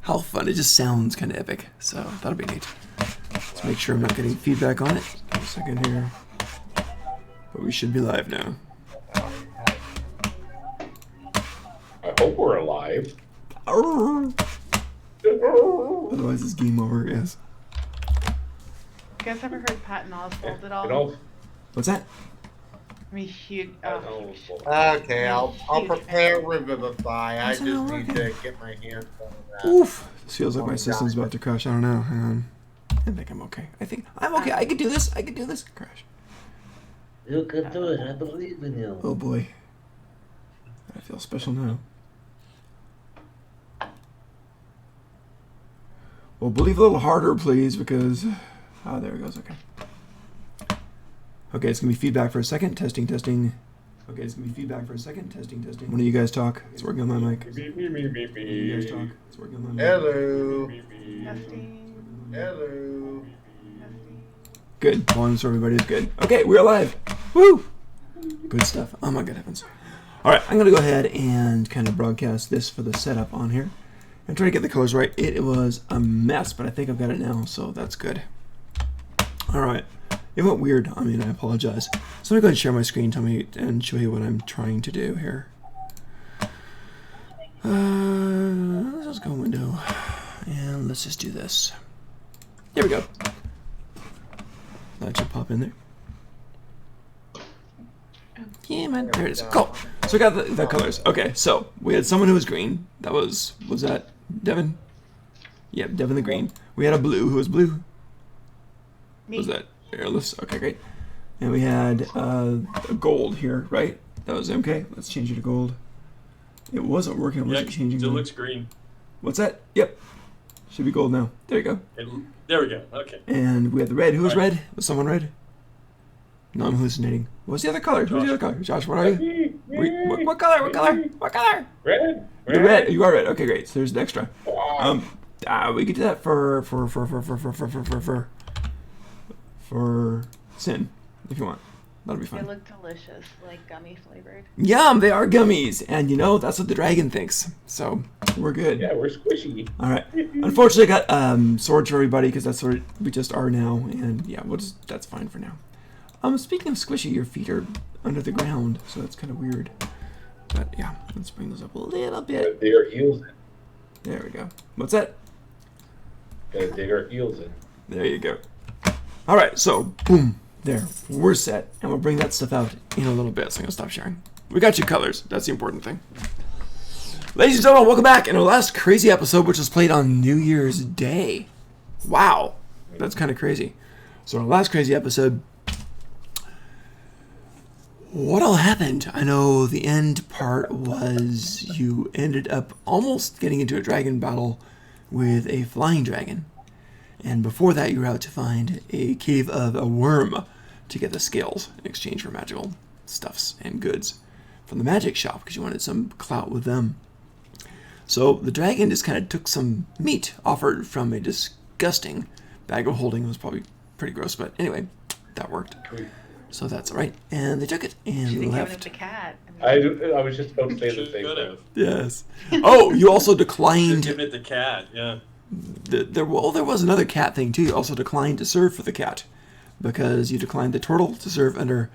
How fun. It just sounds kind of epic. So that'll be neat. Let's make sure I'm not getting feedback on it. Give me a second here. But we should be live now. I hope we're alive. Otherwise it's game over, yes. You guys ever heard Patton Oswalt at all? What's that? I mean, huge. Okay, I'll prepare Revivify. I That's just not need working. to get my hands on that. Oof. This feels like my system's about to crash. I don't know. Hang on. I think I'm okay. I think I'm okay. I can do this. I can do this. Crash. You can do it. I believe in you. Oh boy. I feel special now. Well, believe a little harder, please, because... Oh, there it goes. Okay. Okay, it's going to be feedback for a second. Testing, testing. Okay, it's going to be feedback for a second. Testing, testing. One of you guys talk. It's working on my mic. One of you guys talk. It's working on my mic. Hello. Testing. Hello. Testing. Good. Volume for everybody is good. Okay, we're live. Woo! Good stuff. Oh my good heavens. Alright, I'm going to go ahead and kind of broadcast this for the setup on here. And try to get the colors right. It was a mess, but I think I've got it now, so that's good. Alright. It went weird. I mean, I apologize. So I'm going to go ahead and share my screen and show you what I'm trying to do here. Let's just go window. And let's just do this. There we go. That should pop in there. Yeah, man. There it is. Cool. So we got the colors. Okay, so we had someone who was green. That was that Devin? Yep, Devin the green. We had a blue. Who was blue? Me. Was that Airless? Okay, great. And we had a gold here, right? That was MK. Let's change it to gold. It wasn't working. Was it changing? Still looks green. What's that? Yep. Should be gold now. There you go. There we go. Okay. And we had the red. Who was red? Was someone red? No, I'm hallucinating. What's the other color? Who's the other color? Josh, what are you? What color? What color? What color? Red. The red. You are red. Okay, great. So there's an extra. We could do that for Sin, if you want. That'll be They fun. look delicious, like gummy flavored. Yum! They are gummies, and you know that's what the dragon thinks. So we're good. Yeah, we're squishy. All right. Unfortunately, I got swords for everybody because that's what we just are now, and yeah, that's fine for now. Speaking of squishy, your feet are under the ground, so that's kind of weird. But yeah, let's bring those up a little bit. Dig our heels in. There we go. What's that? Gotta dig our heels in. There you go. All right, so boom, there, we're set, and we'll bring that stuff out in a little bit. So I'm gonna stop sharing. We got you colors. That's the important thing. Ladies and gentlemen, welcome back in our last crazy episode, which was played on New Year's Day. Wow, that's kind of crazy. So our last crazy episode. What all happened? I know the end part was you ended up almost getting into a dragon battle with a flying dragon. And before that, you were out to find a cave of a worm to get the scales in exchange for magical stuffs and goods from the magic shop because you wanted some clout with them. So the dragon just kind of took some meat offered from a disgusting bag of holding. It was probably pretty gross, but anyway, that worked. So that's all right. And they took it and Should have given it left. the cat. I was just about to say the same Could thing. have. Yes. Oh, you also declined. Give it the cat. Yeah. There was another cat thing too. You also declined to serve for the cat because you declined the turtle to serve under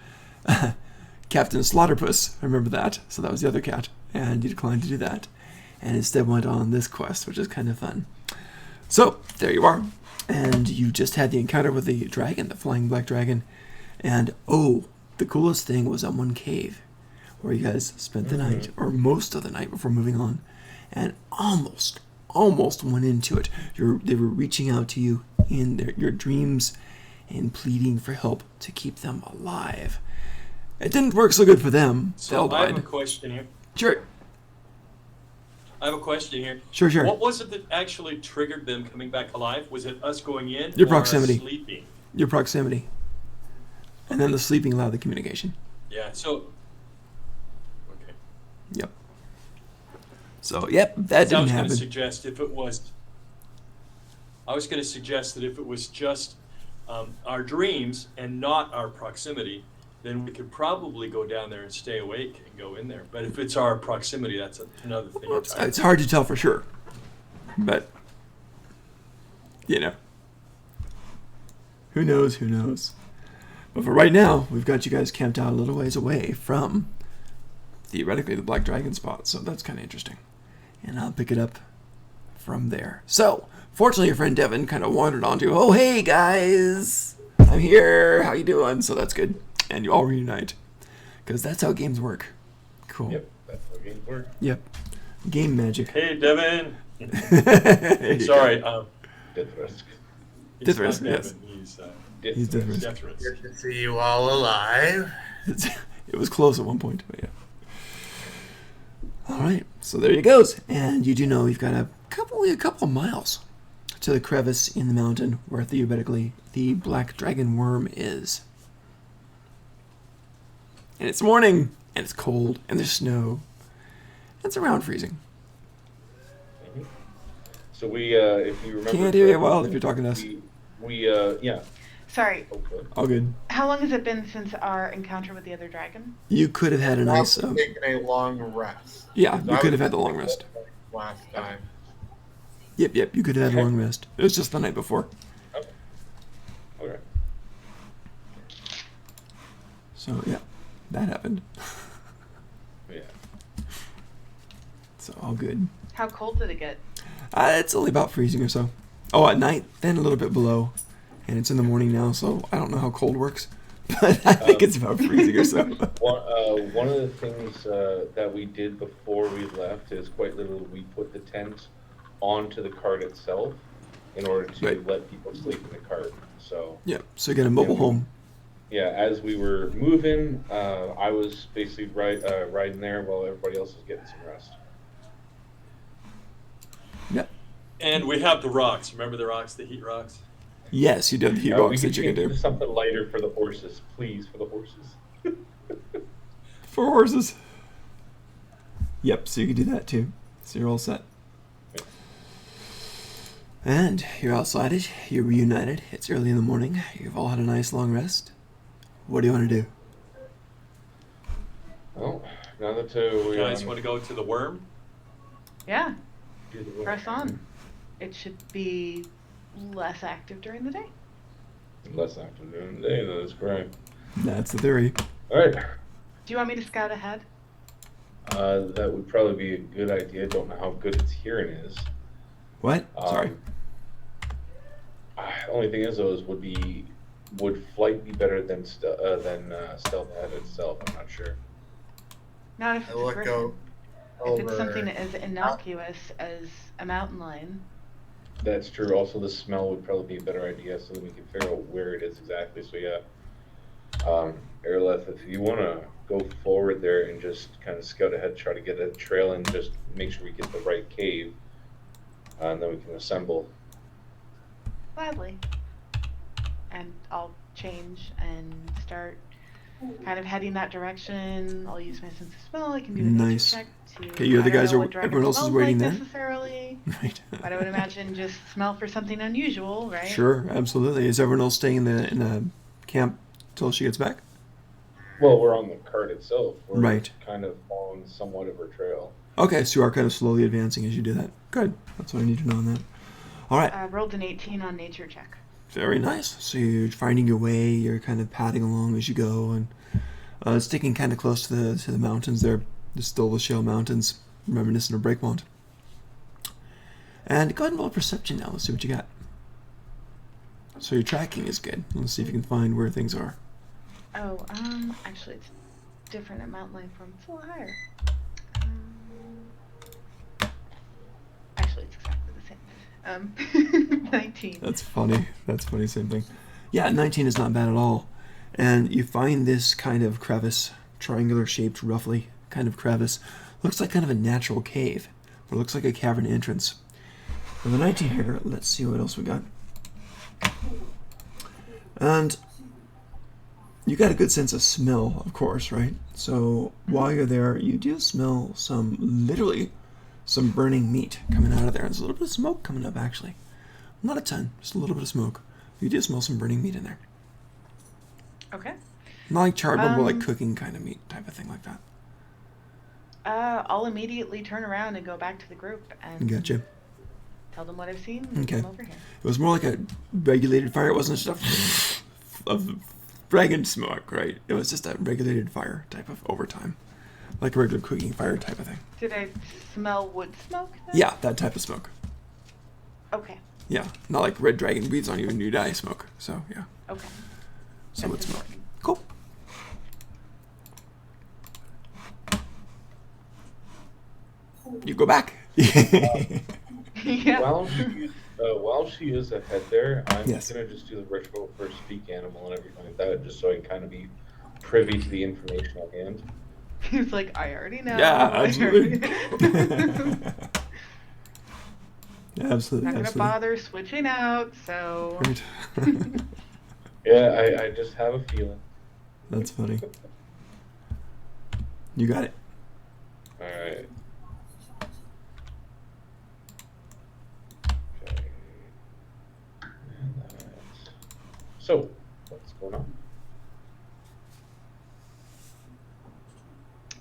Captain Slaughterpuss. I remember that. So that was the other cat, and you declined to do that, and instead went on this quest, which is kind of fun. So there you are, and you just had the encounter with the dragon, the flying black dragon, and oh, the coolest thing was on one cave where you guys spent the night, or most of the night before moving on, and almost went into it. They were reaching out to you in your dreams and pleading for help to keep them alive. It didn't work so good for them. They all So I have died. a question here. Sure. Sure. What was it that actually triggered them coming back alive? Was it us going in Your or proximity. sleeping? Your proximity. And then the sleeping allowed the communication. Yeah, so... Okay. Yep. So, yep, that So I didn't was going happen. to suggest if it was... I was going to suggest that if it was just our dreams and not our proximity, then we could probably go down there and stay awake and go in there. But if it's our proximity, that's another thing. Well, it's hard to tell for sure. But You know. Who knows? Who knows? But for right now, we've got you guys camped out a little ways away from, theoretically, the Black Dragon spot. So that's kind of interesting. And I'll pick it up from there. So, fortunately, your friend Devin kind of wandered onto, oh, hey, guys. I'm here. How you doing? So that's good. And you all reunite. Because that's how games work. Cool. Yep, that's how games work. Yep. Game magic. Hey, Devin. Sorry. Sorry. Death risk. He's Death not risk, yes. Devin, He's Death risk. Death risk. Good to see you all alive. It was close at one point, but yeah. All right, so there you goes. And you do know you've got a couple of miles to the crevice in the mountain where theoretically the Black Dragon worm is. And it's morning, and it's cold, and there's snow. It's around freezing. So we, if you remember, Can't hear you well if you're talking to us. Yeah. Sorry, Okay. All good. how long has it been since our encounter with the other dragon? You could have had a nice. I've taken a long rest. Yeah, you could have had the long rest. Last time. Yep, you could have had a long rest. It was just the night before. Okay. So yeah, that happened. Yeah. So all good. How cold did it get? It's only about freezing or so. Oh, at night, then a little bit below. And it's in the morning now, so I don't know how cold works. But I think it's about freezing or so. One of the things that we did before we left is quite literally we put the tent onto the cart itself in order to Right. let people sleep in the cart. So Yeah, so you get a mobile home. yeah, as we were moving, I was basically riding there while everybody else was getting some rest. Yep. And we have the rocks. Remember the rocks, the heat rocks? Yes, you do have the heat We box could that you can change do. to something lighter for the horses, please, for the horses. For horses. Yep, so you can do that too. So you're all set. And you're outside it, you're reunited, it's early in the morning, you've all had a nice long rest. What do you want to do? Well, now that we You guys want to go to the worm? Yeah, do the work. press on. It should be less active during the day. Less active during the day, that is correct. That's the theory. All right. Do you want me to scout ahead? That would probably be a good idea. I don't know how good its hearing is. What? Sorry. Only thing is, though, would flight be better than stealth ahead itself? I'm not sure. Not if I it's a look griffin. out If it's over. something as innocuous as a mountain lion. That's true. Also, the smell would probably be a better idea, so that we can figure out where it is exactly. So yeah, Aeroleth, if you want to go forward there and just kind of scout ahead, try to get a trail and just make sure we get the right cave, and then we can assemble. Gladly. And I'll change and start kind of heading that direction. I'll use my sense of smell. I can do a Nice. nature check to. Okay, you're the I don't guys know are- what dragon everyone else is smells waiting like there? necessarily, Right. but I would imagine just smell for something unusual, right? Sure, absolutely. Is everyone else staying in the camp till she gets back? Well, we're on the cart itself. We're Right. kind of following somewhat of her trail. Okay, so you are kind of slowly advancing as you do that. Good. That's what I need to know on that. All right. Rolled an 18 on nature check. Very nice. So you're finding your way. You're kind of padding along as you go, and sticking kind of close to the mountains. There, there's still the Shale Mountains, reminiscent of Breakmont. And go ahead and roll a perception now. Let's see what you got. So your tracking is good. Let's see if you can find where things are. Oh, actually it's different at Mountain Lion Farm. It's a little higher. Actually, it's exactly the same. 19. That's funny. That's funny. Same thing. Yeah, 19 is not bad at all. And you find this kind of crevice, triangular shaped roughly, kind of crevice. Looks like kind of a natural cave, but it looks like a cavern entrance. For the 19 here, let's see what else we got. And you got a good sense of smell, of course, right? So while you're there, you do smell literally some burning meat coming out of there. There's a little bit of smoke coming up, actually. Not a ton, just a little bit of smoke. You do smell some burning meat in there. Okay. Not like charred, but more like Um, cooking kind of meat type of thing like that. I'll immediately turn around and go back to the group and Gotcha. tell them what I've seen, and Okay. come over here. It was more like a regulated fire. It wasn't just of dragon smoke, right? It was just a regulated fire type of overtime, like a regular cooking fire type of thing. Did I smell wood smoke then? Yeah, that type of smoke. Okay. Yeah, not like red dragon breathes on you and you die smoke. So yeah, Okay. so That's it's smoke. important. Cool. You go back. Yeah. While she is ahead there, I'm Yes. gonna just do the ritual for speak animal and everything like that, just so I can kind of be privy to the information at hand. He's like, I already know. Yeah, I absolutely. already-" Yeah, absolutely. Not gonna Absolutely. bother switching out, so. Great. Yeah, I just have a feeling. That's funny. You got it. All right. Okay. And that's... So, what's going on?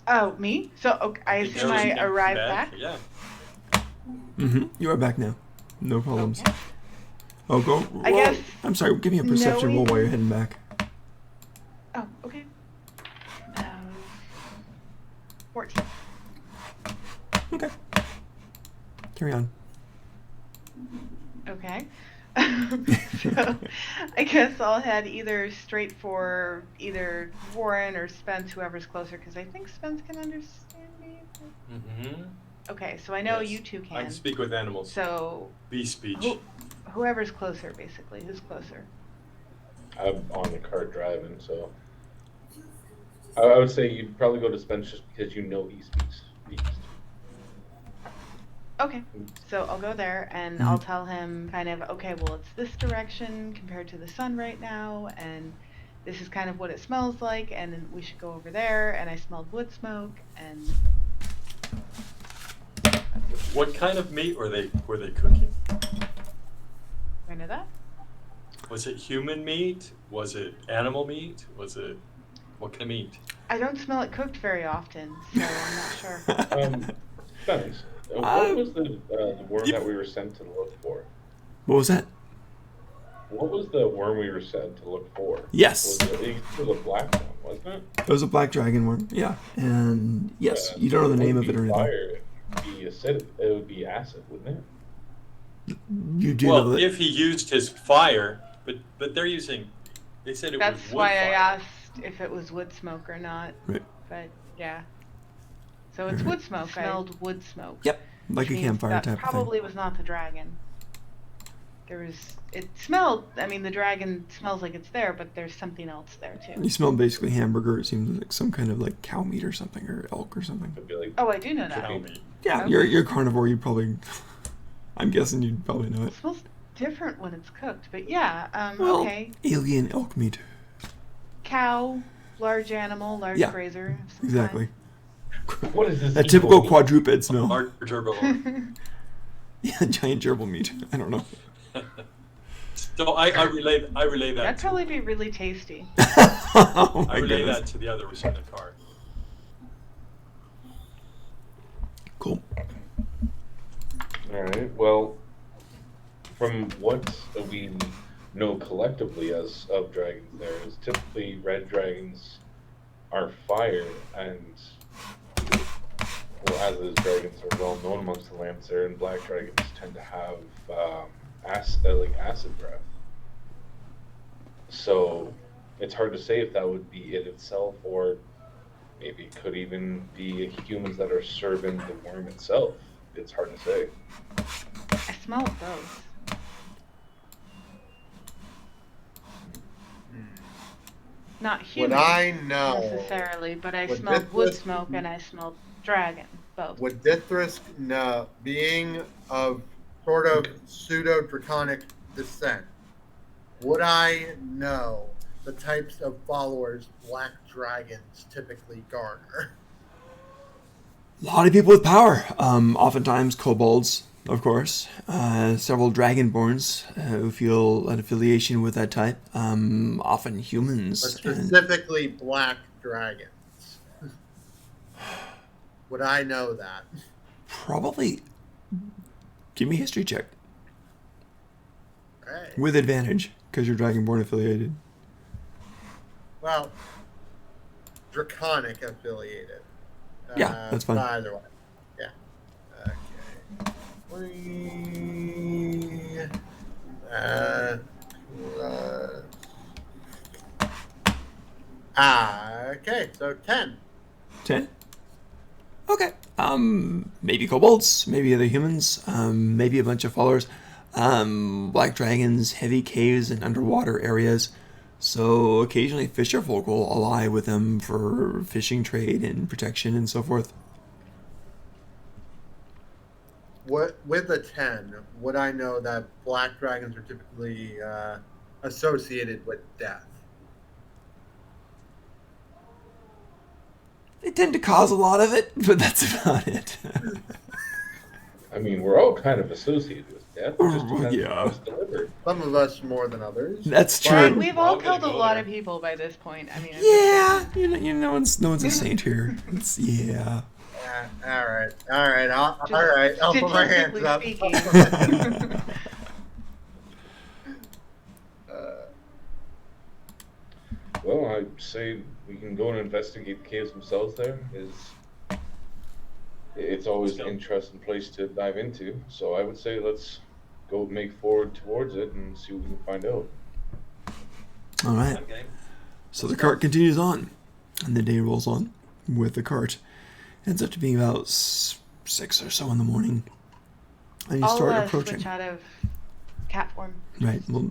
Oh, me? So okay, I assume I Came arrived back. Yeah. You are back now. No problems. Okay. Oh, go. I Whoa. guess I'm sorry. Give me a perception roll while you're heading back. Oh, okay. 14. Okay. Carry on. Okay. So I guess I'll head either straight for either Warren or Spence, whoever's closer, because I think Spence can understand me. Mm-hmm. Okay, so I know Yes. you two I can. can speak with animals. So Bee speech. whoever's closer, basically. Who's closer? I'm on the cart driving, so I would say you'd probably go to Spence just because you know he speaks beast. Okay, so I'll go there and I'll tell him kind of, okay, well, it's this direction compared to the sun right now, and this is kind of what it smells like, and then we should go over there, and I smelled wood smoke, and What kind of meat were they cooking? I know that. Was it human meat? Was it animal meat? Was it what kind of meat? I don't smell it cooked very often, so I'm not sure. Spence, what was the worm that we were sent to look for? What was that? What was the worm we were sent to look for? Yes. It was a black one, wasn't it? It was a black dragon worm. Yeah. And yes, you don't know the name of it or anything. Fire, it would be acidic. It would be acid, wouldn't it? You do Well, know that. if he used his fire, but they're using. They said it That's was wood why fire. I asked if it was wood smoke or not. Right. But yeah. So it's wood smoke. I smelled wood smoke. Yep. Like which a means campfire that type of thing. probably was not the dragon. It smelled, I mean, the dragon smells like it's there, but there's something else there too. You smell basically hamburger. It seems like some kind of like cow meat or something, or elk or something. It'd be like, Oh, I do know that. Cow meat. Yeah, Okay. you're carnivore. You probably. I'm guessing you'd probably know It it. smells different when it's cooked, but yeah, Well, okay. alien elk meat. Cow, large animal, large Yeah, grazer. of some Exactly. what is this? A typical evil quadruped smell. Large gerbil. kind. Yeah, giant gerbil meat. I don't know. So I relay that. That'd to- probably be really tasty. Oh my I relay goodness. that to the others in the car. Cool. All right. Well, from what we know collectively as of dragons, there is typically red dragons are fire, and well, as is dragons are well known amongst the Lancer, and black dragons tend to have acid breath. So it's hard to say if that would be it itself, or maybe it could even be humans that are serving the worm itself. It's hard to say. I smell both. Not human Would I know? necessarily, but I Would smelled wood Mithras- smoke and I smelled dragon. Both. Would Dithrisk know, being of sort of pseudo-draconic descent, would I know the types of followers black dragons typically garner? A lot of people with power. Oftentimes kobolds, of course. Several dragonborns who feel an affiliation with that type. Often But humans. And specifically black dragons. Would I know that? probably. Give me a history check. Okay. with advantage because you're Dragonborn affiliated. Well, Draconic affiliated. Yeah, that's fine. But either way. Yeah. Okay. Three. Plus. Okay, so 10. 10. Okay. Maybe kobolds, maybe other humans, maybe a bunch of followers. Black dragons, heavy caves, and underwater areas. So occasionally fisher folk will ally with them for fishing trade and protection and so forth. What with a 10, would I know that black dragons are typically associated with death? They tend to cause a lot of it, but that's about it. I mean, we're all kind of associated with death. It just depends Yeah. on what's delivered. Some of us more than others. That's But- true. And we've all I'm gonna killed a go lot there. of people by this point. I mean, Yeah, no one's a saint here. It's yeah. All right. All right. I'll put my hands up. Speaking. Well, I say we can go and investigate the caves themselves. It's always an Let's go. interesting place to dive into. So I would say let's go make forward towards it and see what we can find out. All right. Okay. So the cart continues on, and the day rolls on with the cart. Ends up to being about 6 or so in the morning, and you I'll start approaching. switch out of cat form. Right. Well,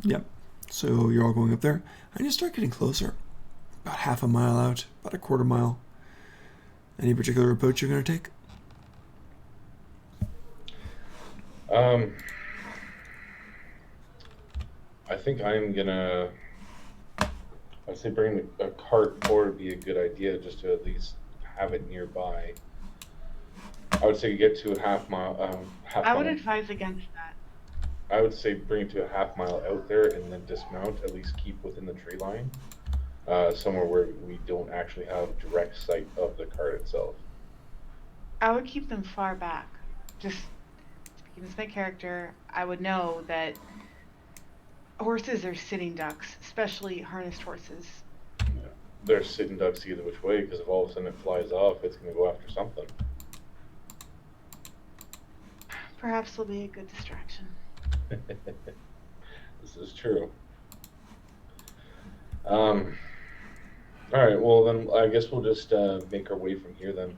yep. So you're all going up there, and you start getting closer. About half a mile out, about a quarter mile. Any particular approach you're going to take? I think I'm gonna. I'd say bringing a cart forward would be a good idea, just to at least have it nearby. I would say get to a half mile. I would advise against that. I would say bring it to a half mile out there and then dismount. At least keep within the tree line, somewhere where we don't actually have direct sight of the cart itself. I would keep them far back. Just speaking as my character, I would know that horses are sitting ducks, especially harnessed horses. They're sitting ducks either which way, because if all of a sudden it flies off, it's going to go after something. Perhaps will be a good distraction. This is true. All right. Well, then I guess we'll just make our way from here then.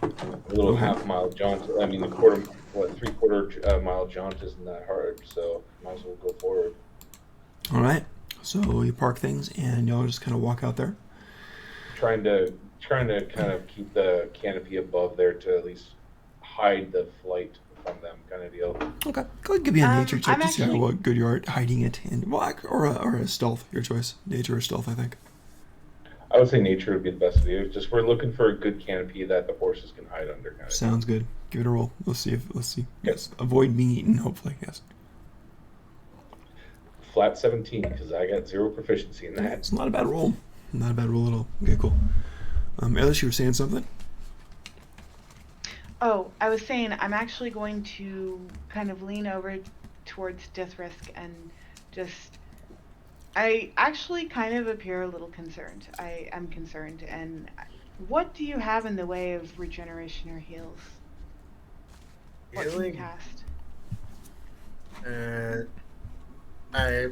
A little half mile jaunt. I mean, the 3/4 mile jaunt isn't that hard, so might as well go forward. All right. So you park things, and y'all just kind of walk out there. Trying to kind of keep the canopy above there to at least hide the flight from them, kind of deal. Okay. Go ahead and give me a nature check I'm to see how actually- good you are at hiding it, and well, or a stealth. Your choice. Nature or stealth, I think. I would say nature would be the best idea. Just we're looking for a good canopy that the horses can hide under, kind of. Sounds good. Give it a roll. Let's see. Yes. Avoid being eaten, hopefully. Yes. Flat 17, because I got 0 proficiency in that. It's not a bad roll. Not a bad roll at all. Okay, cool. Ellis, you were saying something? Oh, I was saying I'm actually going to kind of lean over towards Deathrisk and just. I actually kind of appear a little concerned. I am concerned. And what do you have in the way of regeneration or heals? What can you Healing? cast? I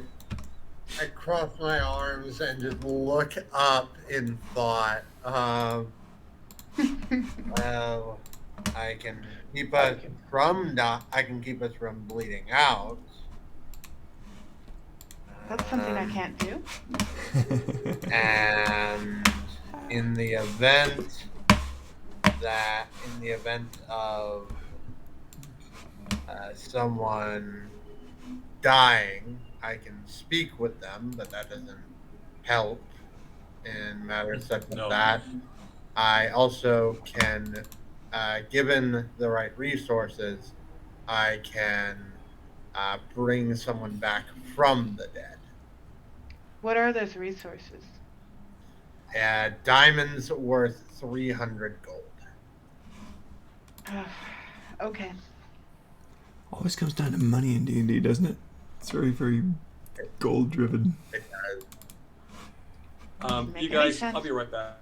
cross my arms and just look up in thought. Well, I can keep us from bleeding out. That's something I can't do. And in the event of someone dying, I can speak with them, but that doesn't help in matters such as No. that. I also can, given the right resources, I can bring someone back from the dead. What are those resources? Diamonds worth 300 gold. Okay. Always comes down to money in D&D, doesn't it? It's very, very goal-driven. Doesn't make You any guys, sense. I'll be right back.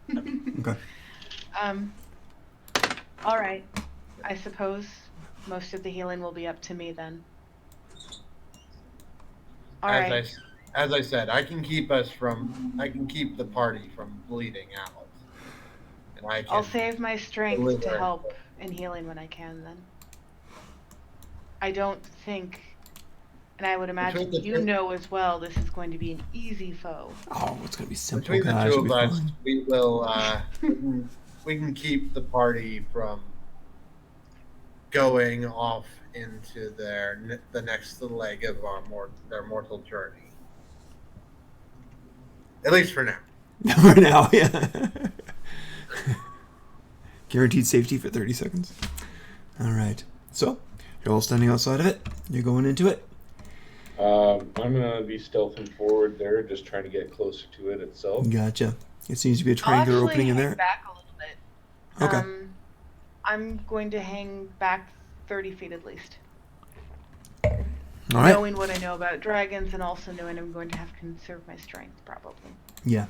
Okay. All right. I suppose most of the healing will be up to me then. All right. As I said, I can keep the party from bleeding out. And I can I'll save my strength to deliver. help in healing when I can then. I don't think, and I would imagine the you two- know as well, this is going to be an easy foe. Oh, it's gonna be simple, Between the guys. two It'll of be us, fine. we will we can keep the party from going off into the next leg of their mortal journey. At least for now. For now, yeah. Guaranteed safety for 30 seconds. All right. So, you're all standing outside of it. You're going into it. I'm gonna be stealthing forward there, just trying to get closer to it itself. Gotcha. It seems to be a I'll triangular actually opening in hang there. back a little bit. Okay. I'm going to hang back 30 feet at least. All right. Knowing what I know about dragons and also knowing I'm going to have to conserve my strength probably. Yeah.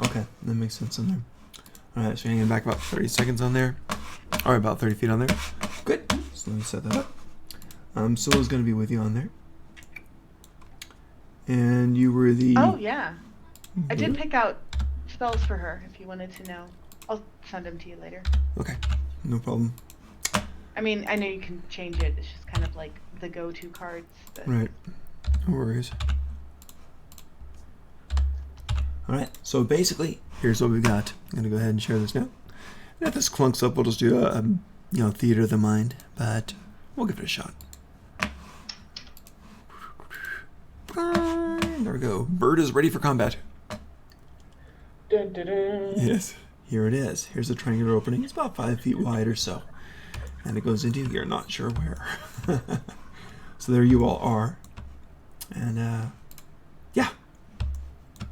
Okay. That makes sense on there. All right. So you're hanging back about 30 seconds on there. Or about 30 feet on there. Good. So let me set that up. Scylla's going to be with you on there. And you were the... Oh yeah. I did pick out spells for her if you wanted to know. I'll send them to you later. Okay. No problem. I mean, I know you can change it. It's just kind of like the go-to cards. But Right. No worries. Alright, so basically, here's what we've got. I'm going to go ahead and share this now. And if this clunks up, we'll just do a theater of the mind, but we'll give it a shot. There we go. Bird is ready for combat. Dun, dun, dun. Yes, here it is. Here's the triangular opening. It's about 5 feet wide or so. And it goes into, you're not sure where. So there you all are. And, yeah. A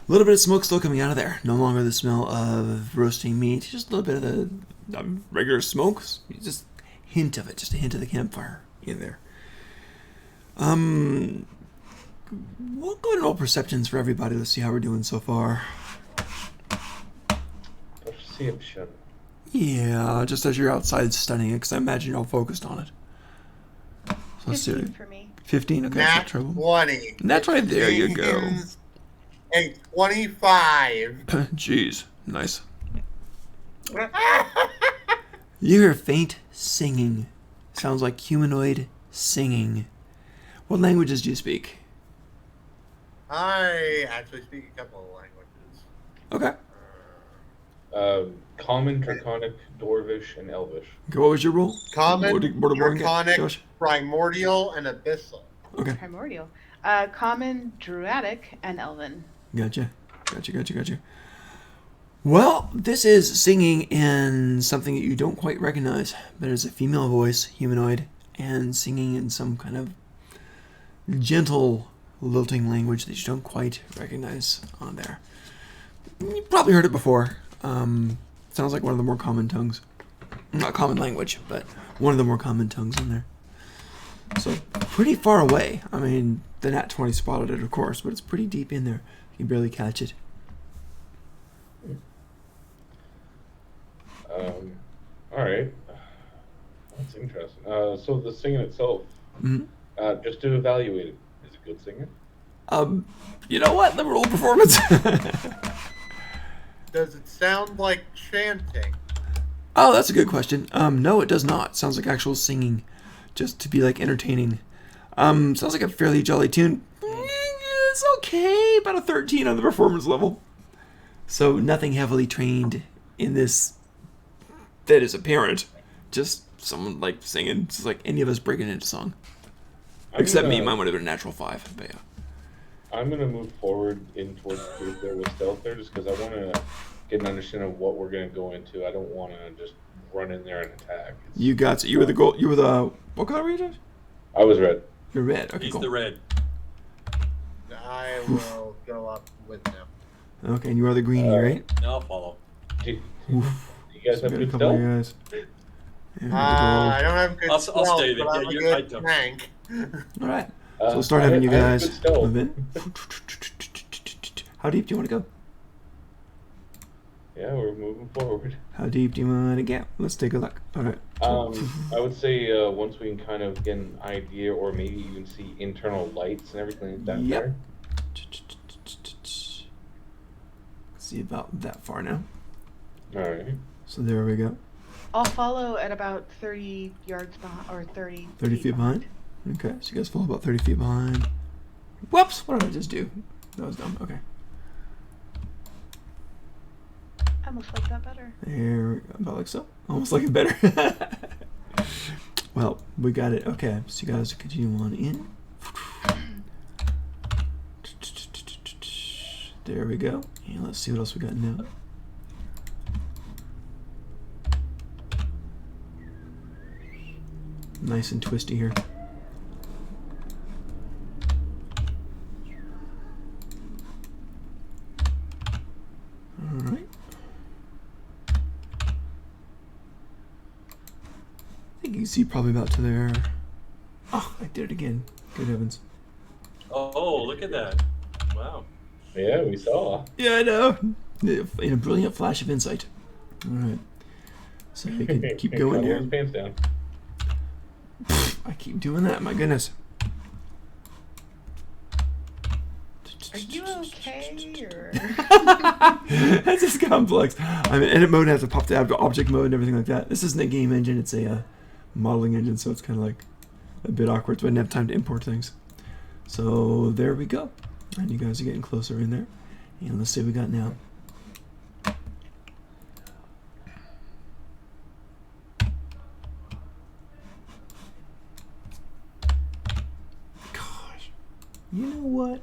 little bit of smoke still coming out of there. No longer the smell of roasting meat. Just a little bit of the regular smoke. Just a hint of it. Just a hint of the campfire in there. We'll go and roll perceptions for everybody. Let's see how we're doing so far. Perception. Yeah, just as you're outside studying it, because I imagine you're all focused on it. So let's do 15 it. for me. 15? Okay, that's Nat not trouble. 20. That's right, there you go. Means a 25. Jeez, nice. You hear faint singing. Sounds like humanoid singing. What languages do you speak? I actually speak a couple of languages. Okay. Common, Draconic, Dwarvish, and Elvish. Okay, what was your role? Common, What did Borderborn get, Draconic, Josh? Primordial, and Abyssal. Okay, Primordial. Common, Druidic, and Elven. gotcha. Well, this is singing in something that you don't quite recognize, but it's a female voice, humanoid, and singing in some kind of gentle, lilting language that you don't quite recognize on there. You probably heard it before. Sounds like one of the more common tongues. Not common language, but one of the more common tongues in there. So, pretty far away. I mean, the Nat 20 spotted it, of course, but it's pretty deep in there. You can barely catch it. Alright. That's interesting. So the singing itself, Mhm. just to evaluate it, is it good singing? You know what? Let me roll performance. Does it sound like chanting? Oh, that's a good question. No, it does not. Sounds like actual singing, just to be like entertaining. Sounds like a fairly jolly tune. It's okay, about a 13 on the performance level. So nothing heavily trained in this that is apparent. Just someone like singing, just like any of us breaking into song. Except me, mine would have been a natural 5. But yeah. I'm gonna move forward in towards the group there with stealth there, just because I want to get an understanding of what we're gonna go into. I don't want to just run in there and attack. You got it. You were the gold. You were the what color were you, Josh? I was red. You're red. Okay, He's cool. the red. I will go up with them. Okay, and you are the greenie, right? I'll follow. Do Oof. you guys So have we got a good couple stealth? of guys. And we'll I don't have good I'll stealth, stay there. but I'm Yeah, a you're- I good don't. tank. All right. So we'll start having you I have guys good stealth. move in. How deep do you want to go? Yeah, we're moving forward. How deep do you want to get? Let's take a look. All right. I would say once we can kind of get an idea, or maybe even see internal lights and everything like that. Yep. There. See about that far now. All right. So there we go. I'll follow at about 30 yards behind, or 30. 30 feet behind. Okay, so you guys fall about 30 feet behind. Whoops! What did I just do? That was dumb. Okay. I almost like that better. There we go. About like so. Almost like it better. Well, we got it. Okay, so you guys continue on in. There we go. And let's see what else we got now. Nice and twisty here. Alright. I think you can see probably about to there. Oh, I did it again. Good heavens. Oh, look at that. Wow. Yeah, we saw. Yeah, I know. In a brilliant flash of insight. Alright. So you can keep going Got here. his pants down. I keep doing that, my goodness. Are you okay? Or That's just complex. I mean, edit mode has to pop the object mode and everything like that. This isn't a game engine, it's a modeling engine, so it's kind of like a bit awkward, so I didn't have time to import things. So there we go. And you guys are getting closer in there. And let's see what we got now. Gosh. You know what?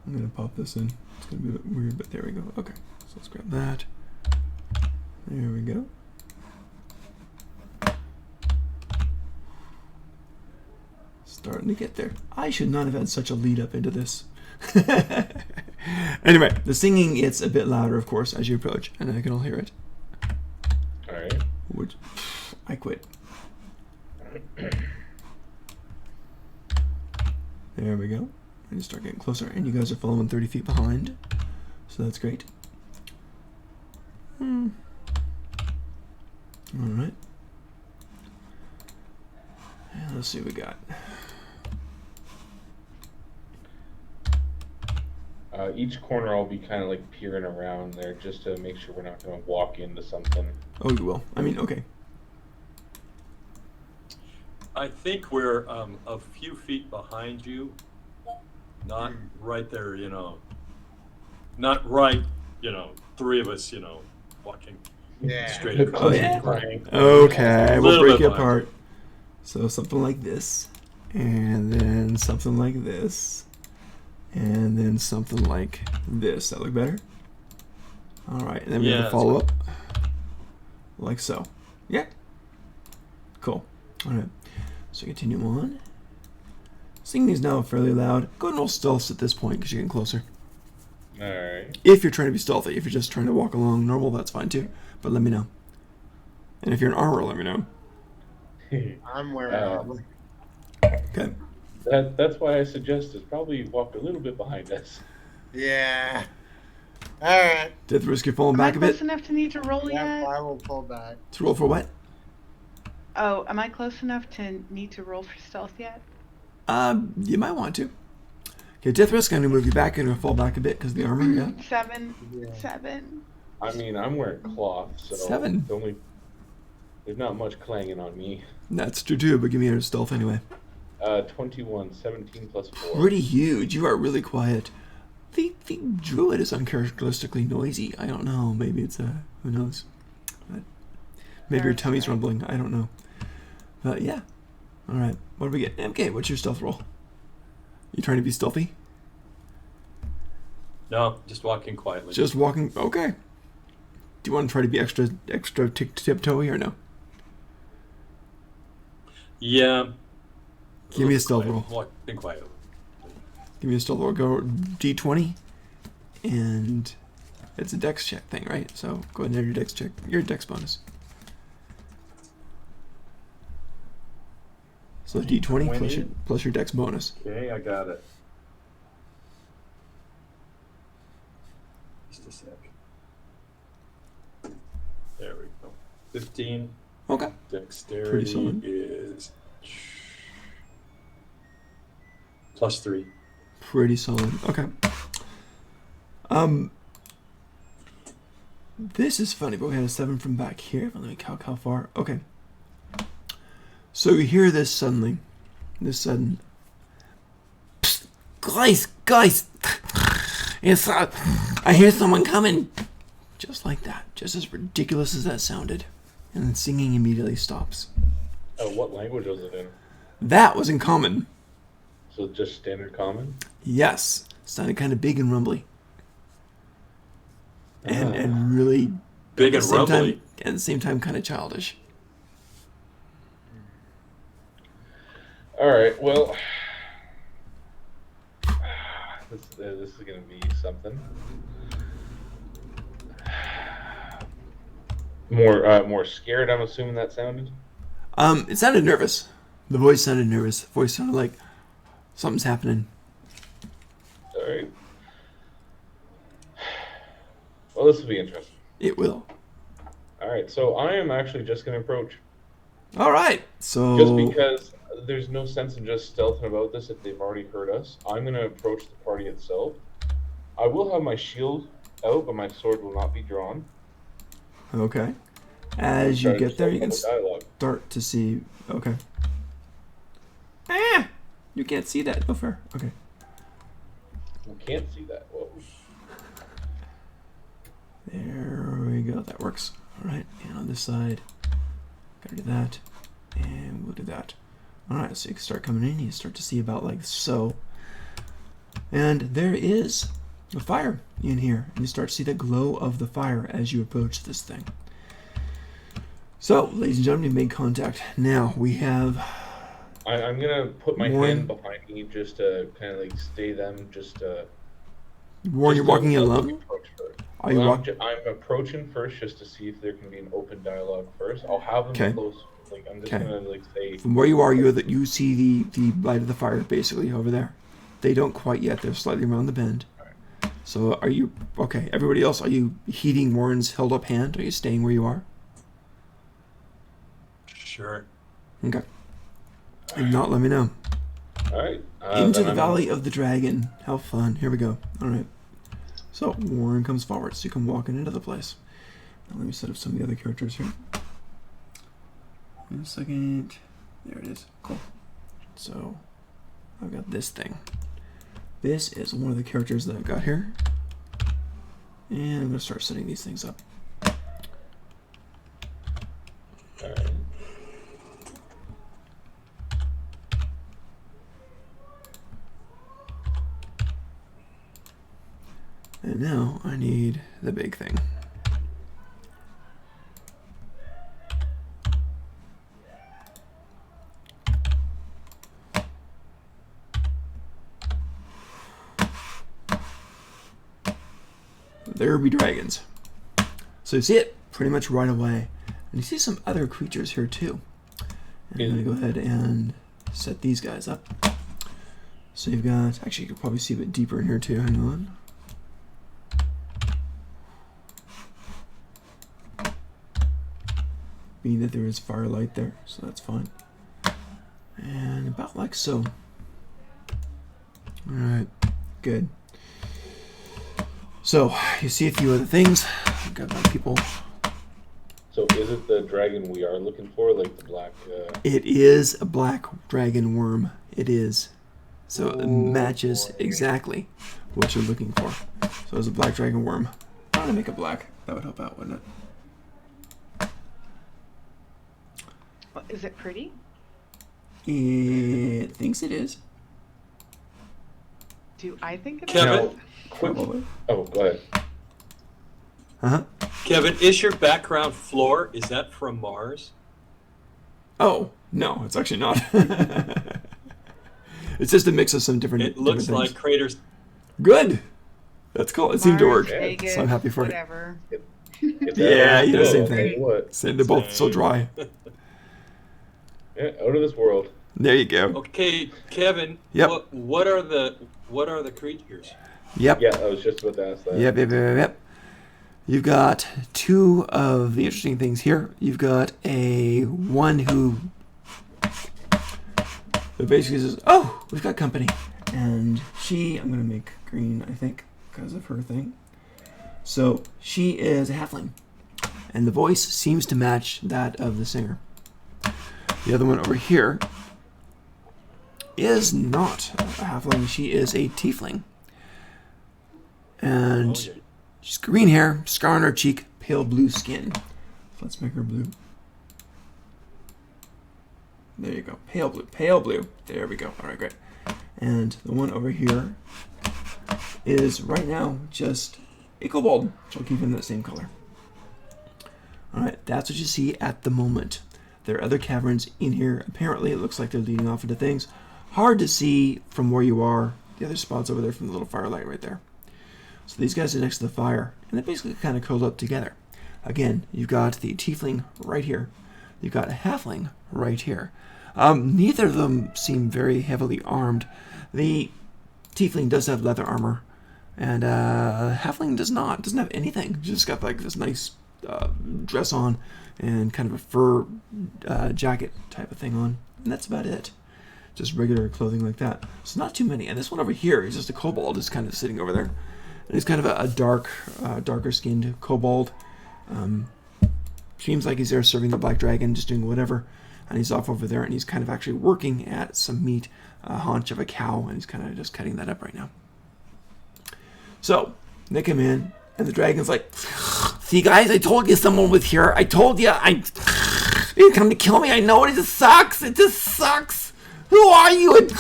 I'm gonna pop this in. It's gonna be a bit weird, but there we go. Okay, so let's grab that. There we go. Starting to get there. I should not have had such a lead up into this. Anyway, the singing, it's a bit louder, of course, as you approach, and I can all hear it. All right. Which, I quit. There we go. And you start getting closer, and you guys are following 30 feet behind, so that's great. All right. And let's see what we got. Each corner I'll be kind of like peering around there just to make sure we're not going to walk into something. Oh, you will. I mean, okay. I think we're a few feet behind you. Not right there, you know. Not right, you know, three of us, you know, walking Yeah. straight across. Oh, yeah? Right. Okay, we'll Little break bit it behind. apart. So something like this, and then something like this, and then something like this. That look better? All right, and then we have Yeah, a follow up, like so. Yeah. Cool. All right. So continue on. Singing is now fairly loud. Go and roll stealths at this point because you're getting closer. All right. If you're trying to be stealthy, if you're just trying to walk along normal, that's fine too. But let me know. And if you're in armor, let me know. I'm wearing Uh, armor. Okay. That's why I suggest is probably walk a little bit behind us. Yeah. All right. Death risk, you're falling am I back a bit. close enough to need to roll Yeah, yet? I will pull back. To roll for what? Oh, am I close enough to need to roll for stealth yet? You might want to. Okay, death risk. I'm gonna move you back. You're gonna fall back a bit because of the armor. Yeah. 7. Yeah. 7. I mean, I'm wearing cloth, so 7. There's not much clanging on me. That's true too. But give me your stealth anyway. 21, 17 plus 4. Pretty huge. You are really quiet. The druid is uncharacteristically noisy. I don't know. Maybe it's who knows. But maybe your That's tummy's right. rumbling. I don't know. But yeah. All right. What do we get? MK, what's your stealth roll? You trying to be stealthy? No, just walking quietly. Just walking. Okay. Do you want to try to be extra tiptoey or no? Yeah. Give me a stealth roll. Walking quietly. Give me a stealth roll. Go D20 and It's a dex check thing, right? So go ahead and add your dex check, your dex bonus. So d20 plus your dex bonus. Okay, I got it. Just a sec. There we go. 15. Okay. Dexterity solid. is +3. Pretty solid. Okay. This is funny, but we had a 7 from back here. Let me calc how far. Okay. So you hear this suddenly. This sudden. Psst, guys! It's, I hear someone coming! Just like that. Just as ridiculous as that sounded. And then singing immediately stops. What language was it in? That was in common. So just standard common? Yes. Sounded kind of big and rumbly. And really Big at and the same time, rumbly. at the same time kind of childish. All right. Well, this is gonna be something. More scared. I'm assuming that sounded. It sounded nervous. The voice sounded nervous. The voice sounded like something's happening. All right. Well, this will be interesting. It will. All right. So I am actually just gonna approach, All right. So just because there's no sense in just stealthing about this if they've already heard us. I'm gonna approach the party itself. I will have my shield out, but my sword will not be drawn. Okay. As you Try to get there, you can start dialogue. start to see. Okay. Ah! You can't see that. No fair. Okay. We can't see that. Well, There we go. That works. All right. And on this side, gotta do that, and we'll do that. All right. So you can start coming in. You start to see about like so, and there is a fire in here, and you start to see the glow of the fire as you approach this thing. So, ladies and gentlemen, you made contact. Now we have. I'm gonna put my Warren. hand behind me just to kind of like stay them. Warren, you're walking in alone. Approach first. Are you Well, walking? I'm approaching first just to see if there can be an open dialogue first. I'll have them Okay. close. Like I'm just Okay. gonna like say. From where you are, you see the light of the fire basically over there. They don't quite yet. They're slightly around the bend. So are you okay? Everybody else, are you heeding Warren's held up hand? Are you staying where you are? Sure. Okay. If not, let me know. All right. Into then the I'm- Valley of the Dragon. How fun. Here we go. All right. So Warren comes forward, so you come walking into the place. Now, let me set up some of the other characters here. In a second. There it is. Cool. So I've got this thing. This is one of the characters that I've got here. And I'm going to start setting these things up. All right. And now I need the big thing. There be dragons. So you see it pretty much right away. And you see some other creatures here too. And I'm going to go ahead and set these guys up. So you've got, actually you can probably see a bit deeper in here too, hang on. Being that there is firelight there, so that's fine. And about like so. Alright, good. So, you see a few other things. We've got other people. So is it the dragon we are looking for, like the black? It is a black dragon worm. It is. So it Oh, matches boy. exactly what you're looking for. So it's a black dragon worm. I'm gonna make it black. That would help out, wouldn't it? Well, is it pretty? It thinks it is. Do I think it is? Kevin? Now, quick. Probably. Oh, go ahead. Uh-huh. Kevin, is your background floor, is that from Mars? Oh, no, it's actually not. It's just a mix of some different It looks different like things. craters. Good. That's cool. It seemed to Mars, work, Vegas, so I'm happy for it. whatever. If that Yeah, works, you know, same I'll thing. tell you What? Saying they're both so dry. Yeah, out of this world. There you go. Okay, Kevin. Yep. What are the creatures? Yep. Yeah, I was just about to ask that. Yep. You've got two of the interesting things here. You've got one who basically says, "Oh, we've got company," and I'm gonna make green, I think, because of her thing. So she is a halfling, and the voice seems to match that of the singer. The other one over here is not a halfling. She is a tiefling. And Oh, yeah. she's green hair, scar on her cheek, pale blue skin. Let's make her blue. There you go. Pale blue. Pale blue. There we go. All right, great. And the one over here is right now just a kobold. So we'll keep him that same color. All right, that's what you see at the moment. There are other caverns in here. Apparently, it looks like they're leading off into things. Hard to see from where you are. The other spot's over there from the little firelight right there. So these guys are next to the fire, and they're basically kind of curled up together. Again, you've got the tiefling right here. You've got a halfling right here. Neither of them seem very heavily armed. The tiefling does have leather armor, and halfling does not. Doesn't have anything. Just got like this nice dress on and kind of a fur jacket type of thing on, and that's about it. Just regular clothing like that. So not too many. And this one over here is just a kobold, just kind of sitting over there. And he's kind of a darker skinned kobold. Seems like he's there serving the black dragon, just doing whatever. And he's off over there, and he's kind of actually working at some meat, a haunch of a cow, and he's kind of just cutting that up right now. So they come in, and the dragon's like, "See, guys, I told you someone was here. I told you, you come to kill me. I know it just sucks. It just sucks. Who are you? And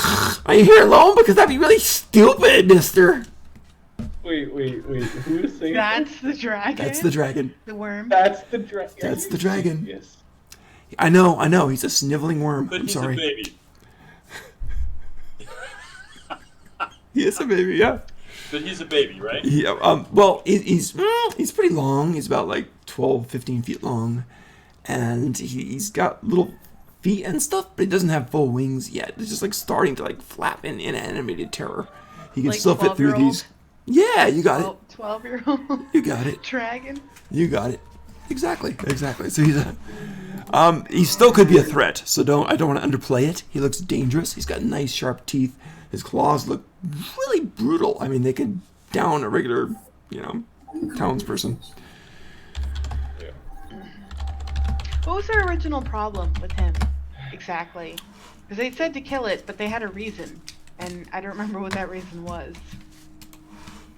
are you here alone? Because that'd be really stupid, mister." Wait. Who is saying that? That's the dragon. That's the dragon. The worm. That's the dragon. That's the dragon. Yes. I know. He's a sniveling worm. But I'm he's sorry. a baby. He is a baby, yeah. But he's a baby, right? Yeah. Well, he's pretty long. He's about like 12, 15 feet long, and he's got little feet and stuff, but he doesn't have full wings yet. It's just like starting to like flap in animated terror. He can Like still fit through 12-year-old? these. Yeah, you got it. 12-year-old You got it. dragon. You got it. Exactly. So he still could be a threat. So I don't want to underplay it. He looks dangerous. He's got nice sharp teeth. His claws look really brutal. I mean, they could down a regular, townsperson. Yeah. What was their original problem with him, exactly? Because they said to kill it, but they had a reason, and I don't remember what that reason was.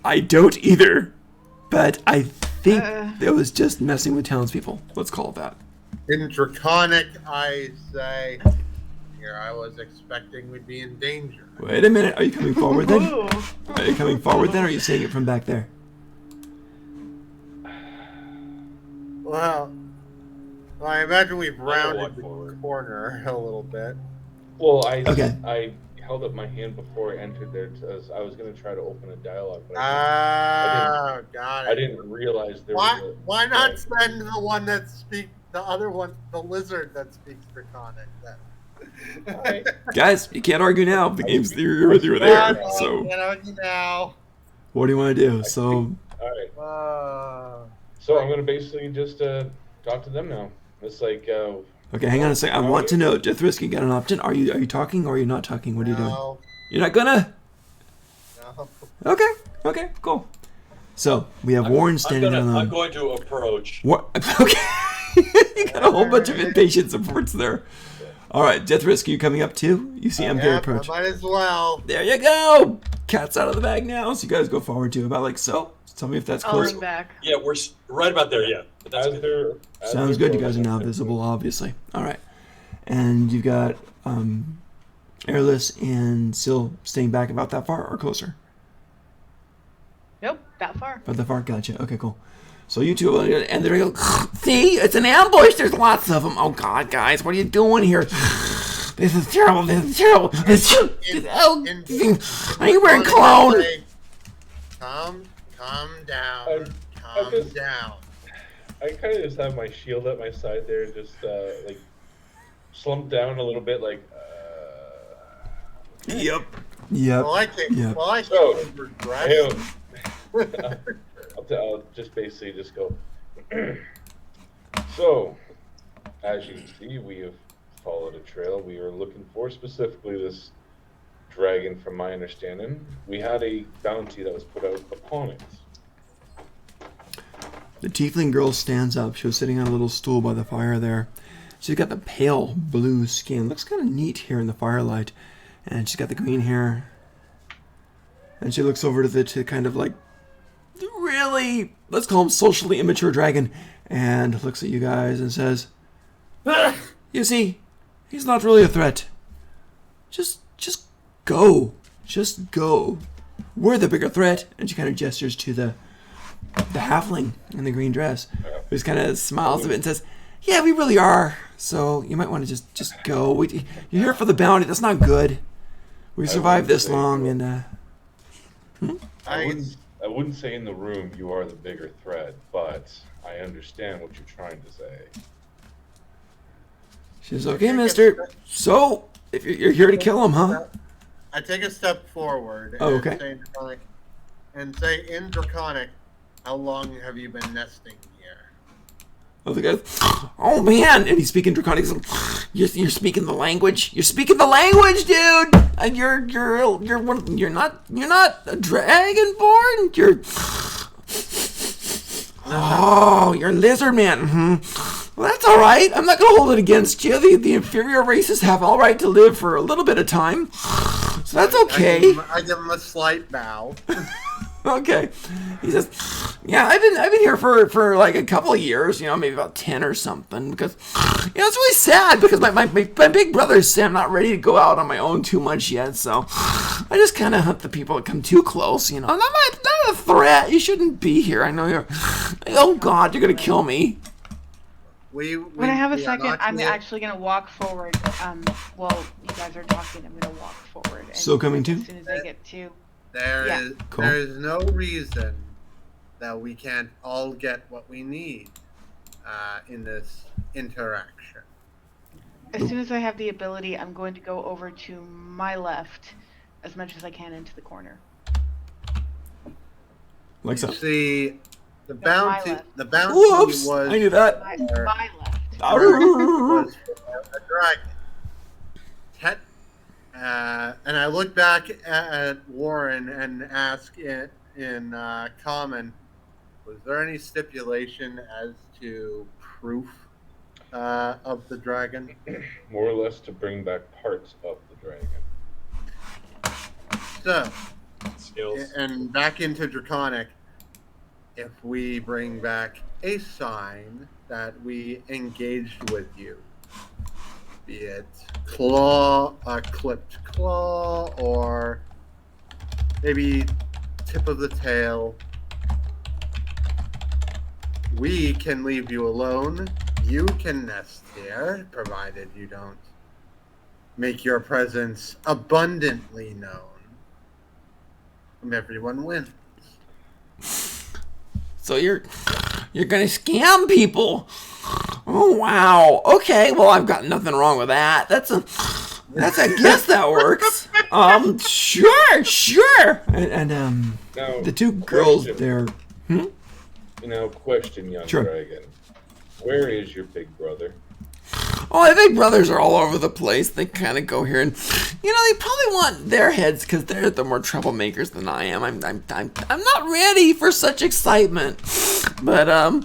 I don't either, but I think Uh. it was just messing with townspeople. Let's call it that. In Draconic, I say, here I was expecting we'd be in danger. Wait a minute. Are you coming forward then? Ooh. Are you coming forward then, or are you saying it from back there? Well, I imagine we've walk rounded the forward. corner a little bit. Well, Okay. I held up my hand before I entered there because I was going to try to open a dialogue, but I Got I it. didn't realize there Why, was a... why not send the one that speaks, the other one, the lizard that speaks Draconic then? Alright. Guys, you can't argue now. The game's you were there. Yeah, So get out now. what do you want to do? So Alright. Uh, So I'm going to basically just talk to them now. It's like... okay, hang on a second. I want to know, Jethrisky got an option. Are you talking or are you not talking? What are you doing? no, You're not gonna? no. Okay, cool. So we have Warren standing I'm on going to approach. What? Okay. You got a whole bunch of impatient supports there. All right, Jethrisky, you coming up too? You see MK Yep, approach. I might as well. There you go. Cat's out of the bag now. So you guys go forward to about like so. Tell me if that's I'll close. ring back. Yeah, we're right about there. Yeah, but that's As good. they're, Sounds good. You guys are now visible, obviously. All right, and you've got Airless and Syl staying back about that far or closer? Nope, that far. About that far. Gotcha. Okay, cool. So you two, and they're going, see, it's an ambush. There's lots of them. Oh God, guys, what are you doing here? This is terrible. This is terrible. Are you wearing cologne? Tom, Calm down. I'm Calm just- down. I kind of just have my shield at my side there, just like slumped down a little bit, like. Yep. Yep. Well, I think. Yep. Well, I So, think regret. I'll just basically just go. So, as you can see, we have followed a trail. We are looking for specifically this dragon. From my understanding, we had a bounty that was put out upon it. The tiefling girl stands up. She was sitting on a little stool by the fire there. She's got the pale blue skin. Looks kind of neat here in the firelight. And she's got the green hair. And she looks over to the kind of like really, let's call him socially immature dragon. And looks at you guys and says, you see, he's not really a threat. Just go. Just go. We're the bigger threat. And she kind of gestures to the halfling in the green dress, who kind of smiles a bit and says, yeah, we really are. So you might want to just go. You're here for the bounty. That's not good. We survived this long, and I wouldn't say in the room you are the bigger threat, but I understand what you're trying to say. she's okay, mister. So, if you're here to kill him, huh? I take a step forward. Oh, and okay. say in Draconic, how long have you been nesting here? Oh, the guy, oh man, and he's speaking Draconic. You're speaking the language. You're speaking the language, dude. And you're not a dragonborn. You're lizard man. Well, that's all right. I'm not gonna hold it against you. The inferior races have all right to live for a little bit of time, so that's okay. I give him a slight bow. Okay. He says, yeah, I've been here for like a couple of years, maybe about 10 or something, because, it's really sad because my big brother said I'm not ready to go out on my own too much yet, so I just kind of hunt the people that come too close, I'm not a threat. You shouldn't be here. I know you're, oh God, you're going to kill me. When I have a we are second, not I'm clear. actually gonna walk forward. While you guys are talking, I'm gonna walk forward. And So coming too? As soon as I get to, There Yeah. is Cool. there is no reason that we can't all get what we need in this interaction. as soon as I have the ability, I'm going to go over to my left, as much as I can into the corner. Like so. You see, the my bounty left. Whoops! was I knew that. My left. was for a dragon. And I look back at Warren and ask in common, was there any stipulation as to proof of the dragon? More or less to bring back parts of the dragon. So, Skills. and back into Draconic, if we bring back a sign that we engaged with you, be it a clipped claw, or maybe tip of the tail, we can leave you alone. You can nest here, provided you don't make your presence abundantly known. And everyone wins. So you're gonna scam people? Oh wow. Okay. Well, I've got nothing wrong with that. I guess that works. Sure. And Now, the two girls question. there. Question, young Sure. dragon. Where is your big brother? Oh, I think brothers are all over the place. They kind of go here and, they probably want their heads because they're the more troublemakers than I am. I'm not ready for such excitement. But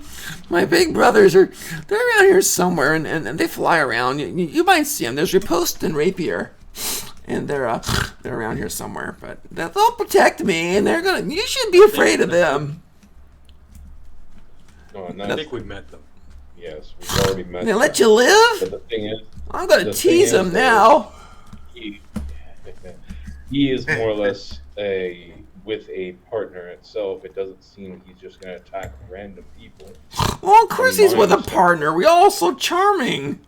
my big brothers they're around here somewhere and they fly around. You might see them. There's Riposte and Rapier, and they're around here somewhere. But they'll protect me, and you should be afraid of them. No, and I that's, think we met them. yes, we've already met. They let them. you live? But the thing is, I'm gonna the tease thing them is, now. he is more or less with a partner itself. It doesn't seem he's just going to attack random people. Well, of course he's with a partner. We all so charming.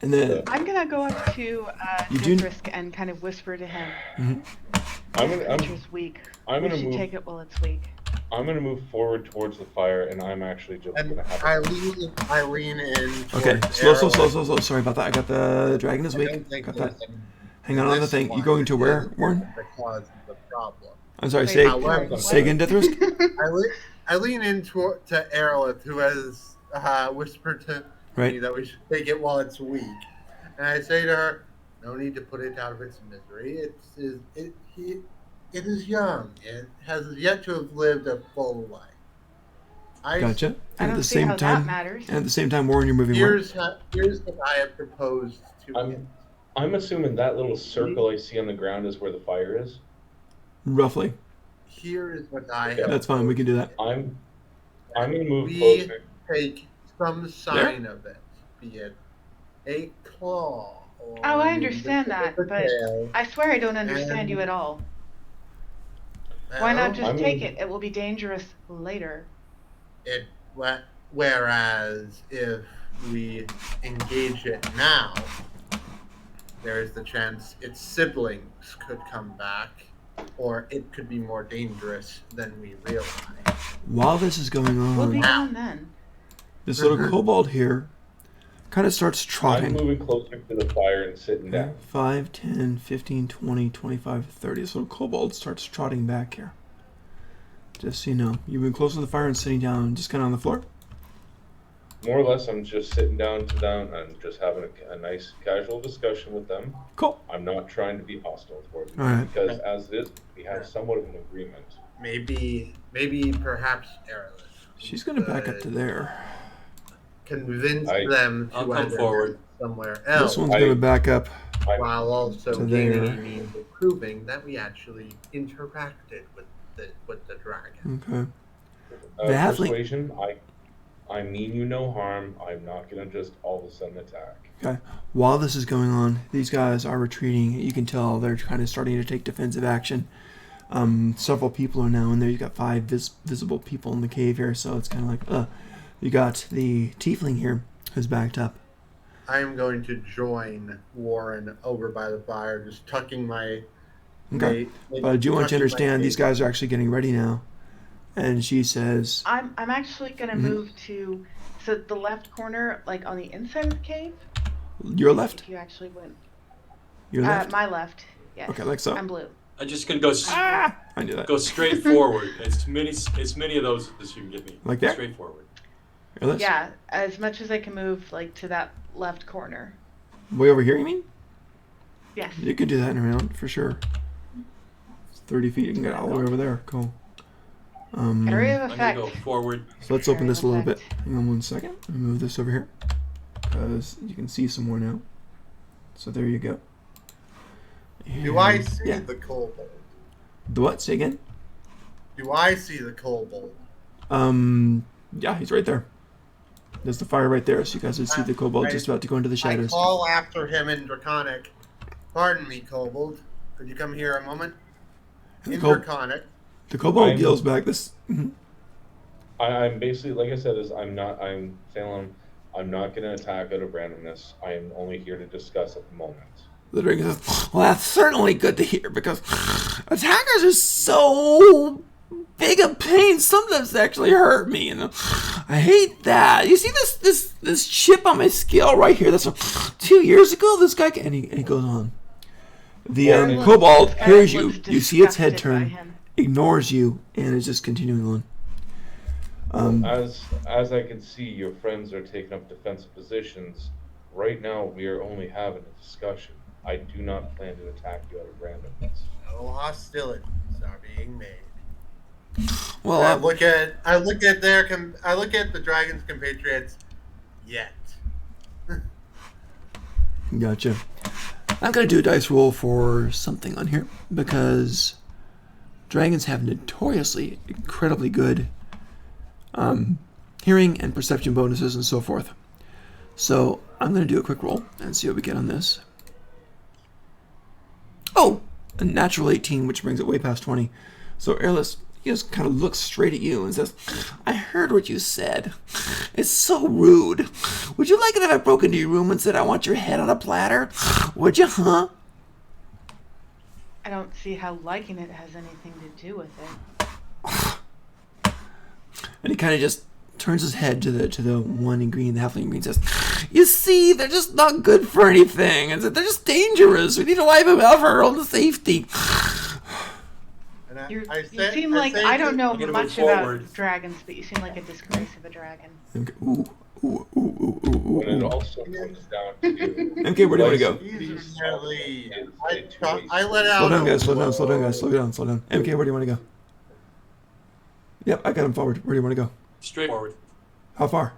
And then I'm gonna go up to You do- Dithrisk and kind of whisper to him. I'm This gonna creature's weak. I'm We gonna should move. take it while it's weak. I'm gonna move forward towards the fire, and I'm actually just And gonna have. I lean in. Okay, towards slow. Sorry about that. I got the dragon is I weak. don't think Got there's that. any- Hang on the this thing. You one going to where, is Warren? The cause of the problem. I'm sorry. Wait, Say however- say again, Death Risk. I lean in to Aerolith, who has whispered to Right. me that we should take it while it's weak, and I say to her, "No need to put it out of its misery. It is young. It has yet to have lived a full life." Gotcha. I And at don't the see same how that time, matters. and at the same time, Warren, you're moving where? Here's what I have proposed to it. I'm assuming that little circle I see on the ground is where the fire is. Roughly. Here is what I Okay. have. That's fine. We can do that. I'm gonna move We closer. take some sign of it, be it a claw. Or Oh, I maybe understand the tip that, of a but tail. I swear I don't understand you at all. Why not just I'm take gonna- it? It will be dangerous later. Whereas if we engage it now, there is the chance its siblings could come back, or it could be more dangerous than we realize. While this is going We'll be on, gone then. this little kobold here kind of starts I'm trotting. moving closer to the fire and sitting down. 5, 10, 15, 20, 25, 30. This little kobold starts trotting back here. Just so you know, you've been close to the fire and sitting down, just kind of on the floor. More or less, I'm just sitting down to them and just having a nice casual discussion with them. Cool. I'm not trying to be hostile towards them All right. because as it is, we have somewhat of an agreement. Maybe perhaps Aerolith. She's gonna back up to there. Convince I- them to I'll come either forward. somewhere This else, one's gonna I- back up. while also to gaining there. a means of proving that we actually interacted with the dragon. Okay. The halfling- Persuasion, I mean you no harm. I'm not gonna just all of a sudden attack. Okay. While this is going on, these guys are retreating. You can tell they're kind of starting to take defensive action. Several people are now in there. You got 5 visible people in the cave here, so it's kind of like, you got the tiefling here who's backed up. I am going to join Warren over by the fire, just tucking my. Okay. But I do want you to understand these guys are actually getting ready now. And she says, I'm actually gonna Mhm. move to the left corner, like on the inside of the cave. "Your left, If you actually went. your left." My left. Yes. Okay, like so. I'm blue. I'm just gonna go Ah, I knew that. go straight forward. As many of those as you can get me. Like that? Straight forward. Your left. Yeah, as much as I can move, like to that left corner. Way over here, you mean? Yes. You could do that in a round for sure. It's 30 feet. You can get all the way over there. Cool. Area of I'm gonna effect. go forward. So let's open Area this of a little bit. effect. Hang on one second. Let me move this over here because you can see some more now. So there you go. Do I And- see Yeah. the kobold? The what? Say again. Do I see the kobold? Yeah, he's right there. There's the fire right there, so you guys would see the kobold just about to go into the I shadows. call after him in Draconic. Pardon me, kobold. Could you come here a moment? And In the, Draconic. the kobold I'm- yells back. This. I'm basically, like I said, I'm telling I'm not gonna attack out of randomness. I am only here to discuss at the moment. The dragon says, "Well, that's certainly good to hear because attackers are so big a pain. Sometimes they actually hurt me, and I hate that. You see this chip on my scale right here? That's 2 years ago. This guy and he goes on. The Warren kobold This guy hears you. looks You see its head disgusted by turn, him. ignores you, and is just continuing on. As I can see, your friends are taking up defensive positions. Right now, we are only having a discussion. I do not plan to attack you out of randomness. No hostilities are being made. Well, I look at the dragon's compatriots. Yet. Gotcha. I'm gonna do a dice roll for something on here because dragons have notoriously incredibly good hearing and perception bonuses and so forth. So I'm gonna do a quick roll and see what we get on this. Oh, a natural 18, which brings it way past 20. So Airless, he just kind of looks straight at you and says, "I heard what you said. It's so rude. Would you like it if I broke into your room and said I want your head on a platter? Would you, huh?" I don't see how liking it has anything to do with it. And he kind of just turns his head to the one in green, the halfling in green, says, "You see, they're just not good for anything. And they're just dangerous. We need to wipe them out for our own safety." And You say- seem like say I to- don't know I'm gonna much move about forward. dragons, but you seem like a disgrace of a dragon. Okay. Ooh, ooh, ooh, ooh, ooh, When it ooh. also comes down to Okay, where do you want to go? He's merely. It's I, a two-way I let out. Slow down, a guys. Slow down. Slow down, whoa. guys. Slow down. Slow down. MK, where do you want to go? Yep, I got him forward. Where do you want to go? Straight forward. How far?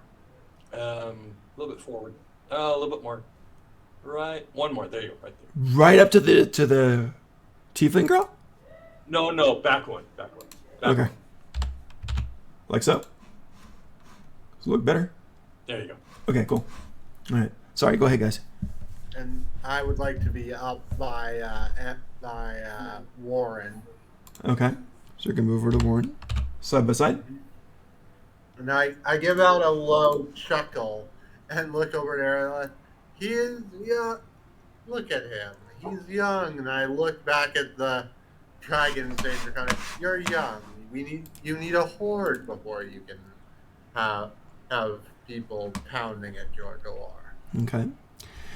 A little bit forward. A little bit more. Right. One more. There you go. Right there. Right up to the tiefling girl? No. Back one. Back one. Back Okay. one. Like so? Does it look better? There you go. Okay, cool. All right. Sorry, go ahead, guys. And I would like to be up by Warren. Okay. So we can move over to Warren. Side by side. And I give out a low chuckle and look over there. And he is, yeah, look at him. He's young. And I look back at the dragon and say, "You're young. You need a horde before you can have people pounding at your door." Okay.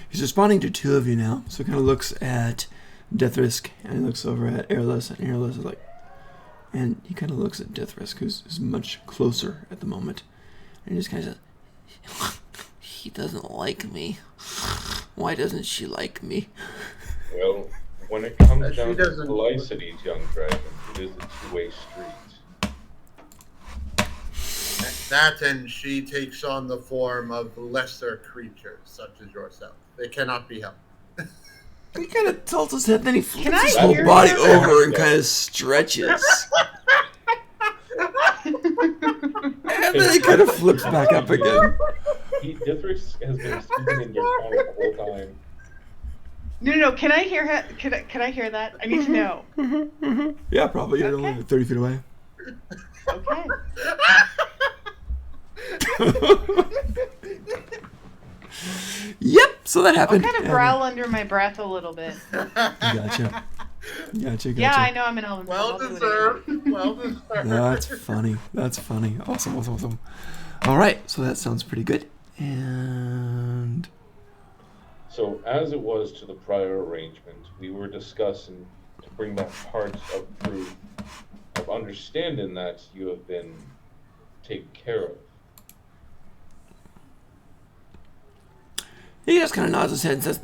He's responding to two of you now. So he kind of looks at Deathrisk and he looks over at Airless, and Airless is like, and he kind of looks at Deathrisk, who's much closer at the moment, and he just kind of says, "He doesn't like me. Why doesn't she like me?" well, when it comes She down to doesn't- Felicity's young dragon, it is a two-way street. That and she takes on the form of lesser creatures such as yourself. They cannot be helped. He kind of tilts his head, then he flips I his whole hear body him? over and kind of stretches. And then he kind of flips back up again. Dithrisk has been speaking in Draconic the whole time. No. Can I hear Can I hear that? I need to know. Yeah, probably. You're only Okay. 30 feet away. Okay. Yep, so that I'll happened. kind of growl under my breath a little bit. Gotcha. Gotcha. Yeah, I know I'm an elven. Well I'll do it again. deserved. Well deserved. That's funny. That's funny. Awesome. All right, so that sounds pretty good. And So, as it was to the prior arrangement, we were discussing to bring back parts of proof of understanding that you have been taken care of. he just kind of nods his head and says,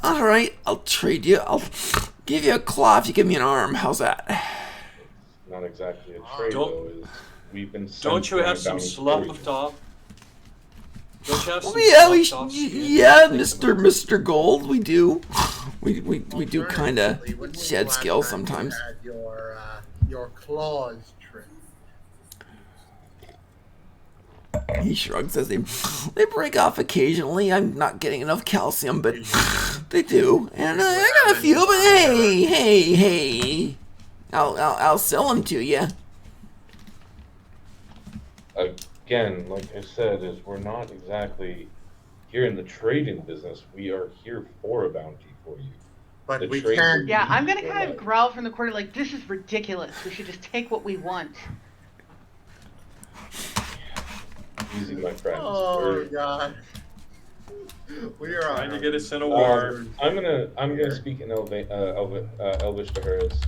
"All right, I'll trade you. I'll give you a claw if you give me an arm. How's that?" Not exactly a trade, Don't- though. Is we've been sent Don't you on a have some bounty slough for of you. top? Don't you have some Yeah, slough top skin? yeah, Like Mr. Gold, we do. We do kind of Alternatively, when was shed the last scales time you sometimes. had your claws trimmed. He shrugs as they break off occasionally. I'm not getting enough calcium, but they do. And I got a few, but hey, I'll sell them to you. Again, like I said, is we're not exactly here in the trading business. We are here for a bounty for you. But The we trade can. would Yeah, be I'm gonna for kind of life. growl from the corner like, this is ridiculous. We should just take what we want. Easy, my friends. Oh We're- God. We are Trying to on. get us in a war. I'm gonna speak in Elvish to her as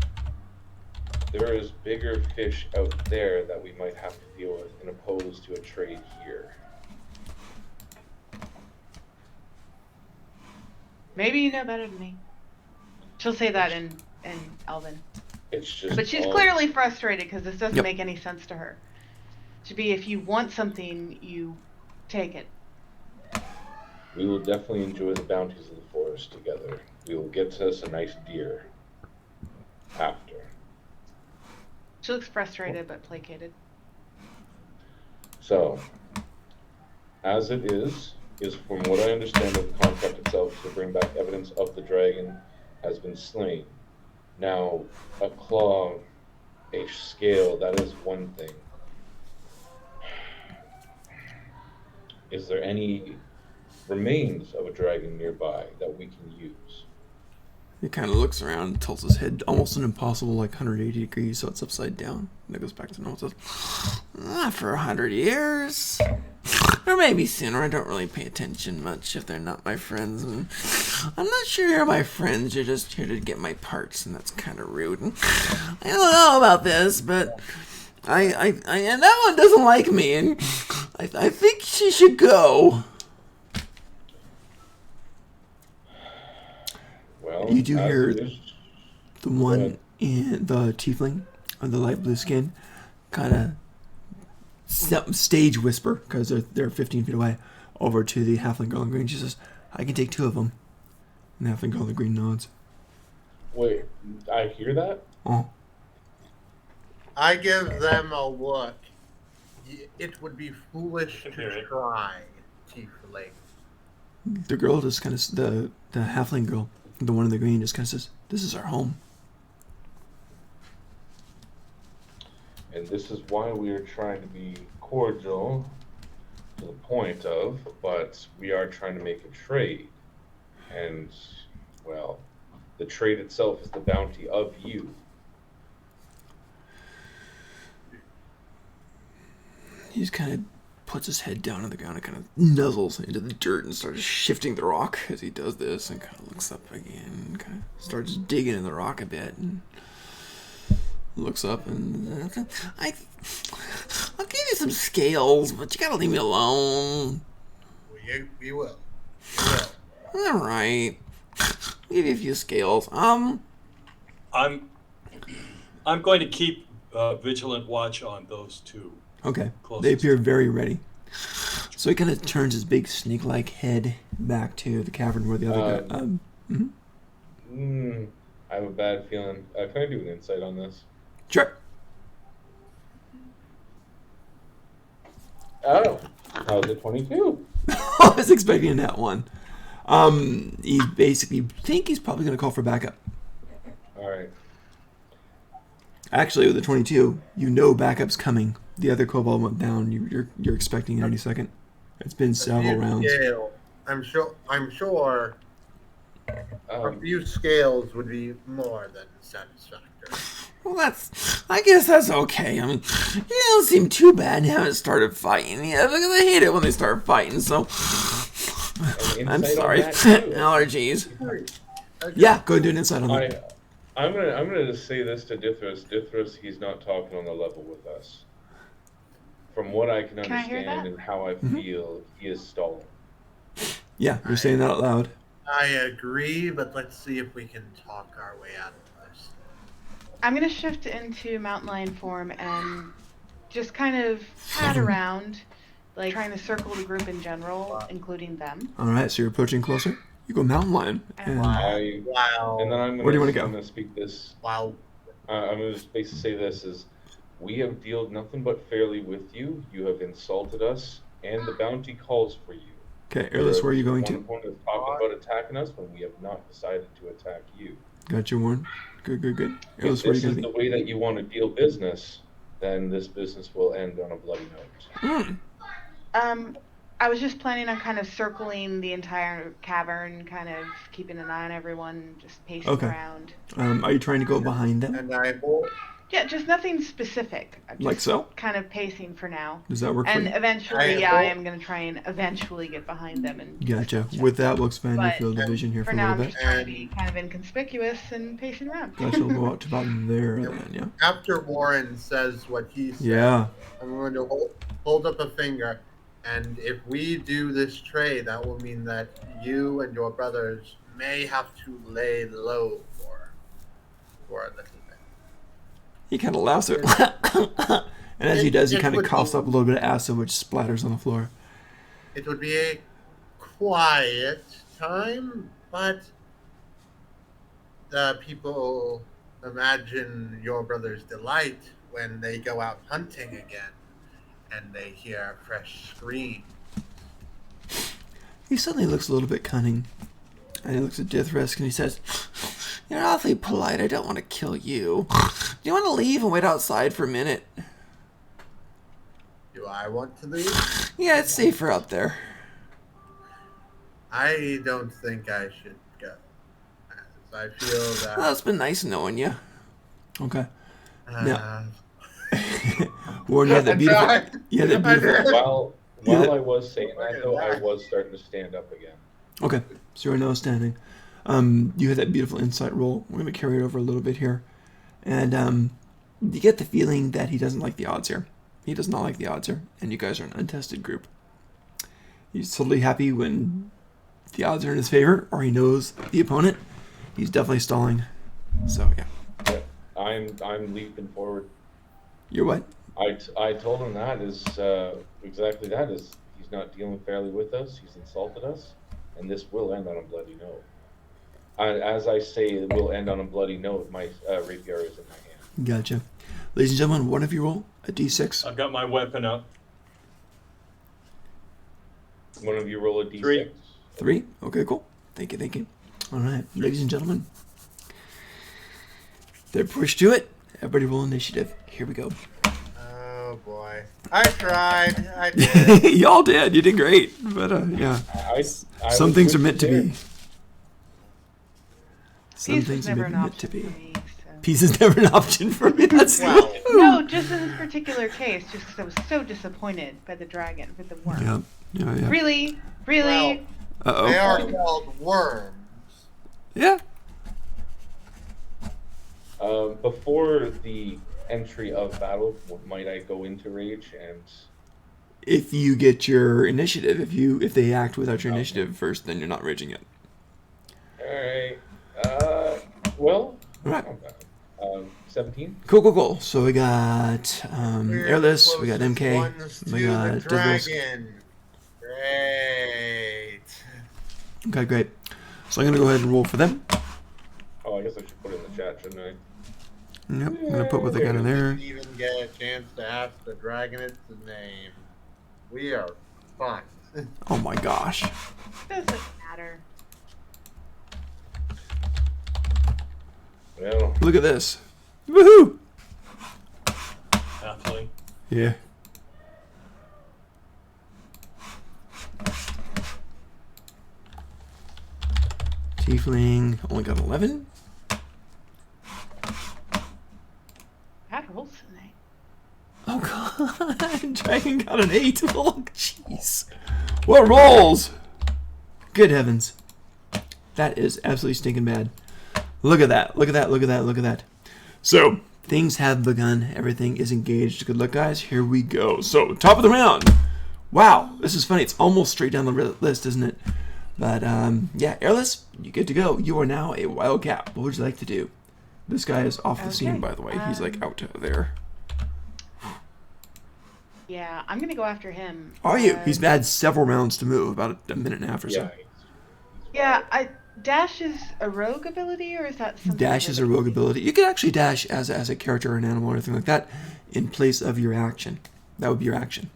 there is bigger fish out there that we might have to deal with, in opposed to a trade here. Maybe you know better than me. She'll say that in Elven. It's just. But she's all- clearly frustrated because this doesn't Yep. make any sense to her. To be, if you want something, you take it. We will definitely enjoy the bounties of the forest together. We will get us a nice deer after. She looks frustrated but placated. So, as it is from what I understand of the contract itself, to bring back evidence of the dragon has been slain. Now, a claw, a scale, that is one thing. Is there any remains of a dragon nearby that we can use? He kind of looks around and tilts his head almost an impossible, like 180 degrees, so it's upside down. And it goes back to normal. It says, not for 100 years. Or maybe sooner. I don't really pay attention much if they're not my friends. And I'm not sure you're my friends. You're just here to get my parts, and that's kind of rude. And I don't know about this, but I and that one doesn't like me, and I think she should go. Well, You do as hear it is, the one in the tiefling of the light blue skin kind of stage whisper, because they're 15 feet away, over to the halfling girl in green. She says, I can take 2 of them. And the halfling girl in green nods. wait, I hear that? Oh, I give them a look. It would be foolish I can hear to it. try, tiefling. the girl just kind of, the halfling girl, the one in the green, just kind of says, this is our home. And this is why we are trying to be cordial to the point of, but we are trying to make a trade. And, well, the trade itself is the bounty of you. He just kind of puts his head down on the ground and kind of nuzzles into the dirt and starts shifting the rock as he does this, and kind of looks up again and kind of starts digging in the rock a bit and looks up and I'll give you some scales, but you gotta leave me alone. We will. All right, I'll give you a few scales. I'm going to keep vigilant watch on those 2. Okay, Closest. they appear very ready. So he kind of turns his big snake-like head back to the cavern where the other guy. I have a bad feeling. Can I do an insight on this? Sure. Oh, how's it 22? I was expecting that one. He basically think he's probably going to call for backup. All right. Actually, with the 22, you know backup's coming. The other kobold went down. You're expecting it any second. It's been several rounds. Scale. I'm sure a Um, few scales would be more than satisfactory. Well, I guess that's okay. I mean, you don't seem too bad. You haven't started fighting yet, because I hate it when they start fighting. So, an I'm insight on sorry. that, too. Allergies. Yeah, go and do an insight on that. I'm gonna just say this to Dithras. Dithras, he's not talking on the level with us. From what I can Can I hear understand that? and how I feel, he is stalling. Yeah, you're saying that out loud. I agree, but let's see if we can talk our way out of this. I'm gonna shift into mountain lion form and just kind of pat around, like trying to circle the group in general, including them. All right, so you're approaching closer. You go mountain lion. And Wow. And then I'm gonna, Where do you wanna go? I'm gonna speak this. Wow. I'm gonna just basically say this is, we have dealt nothing but fairly with you. You have insulted us, and the bounty calls for you. okay, Earless, where are you going One to? point is talking about attacking us when we have not decided to attack you. Got you, Warren. Good. If Earless, where are you this going is to the be? way that you want to deal business, then this business will end on a bloody note. I was just planning on kind of circling the entire cavern, kind of keeping an eye on everyone, just pacing Okay. around. Are you trying to go behind them? And I hope Yeah, just nothing specific. I'm Like just so? kind of pacing for now. Does that work for And you? eventually, I yeah, I hope- am going to try and eventually get behind them. And Gotcha. With that, we'll expand your But field of vision here for for a now, little I'm bit. just trying to be kind of inconspicuous and pacing around. Gotcha. We'll go out to about there then, yeah? after Warren says what he said, Yeah. I'm going to hold up a finger, and if we do this trade, that will mean that you and your brothers may have to lay low for a little bit. He kind of laughs at and as he does, he It kind of would coughs be- up a little bit of acid, which splatters on the floor. It would be a quiet time, but the people imagine your brother's delight when they go out hunting again and they hear a fresh scream. He suddenly looks a little bit cunning. And he looks at Dithrisk and he says, You're awfully polite. I don't want to kill you. Do you want to leave and wait outside for a minute? Do I want to leave? Yeah, it's safer out there. I don't think I should go. I feel that. Well, it's been nice knowing you. Okay. uh, Warren, you had that I beautiful. tried. You had that I beautiful. did. While Yeah. I was saying that though, I was starting to stand up again. Okay, so you're now standing. You had that beautiful insight roll. We're going to carry it over a little bit here. And you get the feeling that he doesn't like the odds here. He does not like the odds here. And you guys are an untested group. He's totally happy when the odds are in his favor, or he knows the opponent. He's definitely stalling. So, yeah. Yeah, I'm leaping forward. You're what? I told him that is exactly that is he's not dealing fairly with us. He's insulted us, and this will end on a bloody note. As I say, it will end on a bloody note. My rapier is in my hand. Gotcha. Ladies and gentlemen, one of you roll a d6. I've got my weapon up. One of you roll a d6. 3. 3? Okay, cool. Thank you. All right, ladies and gentlemen. They're pushed to it. Everybody roll initiative. Here we go. Oh boy. I tried. I did. Y'all did. You did great. But, yeah. I Some was things are with meant to you be. there. Some Peace things was are never maybe an meant to option be. for me. So. Peace is never an option for me. That's Wow. No, just in this particular case, just because I was so disappointed by the dragon, with the worm. Yeah. Really? Really? Uh-oh. They are called worms. Yeah. Before the entry of battle, might I go into rage and? If you get your initiative, if they act without your initiative first, then you're not raging it. All right. Well. Right. 17. Cool. So we got We're Airless, the we got closest MK, ones we to got the Devils. dragon. Great. Okay, great. So I'm gonna go ahead and roll for them. Oh, I guess I should put it in the chat, shouldn't I? Yep, I'm gonna put what they got in there. Didn't even get a chance to ask the dragon its name. We are fine. Oh my gosh. Doesn't matter. Well, Look at this. Woohoo! Halfling. Yeah. Tiefling only got 11. Bad rolls tonight. Oh god, Dragon got an 8. Oh jeez. What rolls? Good heavens. That is absolutely stinking bad. Look at that. So, things have begun. Everything is engaged. Good luck, guys. Here we go. So, top of the round. Wow, this is funny. It's almost straight down the list, isn't it? But, yeah, Airless, you get to go. You are now a Wildcat. What would you like to do? This guy is off the scene, Okay, by the way. He's, like, out there. Yeah, I'm gonna go after him. Are you? He's had several rounds to move, about a minute and a half or so. Yeah, dash is a rogue ability, or is that something? Dash is a rogue ability. You can actually dash as a character or an animal or anything like that in place of your action. That would be your action.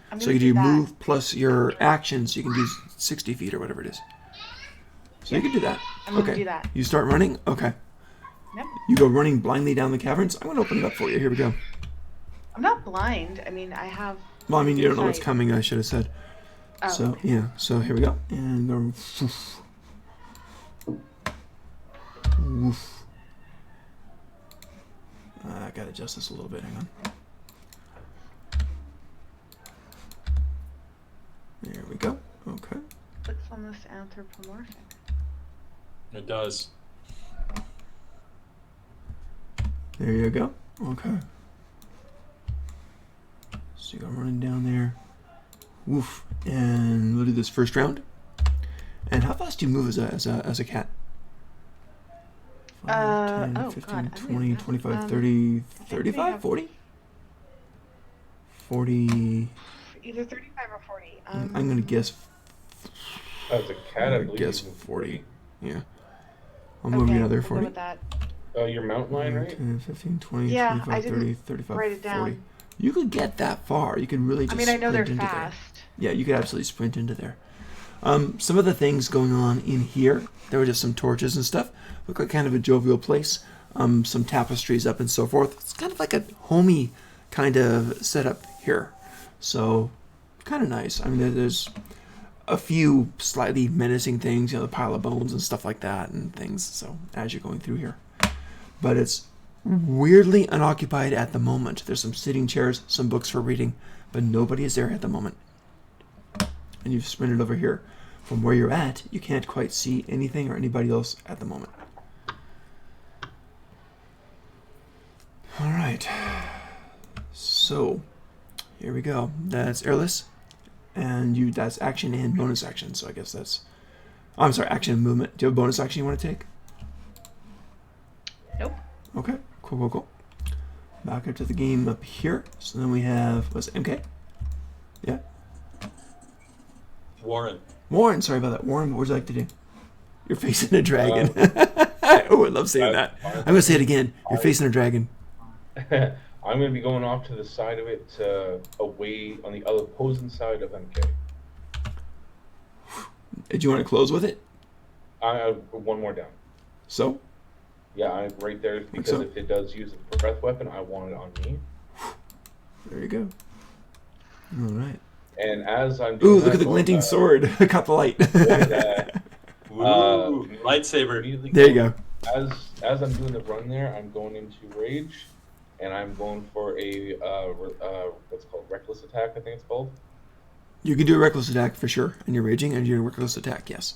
I'm So gonna you do that. move plus your action, so you can do 60 feet or whatever it is. So you can do that. I'm gonna Okay. do that. You start running? Okay. Yep. You go running blindly down the caverns. I'm going to open it up for you. Here we go. I'm not blind. I mean, I have. Well, I mean, you don't know what's Insight. coming, I should have said. Oh, So, okay. yeah. So here we go. And go. Woof. Woof. I got to adjust this a little bit. Hang on. There we go. Okay. Looks almost anthropomorphic. It does. There you go. Okay. So you go running down there. Woof. And we'll do this first round. And how fast do you move as a cat? 5, 10, oh, 15, God, I don't 20, even know. 25, 30, I think they 35, have- 40? 40. Either 35 or 40. I'm going to guess. As a cat, I I'm believe. guess you can 40. Yeah. I'll move you Okay, another we'll go 40. with that. Your mountain lion, right? 10, 15, 20, Yeah, 25, I didn't 30, 35, write it 40. down. You could get that far. You could really just I mean, I know they're sprint into fast. There. Yeah, you could absolutely sprint into there. Some of the things going on in here, there were just some torches and stuff. Look like kind of a jovial place. Some tapestries up and so forth. It's kind of like a homey kind of setup here. So, kind of nice. I mean, there's a few slightly menacing things, the pile of bones and stuff like that and things. So as you're going through here, but it's weirdly unoccupied at the moment. There's some sitting chairs, some books for reading, but nobody is there at the moment. And you've sprinted over here. From where you're at, you can't quite see anything or anybody else at the moment. All right. So here we go. That's airless, and that's action and bonus action. So I guess that's. I'm sorry, action and movement. Do you have a bonus action you want to take? Nope. Okay. Cool. Back up to the game up here. So then we have what's it, MK? Yeah. Warren, sorry about that. Warren, what would you like to do? You're facing a dragon. Oh, I love saying that. I'm going to say it again. You're facing a dragon. I'm going to be going off to the side of it, away on the opposing side of MK. Did you want to close with it? One more down. So? Yeah, I'm right there because so? if it does use a breath weapon, I want it on me. There you go. All right. And as I'm doing ooh, look at the glinting sword. Caught the light. Lightsaber. There you go. As I'm doing the run there, I'm going into rage, and I'm going for a what's called reckless attack. I think it's called. You can do a reckless attack for sure, and you're raging, and you're a reckless attack. Yes.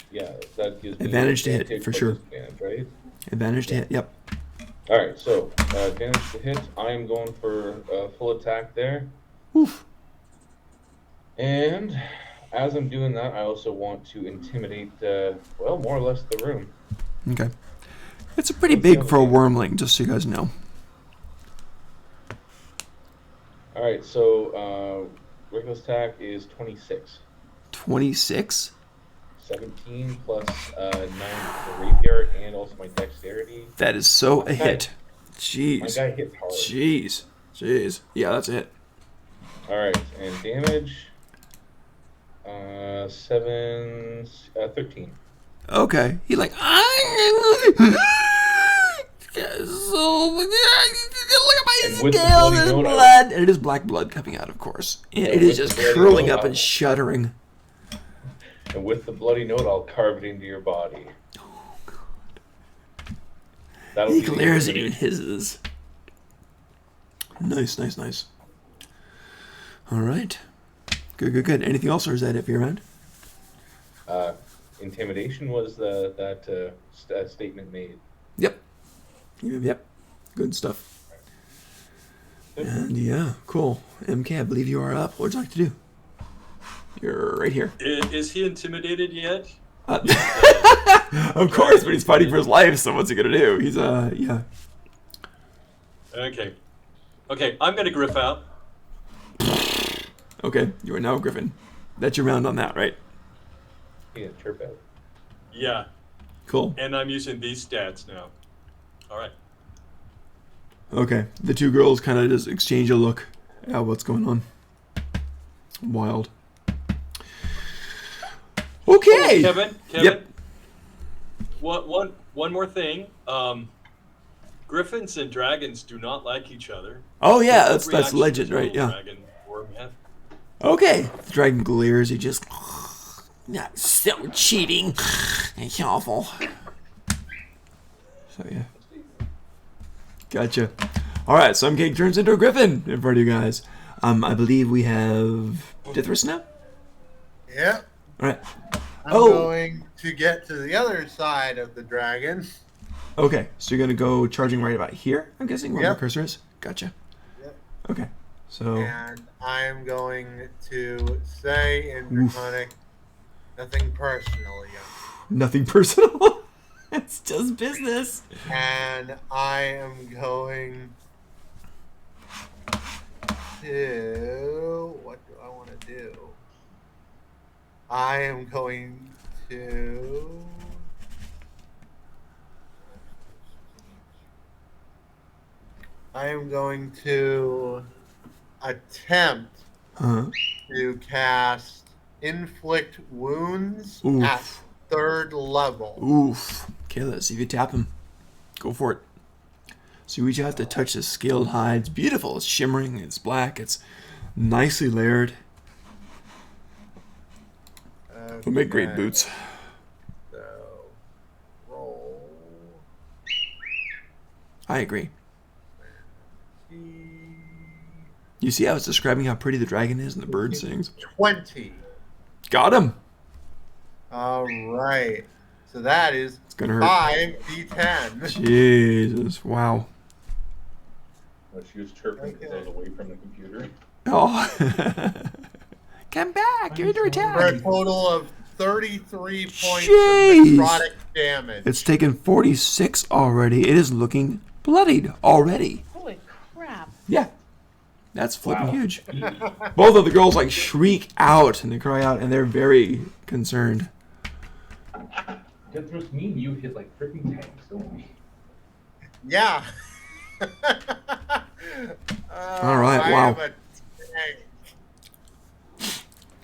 Yeah, that gives me advantage to hit for sure. Advantage, right? Advantage to hit. Yep. All right, so advantage to hit. I am going for full attack there. Oof. And as I'm doing that, I also want to intimidate, more or less the room. Okay. It's a pretty big for a wormling, just so you guys know. All right, so reckless attack is 26. 26? 17 plus 9 for rapier and also my dexterity. That is so a hit. Jeez. My guy hits hard. Jeez. Yeah, that's a hit. All right, and damage. 13. Okay. He like. So look at my scales and blood, and it is black blood coming out, of course, and it is just curling up and shuddering. And with the bloody note, I'll carve it into your body. Oh God. He glares at you and hisses. Nice. All right. Good. Anything else, or is that it for your round? Intimidation was that statement made. Yep. Good stuff. And yeah, cool. MK, I believe you are up. What would you like to do? You're right here. Is he intimidated yet? Of course, but he's fighting for his life, so what's he gonna do? He's yeah. Okay, I'm gonna griff out. Okay, you are now Griffin. That's your round on that, right? Yeah, chirp out. Yeah. Cool. And I'm using these stats now. All right. Okay, the two girls kind of just exchange a look at what's going on. Wild. Okay. Oh, Kevin. Yep. One more thing. Griffins and dragons do not like each other. Oh yeah, So that's legend, right? Yeah. Dragon worm. Okay. The dragon glares. He just. Not so cheating. It's awful. So yeah. Gotcha. All right, so MK turns into a griffin in front of you guys. I believe we have Dithris now. Yeah. All right. I'm going to get to the other side of the dragon. Okay, so you're gonna go charging right about here. I'm guessing where Yep. my cursor is. Gotcha. Yep. Okay. So. And I'm going to say in Draconic, nothing personal yet. Nothing personal. It's just business. And I am going to... What do I want to do? I am going to... attempt to cast Inflict Wounds Oof. at 3rd level. Oof. Okay, let's see if you tap him. Go for it. So you each have to touch the scaled hide. It's beautiful. It's shimmering. It's black. It's nicely layered. They'll make great Okay. boots. So, roll. I agree. You see, I was describing how pretty the dragon is and the bird sings. 20. Got him. All right. So that is It's gonna hurt. 5d10. Jesus, wow. Well, she was chirping because I was away from the computer. Oh. Come back, you're under For a attack. total of 33 points Jeez. of necrotic damage. It's taken 46 already. It is looking bloodied already. Holy crap. Yeah. That's flipping Wow. huge. Both of the girls like shriek out and they cry out and they're very concerned. That throws me and you hit like freaking tanks, don't we? Yeah. All right, I wow. am a tank.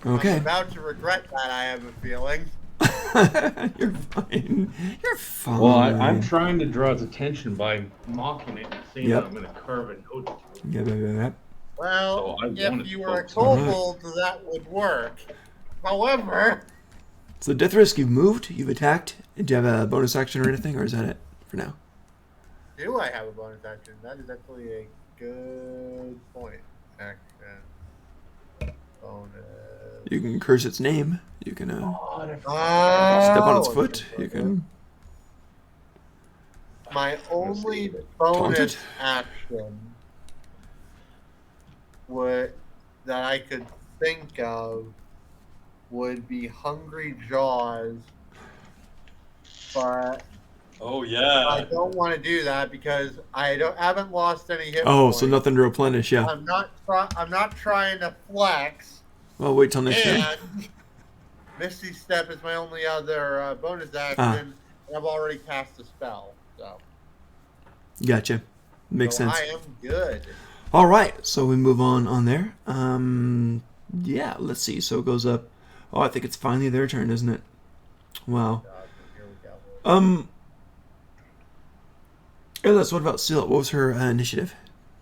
I'm Okay. about to regret that, I have a feeling. You're fine. You're fine. Well, I'm trying to draw its attention by mocking it and saying Yep. that I'm going to carve a note. Yeah. Well, So I wanted if you to were a focus on kobold, that would work. However, So Death Risk, you've moved, you've attacked. Do you have a bonus action or anything, or is that it for now? do I have a bonus action? That is actually a good point. Action. Bonus. You can curse its name. You can Oh, step on its foot. You can. My only Taunt bonus it. action would that I could think of would be Hungry Jaws, but Oh I yeah. don't want to do that because I haven't lost any hit Oh, points. so nothing to replenish. Yeah. I'm not trying to flex, Well, wait till next turn. and Misty Step is my only other bonus action, and I've already cast a spell, so Gotcha. Makes so sense. I am good. All right, so we move on there. Yeah, let's see. So it goes up. Oh, I think it's finally their turn, isn't it? Wow. Here we go. Ellis, what about Syl? What was her initiative?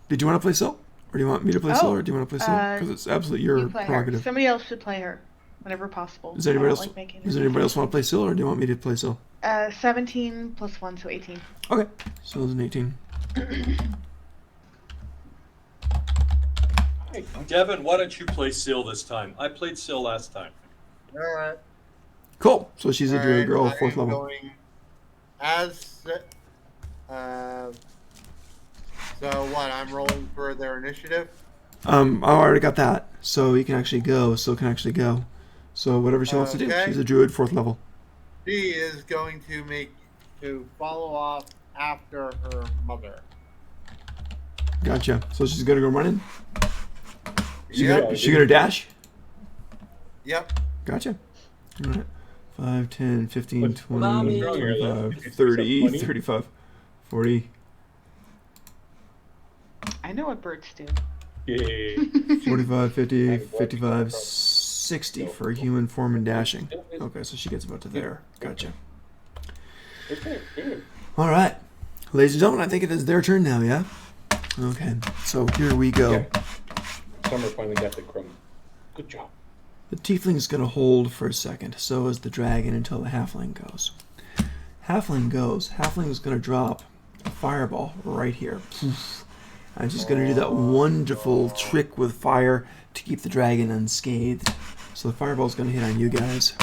Did you want to play Syl? Or do you want me to play Syl? Oh, Or do you want to play Syl? Because it's absolutely your You play her. prerogative. Somebody else should play her whenever possible. Does anybody I don't else? like making Does anybody else want to play Syl, or do you want me to play Syl? 17 plus 1, so 18. Okay. Syl's an 18. Devin, why don't you play Syl this time? I played Syl last time. All right. Cool. So she's a druid girl, Alright, 4th I am level. Going as so what? I'm rolling for their initiative. I already got that. So you can actually go. Syl can actually go. So whatever she wants to do. Okay. She's a druid, 4th level. She is going to follow off after her mother. Gotcha. So she's gonna go running. Yep. She gonna dash? Yep. Gotcha. All right. 5, 10, 15, What's 20, Mommy. 25, 30, 20? 35, 40, I know what birds do. Yay. 45, 50, I'm glad you 55, got it. 60 for human form and dashing. Okay, so she gets about to there. Gotcha. Okay, good. All right. Ladies and gentlemen, I think it is their turn now, yeah? Okay, so here we go. Yeah. Summer finally got the crumb. Good job. The tiefling's gonna hold for a second, so is the dragon until the halfling goes. Halfling goes. Halfling's gonna drop a fireball right here. Poof. I'm just gonna do that wonderful trick with fire to keep the dragon unscathed. So the fireball's gonna hit on you guys.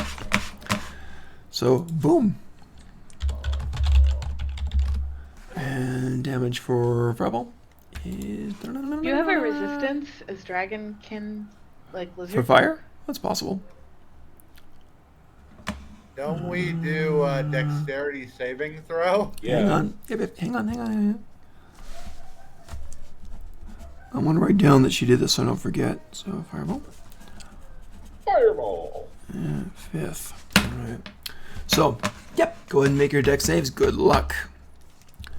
So, boom. And damage for fireball is... Do you have a resistance as dragonkin, like lizard? For fire? That's possible. Don't we do a dexterity saving throw? Hang Yeah. on. Hang on. I want to write down that she did this so I don't forget. So, fireball. Fireball. And 5th. Alright. So, yep. Go ahead and make your dex saves. Good luck.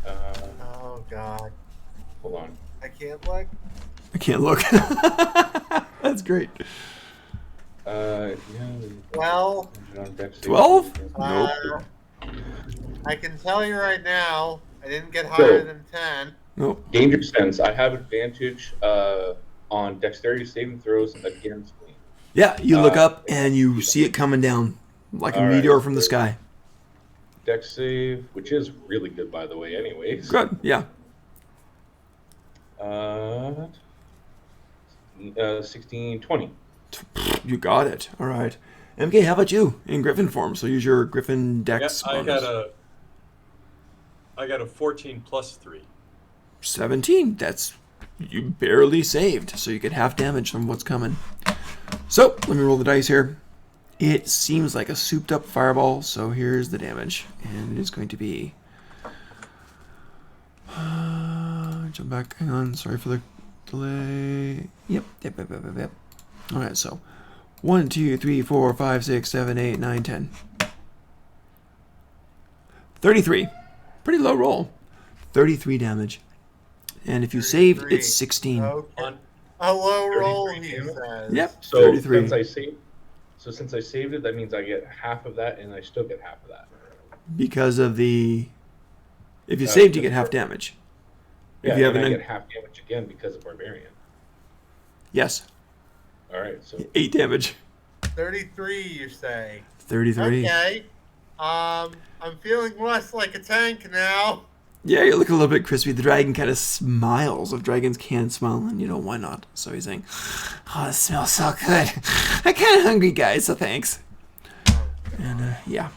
Oh God, Hold on. I can't look. I can't look. That's great. Yeah. Well, 12? uh, Nope. I can tell you right now, I didn't get higher So- than 10. Nope. Danger sense. I have advantage on dexterity saving throws against me. Yeah, you look up and you see it coming down like a All right, meteor from the so- sky. Dex save, which is really good, by the way, anyways. Good, yeah. 16, 20. You got it. All right. MK, how about you in Griffin form? So use your Griffin Yeah, Dex I bonus. got a 14 plus 3. 17. That's you barely saved, so you get half damage from what's coming. So let me roll the dice here. It seems like a souped-up fireball, so here's the damage, and it is going to be. Jump back. Hang on. Sorry for the delay. Yep. All right. So 1, 2, 3, 4, 5, 6, 7, 8, 9, 10. 33. Pretty low roll. 33 damage. And if you saved, 33. it's 16. Okay. On A low roll, 33 he damage? says. Yep. So 33. since I saved it, that means I get half of that, and I still get half of that. Because of the. If you Uh, saved, you just get half for- damage. Yeah, If you have and I an. get half damage again because of Barbarian. Yes. All right, so 8 damage. 33, you say? 33. Okay. I'm feeling less like a tank now. Yeah, you're looking a little bit crispy. The dragon kind of smiles. If dragons can smile, and why not? So he's saying, "Oh, it smells so good. I'm kind of hungry, guys. So thanks." And yeah.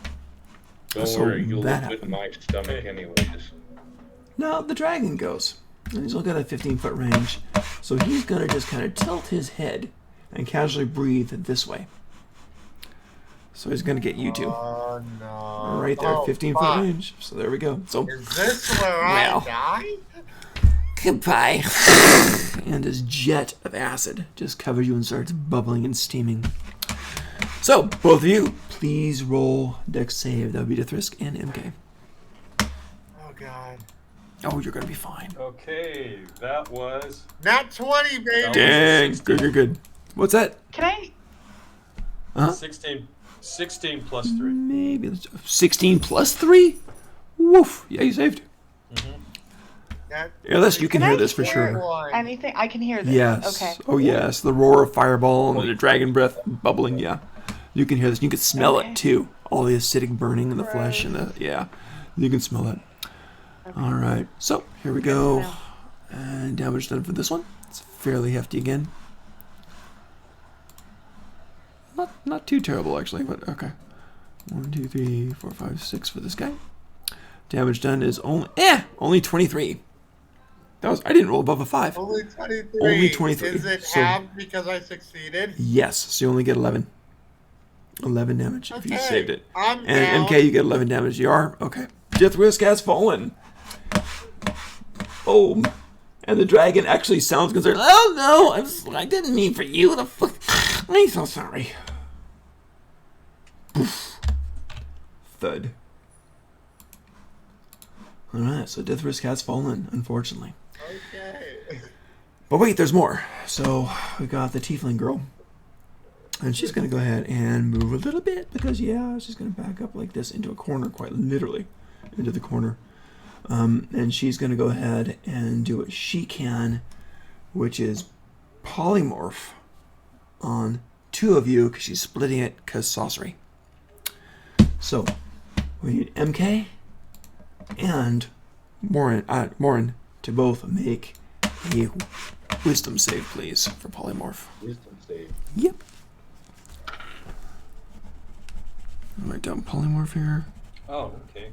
don't So worry, you'll that look good in happened. my stomach anyways. Now the dragon goes. And he's only got a 15-foot range, so he's gonna just kind of tilt his head and casually breathe this way. So he's gonna get you two. Oh, no. Right there, 15-foot fuck. range. So there we go. So Is this where Well. I die? goodbye. And his jet of acid just covers you and starts bubbling and steaming. So, both of you, please roll Dex save. That would be Dithrisk and MK. Oh, God. Oh, you're gonna be fine. Okay, that was Nat 20, baby. Dang, good. What's that? Can I? Huh? 16 plus 3. Maybe 16 plus 3? Woof. Yeah, you saved. Nat Yeah, Les, you can Can hear I this for hear sure. Anything? I can hear this. Yes. Okay. Oh, yes. The roar of fireball and the dragon breath bubbling. Yeah. You can hear this. You can smell Okay. it too. All the acidic burning in the flesh and the. Yeah. You can smell it. All right. So, here we go. smell. And damage done for this one. It's fairly hefty again. Not too terrible, actually, but okay. 1, 2, 3, 4, 5, 6 for this guy. Damage done is only 23. I didn't roll above a 5. Only 23. Only 23, Is it so- halved because I succeeded? Yes, so you only get 11. 11 damage if you Okay, saved it. I'm And down. MK, you get 11 damage. You are? Okay. Dithrisk has fallen. Boom. And the dragon actually sounds concerned. Oh no, I didn't mean for you. The fuck. I'm so sorry. Poof. Thud. Alright, so Dithrisk has fallen, unfortunately. Okay. But wait, there's more. So we got the tiefling girl. And she's going to go ahead and move a little bit because, yeah, she's going to back up like this into a corner, quite literally into the corner. And she's going to go ahead and do what she can, which is polymorph on 2 of you because she's splitting it because sorcery. So we need MK and Morin to both make a wisdom save, please, for polymorph. Wisdom save. Yep. I'll write down polymorph here. Oh, okay.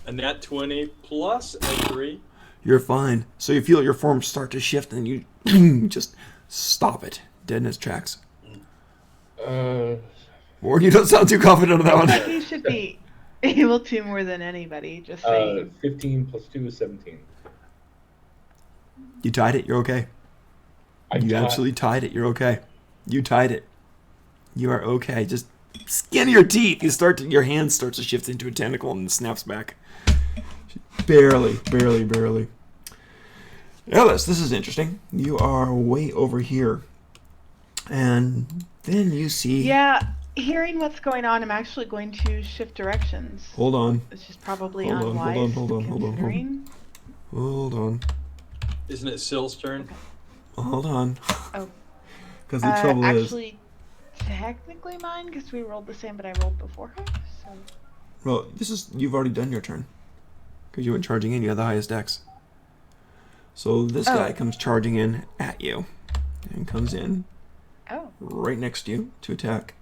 A nat 20 plus a 3. You're fine. So you feel your form start to shift and you just stop it dead in its tracks. Or you don't sound too confident on that I think one. he should be able to more than anybody. Just saying. 15 plus 2 is 17. You tied it. You're okay. You absolutely tied it. You're okay. You tied it. You are okay. Just skin your teeth. Your hand starts to shift into a tentacle and snaps back. Barely. Ellis, this is interesting. You are way over here. And then you see... Yeah, hearing what's going on, I'm actually going to shift directions. Hold on. Which is probably Hold on, unwise. hold on. considering. Hold on. Isn't it Sill's turn? Hold on. Oh. Because the trouble is... Actually, technically mine because we rolled the same, but I rolled before her. So Well, you've already done your turn. Because you went charging in, you had the highest dex. So this Oh. guy comes charging in at you. And comes in oh, right next to you to attack.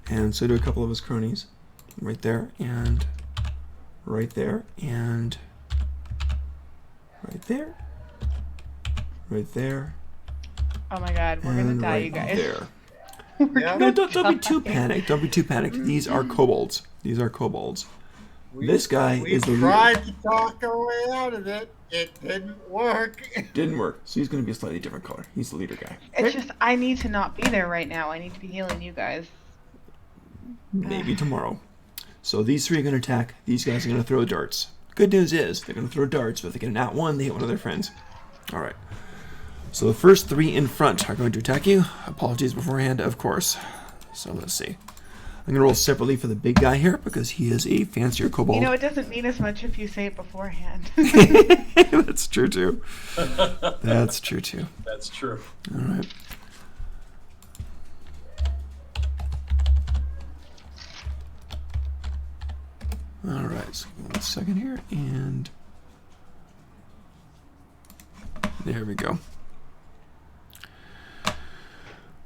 And so do a couple of his cronies. Right there, and right there, and right there. Right there. oh my God, we're gonna and die, right you guys. there. We're Yeah. gonna No, don't be too die. panicked. Don't be too panicked. These are kobolds. These are kobolds. This guy we is the leader. tried to talk our way out of it. It didn't work. Didn't work. So he's going to be a slightly different color. He's the leader guy. It's just I need to not be there right now. I need to be healing you guys. Maybe tomorrow. So these three are going to attack. These guys are going to throw darts. Good news is they're going to throw darts, but if they get an at one, they hit one of their friends. All right. So the first three in front are going to attack you. Apologies beforehand, of course. So let's see. I'm going to roll separately for the big guy here because he is a fancier kobold. You know, it doesn't mean as much if you say it beforehand. That's true too. That's true too. That's true. All right. All right. So 1 second here, and there we go.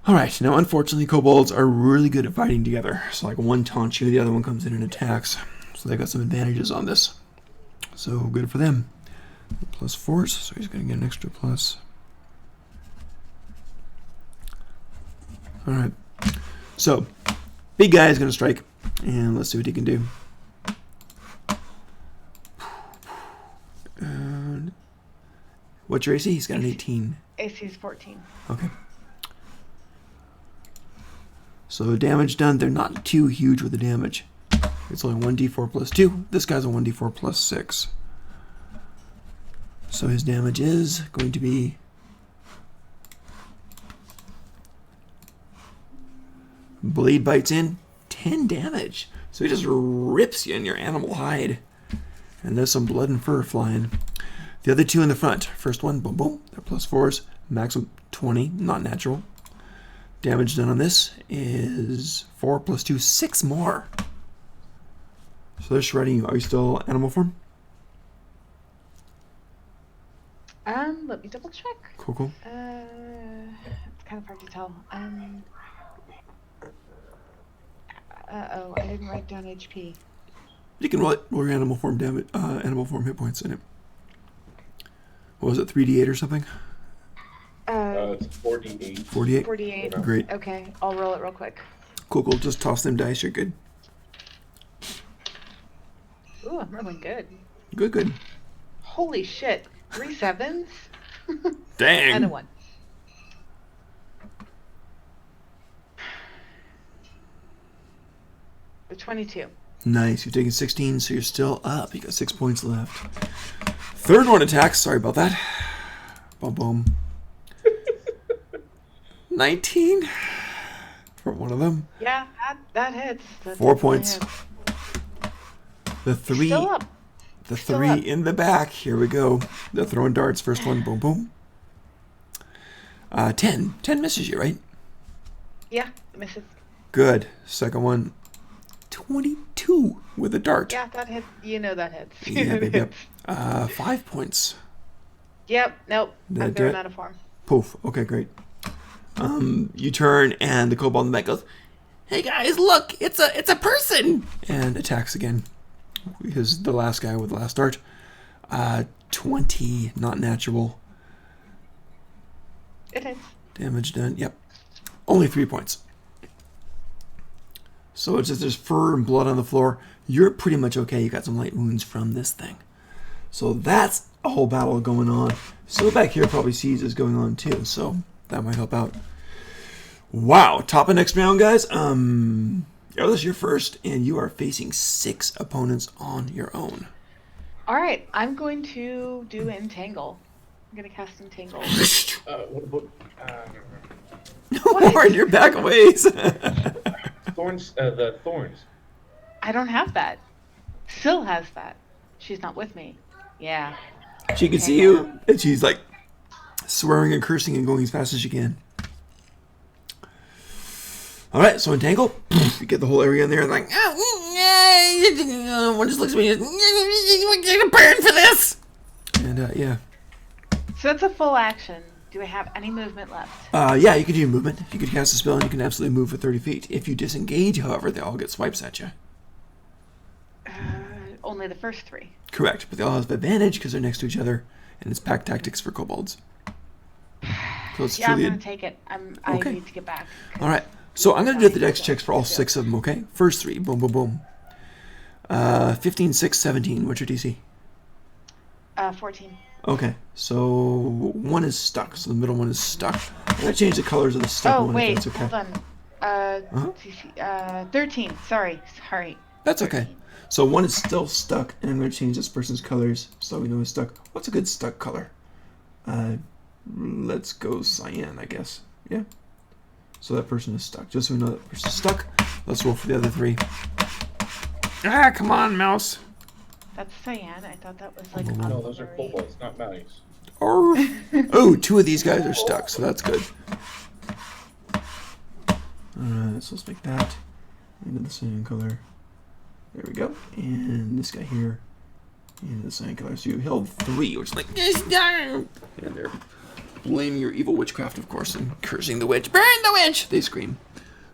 All right. Now, unfortunately, kobolds are really good at fighting together. So, like one taunts you, the other one comes in and attacks. So they got some advantages on this. So good for them. Plus force, so he's going to get an extra plus. All right. So, big guy is going to strike, and let's see what he can do. And what's your AC? He's got an 18. AC is 14. Okay. So damage done. They're not too huge with the damage. It's only 1d4 plus 2. This guy's a 1d4 plus 6. So his damage is going to be blade bites in 10 damage. So he just rips you in your animal hide. And there's some blood and fur flying. The other two in the front. First one, boom, boom. They're plus 4s. Maximum 20, not natural. Damage done on this is 4 plus 2, 6 more. So they're shredding you. Are you still animal form? Let me double check. Cool, cool. It's kind of hard to tell. Oh, I didn't write down HP. You can roll it. Roll your animal form damage, animal form hit points in it. What was it, 3d8 or something? It's 48. 48? 48. Great. Okay, I'll roll it real quick. Cool, cool. Just toss them dice. You're good. Ooh, I'm rolling good. Good, good. Holy shit. 3 sevens? Dang. And a 1. The 22. Nice. You've taken 16, so you're still up. You got 6 points left. Third one attacks. Sorry about that. Boom, boom. 19 for one of them. Yeah, that hits. That 4 definitely points. hits. The three, Still up. the Still three up. in the back. Here we go. They're throwing darts. First one, boom, boom. 10. 10 misses you, right? Yeah, misses. Good. Second one, 22 with a dart. Yeah, that hits. You know that hits. Yep, That yep, yep. hits. 5 points. Yep, nope. Did I'm it do going it? out of form. Poof. Okay, great. You turn, and the kobold in the back goes, "Hey guys, look! It's a person!" And attacks again. Because the last guy with the last dart. 20, not natural. It hits. Damage done. Yep. Only 3 points. So it's just there's fur and blood on the floor. You're pretty much okay. You got some light wounds from this thing. So that's a whole battle going on. So back here probably sees is going on too. So that might help out. Wow. Top of next round, guys. Arliss, you're first, and you are facing 6 opponents on your own. All right, I'm going to do Entangle. I'm going to cast Entangle. Warren, you're back a ways. Thorns, the thorns. I don't have that. Syl has that. She's not with me. Yeah. She can see you, and she's like swearing and cursing and going as fast as she can. All right, so entangle. You get the whole area in there, and like, one just looks at me. We're gonna burn for this. And yeah, So that's a full action. Do I have any movement left? yeah, you can do movement. You could cast a spell, and you can absolutely move for 30 feet. If you disengage, however, they all get swipes at you. Only the first 3. Correct, but they all have advantage because they're next to each other, and it's pack tactics for kobolds. So it's Yeah, I'm truly. gonna take it. I Okay. need to get back. All right, so I'm gonna do the dex checks for all 6 of them. Okay, first 3, boom, boom, boom. 15, 6, 17. What's your DC? 14. Okay, so one is stuck. So the middle one is stuck. I'm gonna change the colors of the stuck Oh one. wait, if that's okay. hold on. CC, 13. Sorry. That's okay. So one is still stuck, and I'm gonna change this person's colors so we know it's stuck. What's a good stuck color? Let's go cyan, I guess. Yeah. So that person is stuck. Just so we know that person's stuck. Let's roll for the other 3. Ah, come on, mouse. That's cyan. I thought that was like. No, those are aquamarine. kobolds, not mice. Oh, 2 of these guys are stuck, so that's good. Alright, so let's make that into the same color. There we go. And this guy here into the same color. So you held 3, which is like, and they're blaming your evil witchcraft, of course, and cursing the witch. Burn the witch! They scream.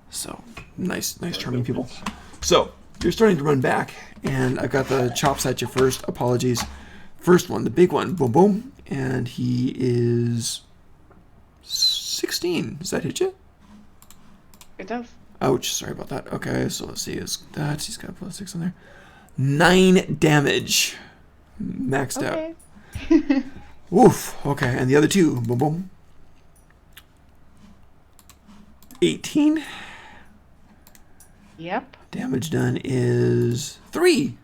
So, nice, charming people. So, you're starting to run back, and I've got the chops at you first. Apologies. First one, the big one, boom, boom, and he is 16. Does that hit you? It does. Ouch, sorry about that. Okay, so let's see, is that, he's got +6 on there. 9 damage. Maxed out. Okay. Oof, okay, and the other 2, boom, boom. 18. Yep. Damage done is 3.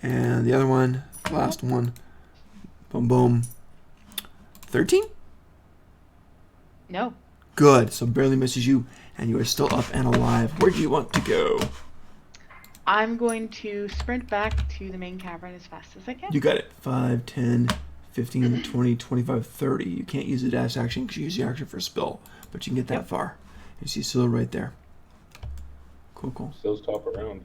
And the other one, last one, boom, boom. 13? No. Good, so barely misses you, and you are still up and alive. Where do you want to go? I'm going to sprint back to the main cavern as fast as I can. You got it. 5, 10, 15, 20, 25, 30. You can't use the dash action because you use the action for a spell, but you can get that Yep. far. You see Syl right there. Cool. Those top around.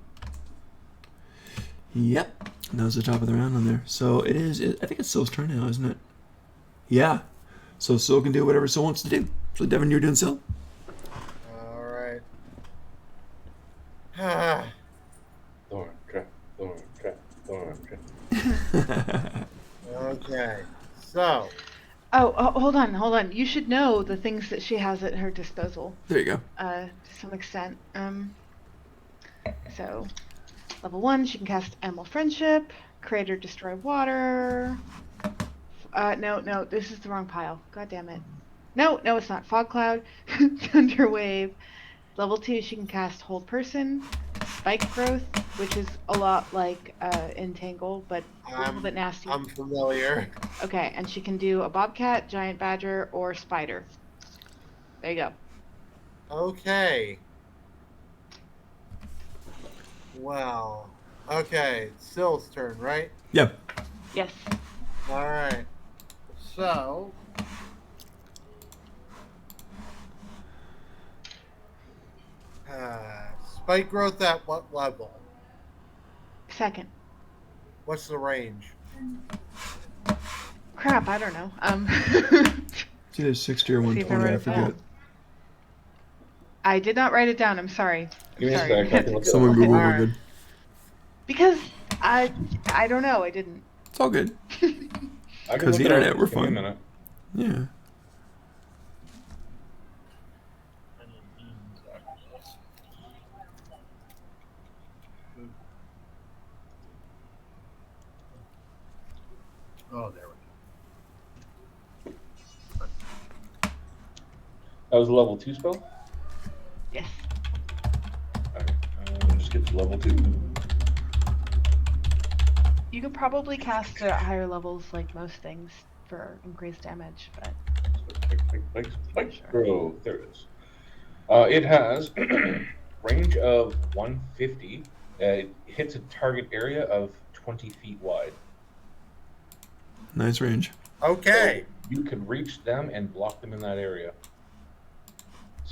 Yep. And that was the top of the round on there. So it is, I think it's Syl's turn now, isn't it? Yeah. So Syl can do whatever Syl wants to do. So Devin, you're doing Syl? All right. Ah, Thorn trap, thorn trap, thorn trap. okay. So, Oh, hold on. You should know the things that she has at her disposal, There you go. to some extent. So, level 1, she can cast Animal Friendship, Create or Destroy Water. No, this is the wrong pile. God damn it. No, it's not. Fog Cloud, Thunder Wave. Level 2, she can cast Hold Person, Spike Growth, which is a lot like Entangle, but a little bit nasty. I'm familiar. Okay, and she can do a Bobcat, Giant Badger, or Spider. There you go. Okay. Well, okay. Syl's turn, right? Yeah. Yes. All right. So, spike growth at what level? Second. What's the range? Crap, I don't know. It's either 60 or See if I 120, wrote I it forget. down. I did not write it down. I'm sorry. Give me a Sorry. sec, I can look it up. Someone Google, we're Alright. good. Because I don't know. I didn't. It's all good. I can 'Cause look the it up. internet, we're Give me a fine. minute. Yeah. Oh, there we That was a level 2 spell? Yes. Alright, just get to level 2. You could probably cast it at higher levels, like most things, for increased damage, but Spike growth. There it is. It has range of 150. It hits a target area of 20 feet wide. Nice range. go. Okay. You can reach them and block them in that area.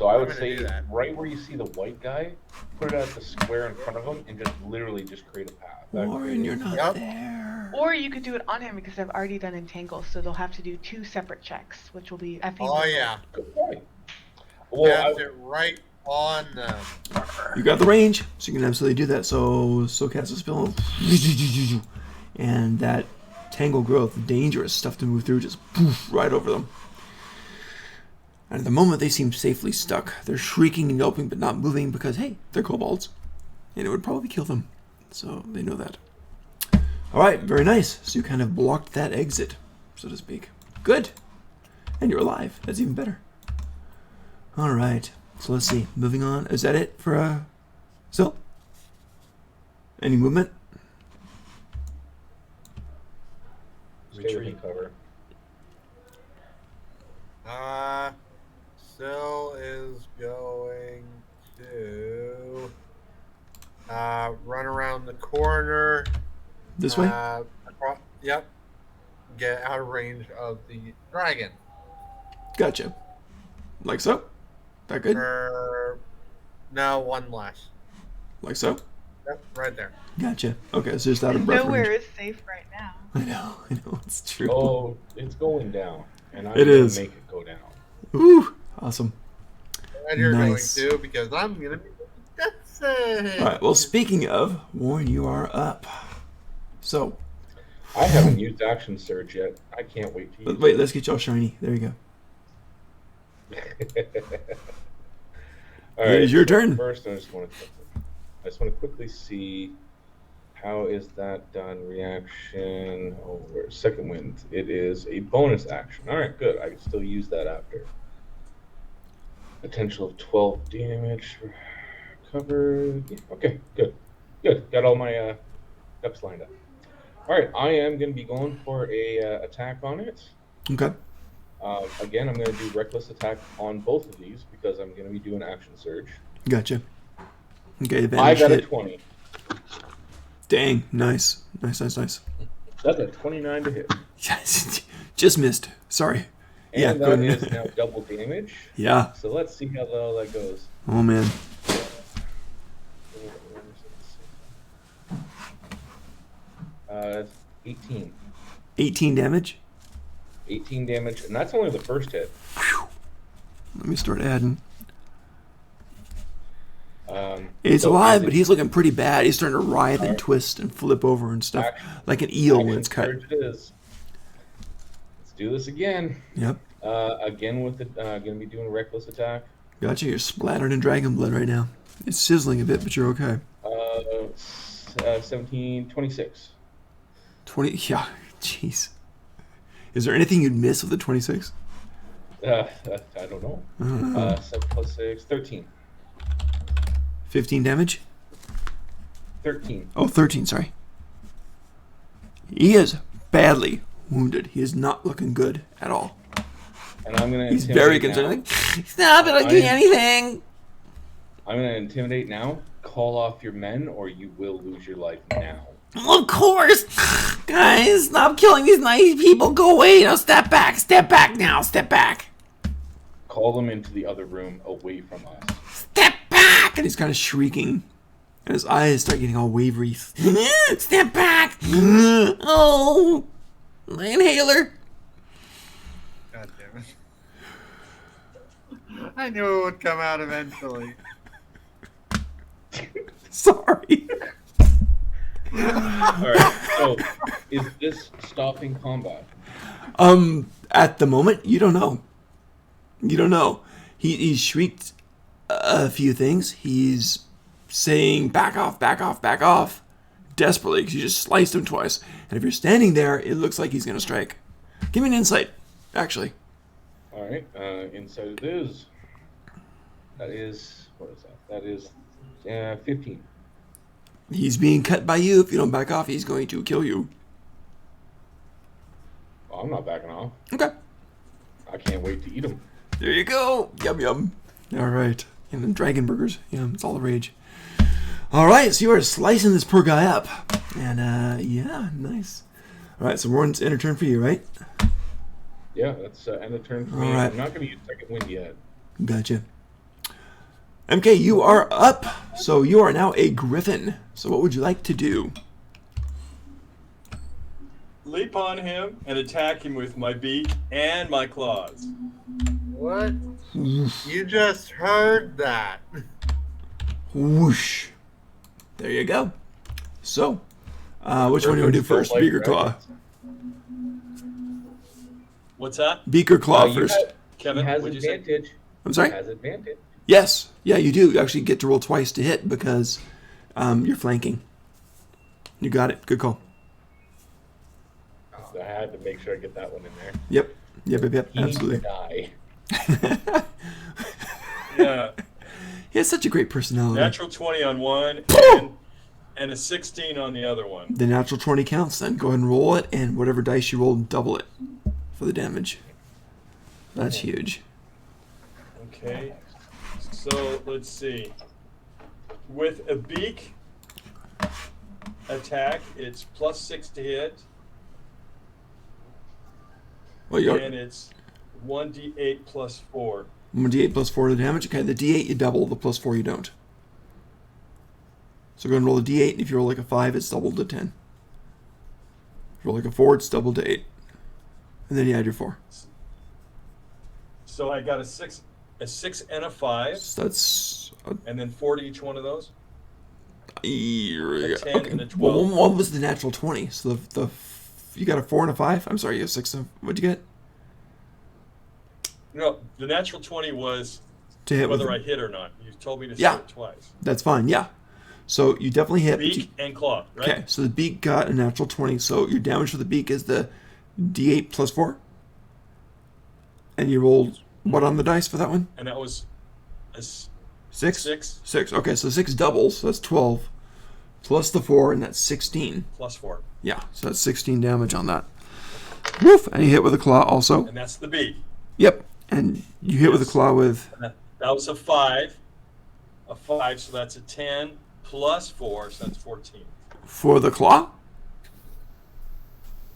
So I I'm would gonna say do that. right where you see the white guy, put it at the square in front of him and just literally just create a path. That Warren, you're not Yep. there. Or you could do it on him because I've already done entangle, so they'll have to do 2 separate checks, which will be FE. Oh yeah, Good point. Well, that's it right on them. You got the range, so you can absolutely do that. So cast a spell, and that tangle growth, dangerous stuff to move through, just poof, right over them. And at the moment, they seem safely stuck. They're shrieking and yelping, but not moving because, hey, they're kobolds, and it would probably kill them. So they know that. All right, very nice. So you kind of blocked that exit, so to speak. Good. And you're alive. That's even better. All right. So let's see. Moving on. Is that it for Sil? Any movement? stay within cover. Sil is going to run around the corner. This way? Yep. Get out of range of the dragon. Gotcha. Like so? That good? No, one less. Like so? Yep, right there. Gotcha. Okay, so just out of breath Nowhere range. is safe right now. I know, it's true. Oh, it's going down, and I'm It gonna is. make it go down. Ooh, awesome. And you're Nice. going to, because I'm going to be that's it. All right, well, speaking of, Warren, you are up. So, I haven't used action surge yet. I can't wait to use wait, let's get y'all shiny. There you go. it. All It is your turn. First, I just want to quickly see how is that done. Reaction over second wind. It is a bonus action. All right, good. I can still use that after. Potential of 12 damage. Covered. Yeah, okay, good. Got all my ducks lined up. All right, I am going to be going for a attack on it. Okay. Again, I'm going to do reckless attack on both of these because I'm going to be doing action surge. Gotcha. Okay, I advantage got a hit. 20. Dang, nice. Nice. That's a 29 to hit. Yes, just missed. Sorry. And Yeah, that go is ahead. now double damage. Yeah. So let's see how all that goes. Oh, man. That's 18. 18 damage. 18 damage, and that's only the first hit. Let me start adding. He's So alive, is but it- he's looking pretty bad. He's starting to writhe and Alright. twist and flip over and stuff, Action- like an eel when action it's cut. surge it is. Let's do this again. Yep. Again with the gonna be doing reckless attack. Gotcha. You're splattered in dragon blood right now. It's sizzling a bit, but you're okay. 17, 26. 20. Yeah. Jeez. Is there anything you'd miss with the 26? I don't know. I don't know. 7 plus 6, 13. 15 damage? 13. Oh, 13, sorry. He is badly wounded. He is not looking good at all. And I'm gonna He's very intimidate concerned. now. Like, stop it, I can't do anything. I'm gonna intimidate now. Call off your men, or you will lose your life now. Of course. Guys, stop killing these nice people. Go away. Now step back. Step back now. Step back. Call them into the other room away from us. Step back. And he's kind of shrieking. And his eyes start getting all wavery. Step back. Oh. My inhaler. God damn it. I knew it would come out eventually. Sorry. Alright, so is this stopping combat? At the moment, you don't know. You don't know. He shrieked a few things. He's saying, back off, back off, back off, desperately, because you just sliced him twice. And if you're standing there, it looks like he's going to strike. Give me an insight, actually. Alright, inside it is. That is, what is that? That is 15. He's being cut by you. If you don't back off, he's going to kill you. Well, I'm not backing off. Okay. I can't wait to eat them. There you go. Yum, yum. All right. And then dragon burgers. Yeah, it's all the rage. All right, so you are slicing this poor guy up. And, yeah, nice. All right, so Warren's end of turn for you, right? Yeah, that's end of turn for me. Alright. I'm not going to use second wind yet. Gotcha. MK, you are up. So you are now a griffin. So what would you like to do? Leap on him and attack him with my beak and my claws. What? You just heard that. Whoosh. There you go. So, which one do you want to do first? Like Beak or claw? dragons. What's that? Beak or claw You first? have- Kevin, he has what'd you say? advantage. I'm sorry? He has advantage. Yes. Yeah, you do. You actually get to roll twice to hit because you're flanking. You got it. Good call. So I had to make sure I get that one in there. Yep. Yep. He Absolutely. needs to die. Yeah. He has such a great personality. Natural 20 on one and a 16 on the other one. The natural 20 counts then. Go ahead and roll it, and whatever dice you roll, double it for the damage. That's huge. Okay. So let's see. With a beak attack, it's +6 to hit, Well, you and it's 1d8 + 4. 1d8 plus 4 to the damage. Okay, the d8 you double, the plus 4 you don't. So go ahead and roll the d8, and if you roll like a 5, it's doubled to 10. If you roll like a 4, it's doubled to 8. And then you add your 4. So I got a 6 and a 5, So that's and then 4 to each one of those. okay. 10 and a Well, 12. one was the natural 20. So you got a 4 and a 5. I'm sorry, you have 6. What'd you get? No, the natural 20 was To hit whether with I hit or not. You told me to say Yeah. it twice. That's fine. Yeah. So you definitely hit. but you- Beak and claw, right? Okay, so the beak got a natural 20. So your damage for the beak is the d8 plus 4. And you rolled what on the dice for that one? And that was a 6? 6 6. Okay, so 6 doubles. So that's 12. Plus the 4, and that's 16. + 4. Yeah, so that's 16 damage on that. Woof! And you hit with a claw also. And that's the beak. Yep. And you hit with a Yes. claw with. And that was a 5. A 5, so that's a 10 + 4, so that's 14. For the claw?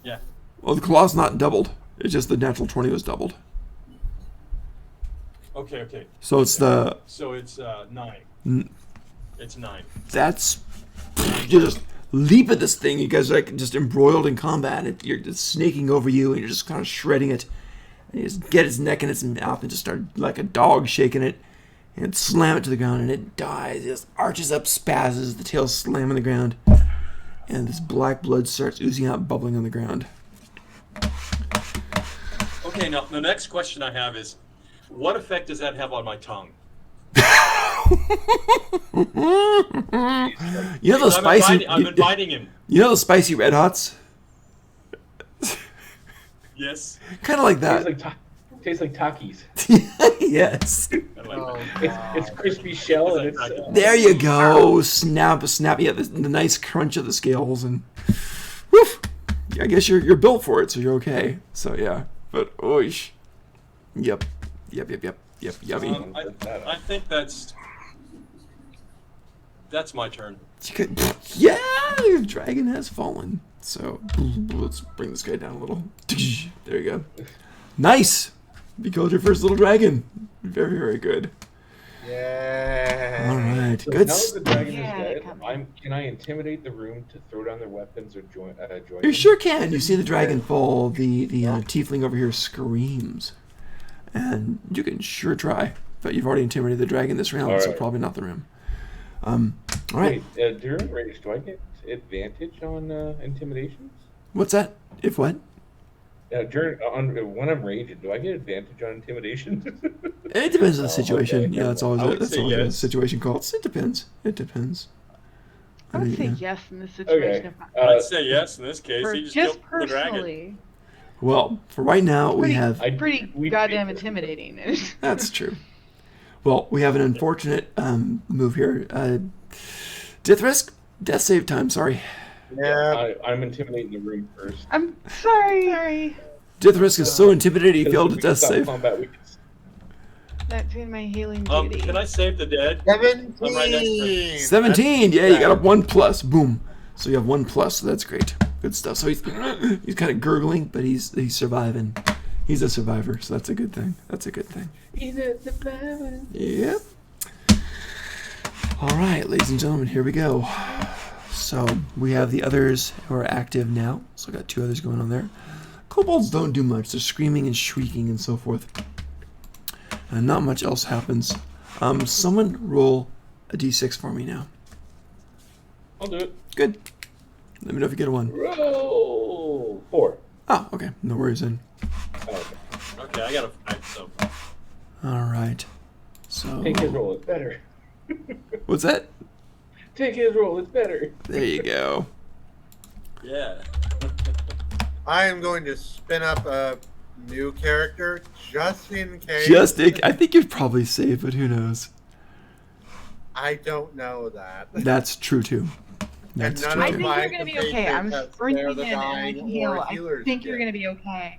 Yeah. Well, the claw's not doubled. It's just the natural 20 was doubled. Okay. So it's the. So it's 9. N- It's 9. That's. You just leap at this thing. You guys are like just embroiled in combat. You're just snaking over you, and you're just kind of shredding it. And you just get its neck in its mouth and just start like a dog shaking it, and slam it to the ground, and it dies. It just arches up, spazzes, the tail slamming the ground, and this black blood starts oozing out, bubbling on the ground. Okay, now the next question I have is, what effect does that have on my tongue? You know those spicy. I'm inviting him. You know those spicy Red Hots? Yes. Kind of like that. Tastes like Takis. Yes. I like Oh, that. It's crispy shell and it's. There you go. Snap. Yeah, the nice crunch of the scales and. Woof. I guess you're built for it, so you're okay. So yeah, but oish. Yep. Yummy. I think that's my turn. Yeah, the dragon has fallen. So let's bring this guy down a little. There you go. Nice. You killed your first little dragon. Very, very good. Yeah. All right. So Good. now that the dragon Yeah, is come dead, can I intimidate the room to throw down their weapons or join? You them? sure can. You see the dragon fall. The tiefling over here screams, and you can sure try. But you've already intimidated the dragon this round, All so right. probably not the room. All right. Wait, during rage, do I get advantage on intimidations? What's that? If what? When I'm raging, do I get advantage on intimidation? It depends on the Oh, situation. okay. Yeah, that's always I would that's say always a yes. situation called. It depends. It depends. I would say yeah. yes in this situation. Okay. I'd say yes in this case. For He just just killed the dragon. personally, Well, for right now, we Pretty- have. pretty we- goddamn intimidating. That's true. Well, we have an unfortunate move here. Death risk? Death save time, sorry. Yeah. I'm intimidating the room first. I'm sorry. Death risk is so intimidated he failed We a can death stop save. combat, we can- That's in my healing duty. Can I save the dead? 17. I'm right next to 17, yeah, you got a 1+, boom. So you have 1+, so that's great. Good stuff. So he's kind of gurgling, but he's surviving. He's a survivor, so that's a good thing. That's a good thing. He's a survivor. Yep. All right, ladies and gentlemen, here we go. So we have the others who are active now. So I got 2 others going on there. Kobolds don't do much. They're screaming and shrieking and so forth. And not much else happens. Someone roll a d6 for me now. I'll do it. Good. Let me know if you get a 1. Roll 4. Oh, okay. No worries then. Oh, okay. Okay, I got a 5, so. All right. So Take his roll, it's better. what's that? Take his roll, it's better. There you go. Yeah. I am going to spin up a new character just in case. I think you're probably safe, but who knows? I don't know that. That's true too. That's none true I of too. think my you're gonna be okay. I'm compatriots, sprinting they're in the and I dying can heal. or I healers think you're get. gonna be okay.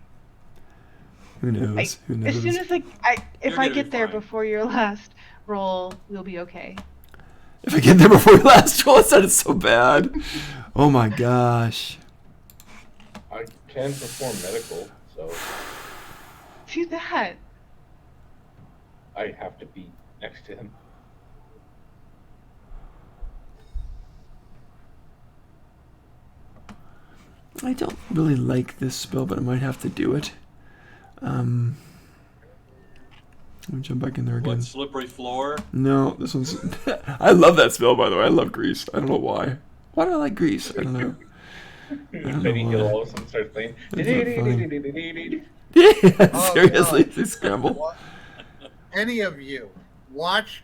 Who knows? Who knows? As soon as if You're I gonna get be there fine. before your last roll, we'll be okay. If I get there before your last roll, it sounded so bad. Oh my gosh. I can perform medical, so Do that. I have to be next to him. I don't really like this spell, but I might have to do it. Let me jump back in there again. What, slippery floor? No, this one's. I love that spell, by the way. I love grease. I don't know why. Why do I like grease? I don't know. don't Lady know Hill why. all of a sudden starts playing. Yeah, Oh, seriously, no. they scramble. What? Any of you watch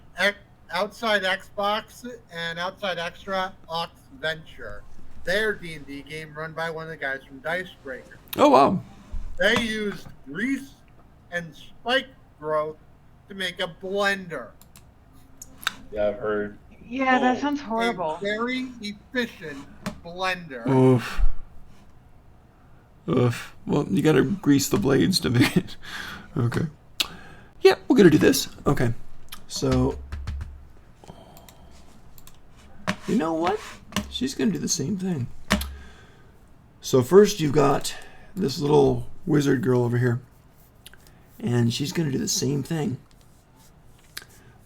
Outside Xbox and Outside Extra Ox Venture? Their D&D game run by one of the guys from Dicebreaker. Oh wow. They used grease and spike growth to make a blender. Yeah, I've heard. Yeah, that Oh. sounds horrible. A very efficient blender. Oof. Oof. Well, you gotta grease the blades to make it. Okay. Yeah, we're gonna do this. Okay. So. You know what? She's gonna do the same thing. So first you've got this little wizard girl over here. And she's gonna do the same thing.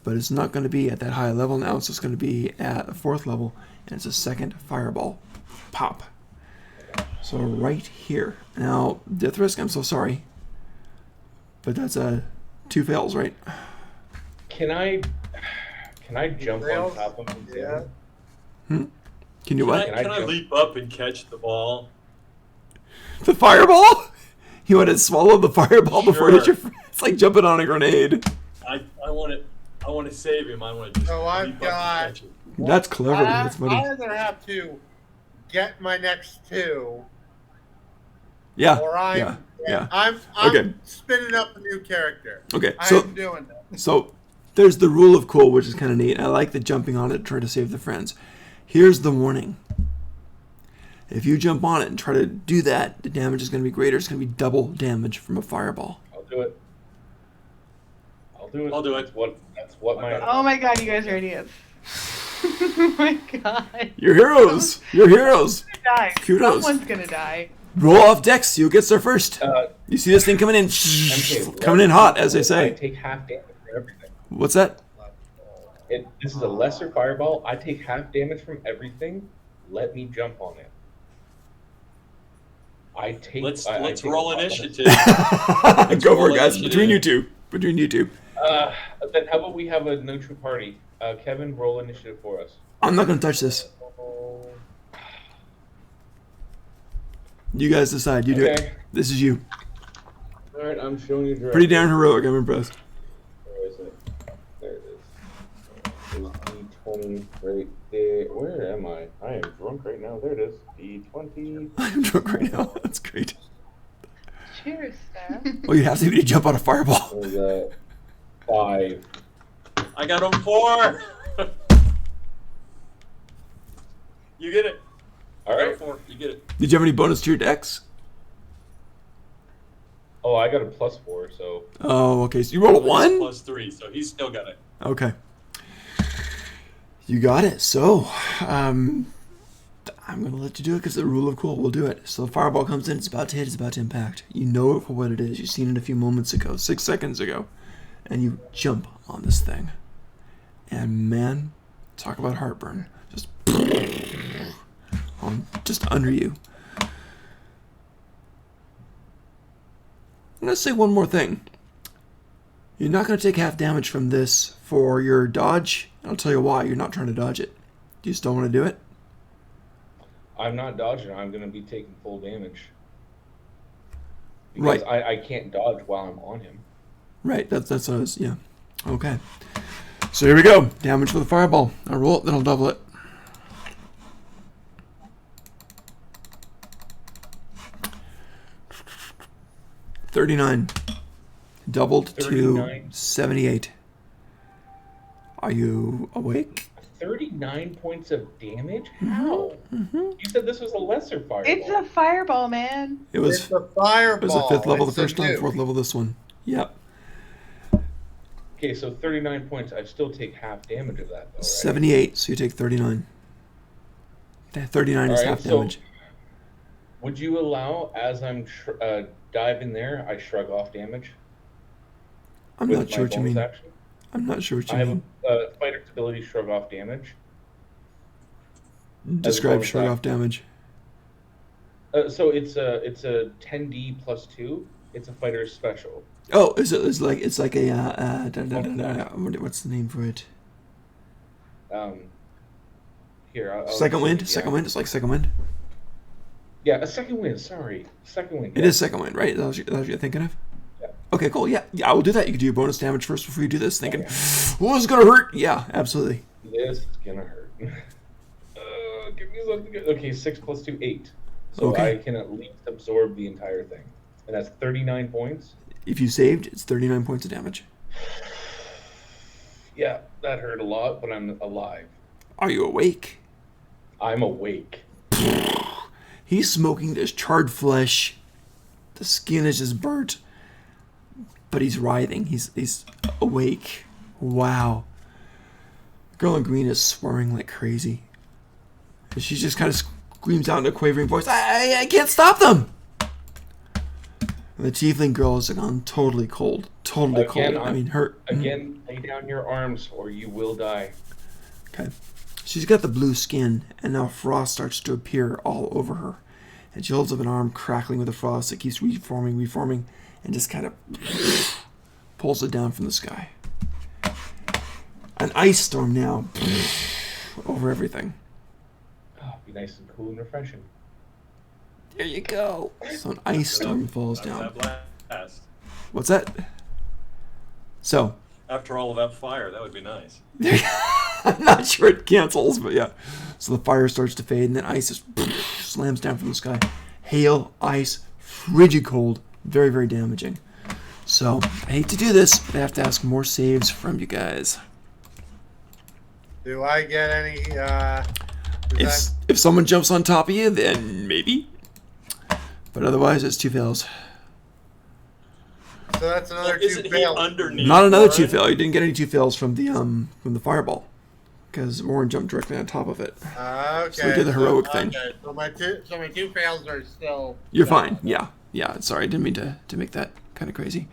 But it's not gonna be at that high level now, it's just gonna be at a 4th level, and it's a 2nd fireball. Pop. So right here. Now, Death Risk, I'm so sorry. But that's 2 fails, right? Can I jump on Rails? top of him? Yeah. Can you Can what? I, can I jump? leap up and catch the ball? The fireball? You want to swallow the fireball before it hits your Sure. It's like jumping on a grenade. I want to save him. I want to just Oh, I've leap up got- and catch him. That's clever. That's funny. I either have to get my next 2, Yeah. or Yeah. Yeah. I'm Okay. spinning up a new character. Okay. I So am doing that. So there's the rule of cool, which is kind of neat. I like the jumping on it to try to save the friends. Here's the warning. If you jump on it and try to do that, the damage is going to be greater. It's going to be double damage from a fireball. I'll do it. I'll do it. I'll do it. That's what my. Oh my god, you guys are idiots. Oh my god. You're heroes. You're heroes. Die. Kudos. Someone's gonna die. Roll off decks. See who gets there first. You see this thing coming in, MK, coming in hot, as they I say. take half damage for everything. What's that? This is a lesser fireball. I take half damage from everything. Let me jump on it. I take. Let's I take roll a lot of- initiative. Go for roll it, guys. initiative. Between you two. Between you two. Then how about we have a neutral party? Kevin, roll initiative for us. I'm not going to touch this. You guys decide. You do it. Okay. This is you. All right, I'm showing you. Pretty darn heroic. I'm impressed. Where is it? There it is. D20 right there. Where am I? I am drunk right now. There it is. D20. I'm drunk right now. That's great. Cheers, Sarah. Well, you have to jump on a fireball. What was that? 5. I got him 4. You get it. All I got a right. 4. You get it. Did you have any bonus to your decks? Oh, I got a +4, so. Oh, okay. So you roll a 1? +3, so he's still got it. Okay. You got it. So, I'm going to let you do it because the rule of cool. We'll do it. So the fireball comes in. It's about to hit. It's about to impact. You know it for what it is. You've seen it a few moments ago, 6 seconds ago. And you jump on this thing. And man, Talk about heartburn. Just under you. I'm going to say one more thing. You're not going to take half damage from this for your dodge. I'll tell you why. You're not trying to dodge it. Do you still want to do it? I'm not dodging. I'm going to be taking full damage. Because Right. I can't dodge while I'm on him. Right, that's what I was, yeah. Okay. So here we go. Damage for the fireball. I'll roll it, then I'll double it. $39. Doubled 39. to 78. Are you awake? 39 points of damage? How? You said this was a lesser fireball. It's a fireball, man. It was It's a fireball. it was a 5th level the It's a first time, nuke. 4th level this one. Yep. Okay, so 39 points. I still take half damage of that, though, right? 78, so you take 39. 39 is Alright, half so- damage. Would you allow, as I'm diving there, I shrug off damage? I'm with not my sure what you bonus mean. action? I'm not sure what you I have mean. a fighter's ability shrug off damage. Describe bonus shrug off action. damage. So it's a 10d plus 2. It's a fighter's special. Oh, it's like a what's the name for it? Here, I'll Second wind. yeah. Second wind. It's like second wind. Yeah, a second wind. Sorry, second wind. It yeah. is second wind, right? That's what you're thinking of. Yeah. Okay, cool. Yeah, I will do that. You can do your bonus damage first before you do this. Thinking, oh, this is gonna hurt. Yeah, absolutely. This is gonna hurt. Give me something good. Okay, 6 plus 2, 8. So Okay. I can at least absorb the entire thing, and that's 39 points. If you saved, it's 39 points of damage. Yeah, that hurt a lot, but I'm alive. Are you awake? I'm awake. He's smoking this charred flesh. The skin is just burnt, but he's writhing. He's awake. Wow. Girl in green is swearing like crazy. And she just kind of screams out in a quavering voice, I can't stop them! And the tiefling girl is gone totally cold. Totally Again, cold. I mean, her... Again, lay down your arms or you will die. Okay. She's got the blue skin, and now frost starts to appear all over her. And she holds up an arm crackling with the frost that keeps reforming, and just kind of pulls it down from the sky. An ice storm now over everything. Oh, be nice and cool and refreshing. There you go. So an ice storm falls After down. that blast. What's that? So, After all of that fire, that would be nice. I'm not sure it cancels, but yeah. So the fire starts to fade, and then ice just slams down from the sky. Hail, ice, frigid cold, very, very damaging. So, I hate to do this, but I have to ask more saves from you guys. Do I get any? If someone jumps on top of you, then maybe. But otherwise, it's 2 fails. So that's another Isn't 2 he fails. underneath? Not another Warren? 2 fail. You didn't get any 2 fails from the fireball, because Warren jumped directly on top of it. Okay. So we did the heroic thing. Okay, so my two fails are still. You're fine. Yeah. Sorry, I didn't mean to make that kind of crazy.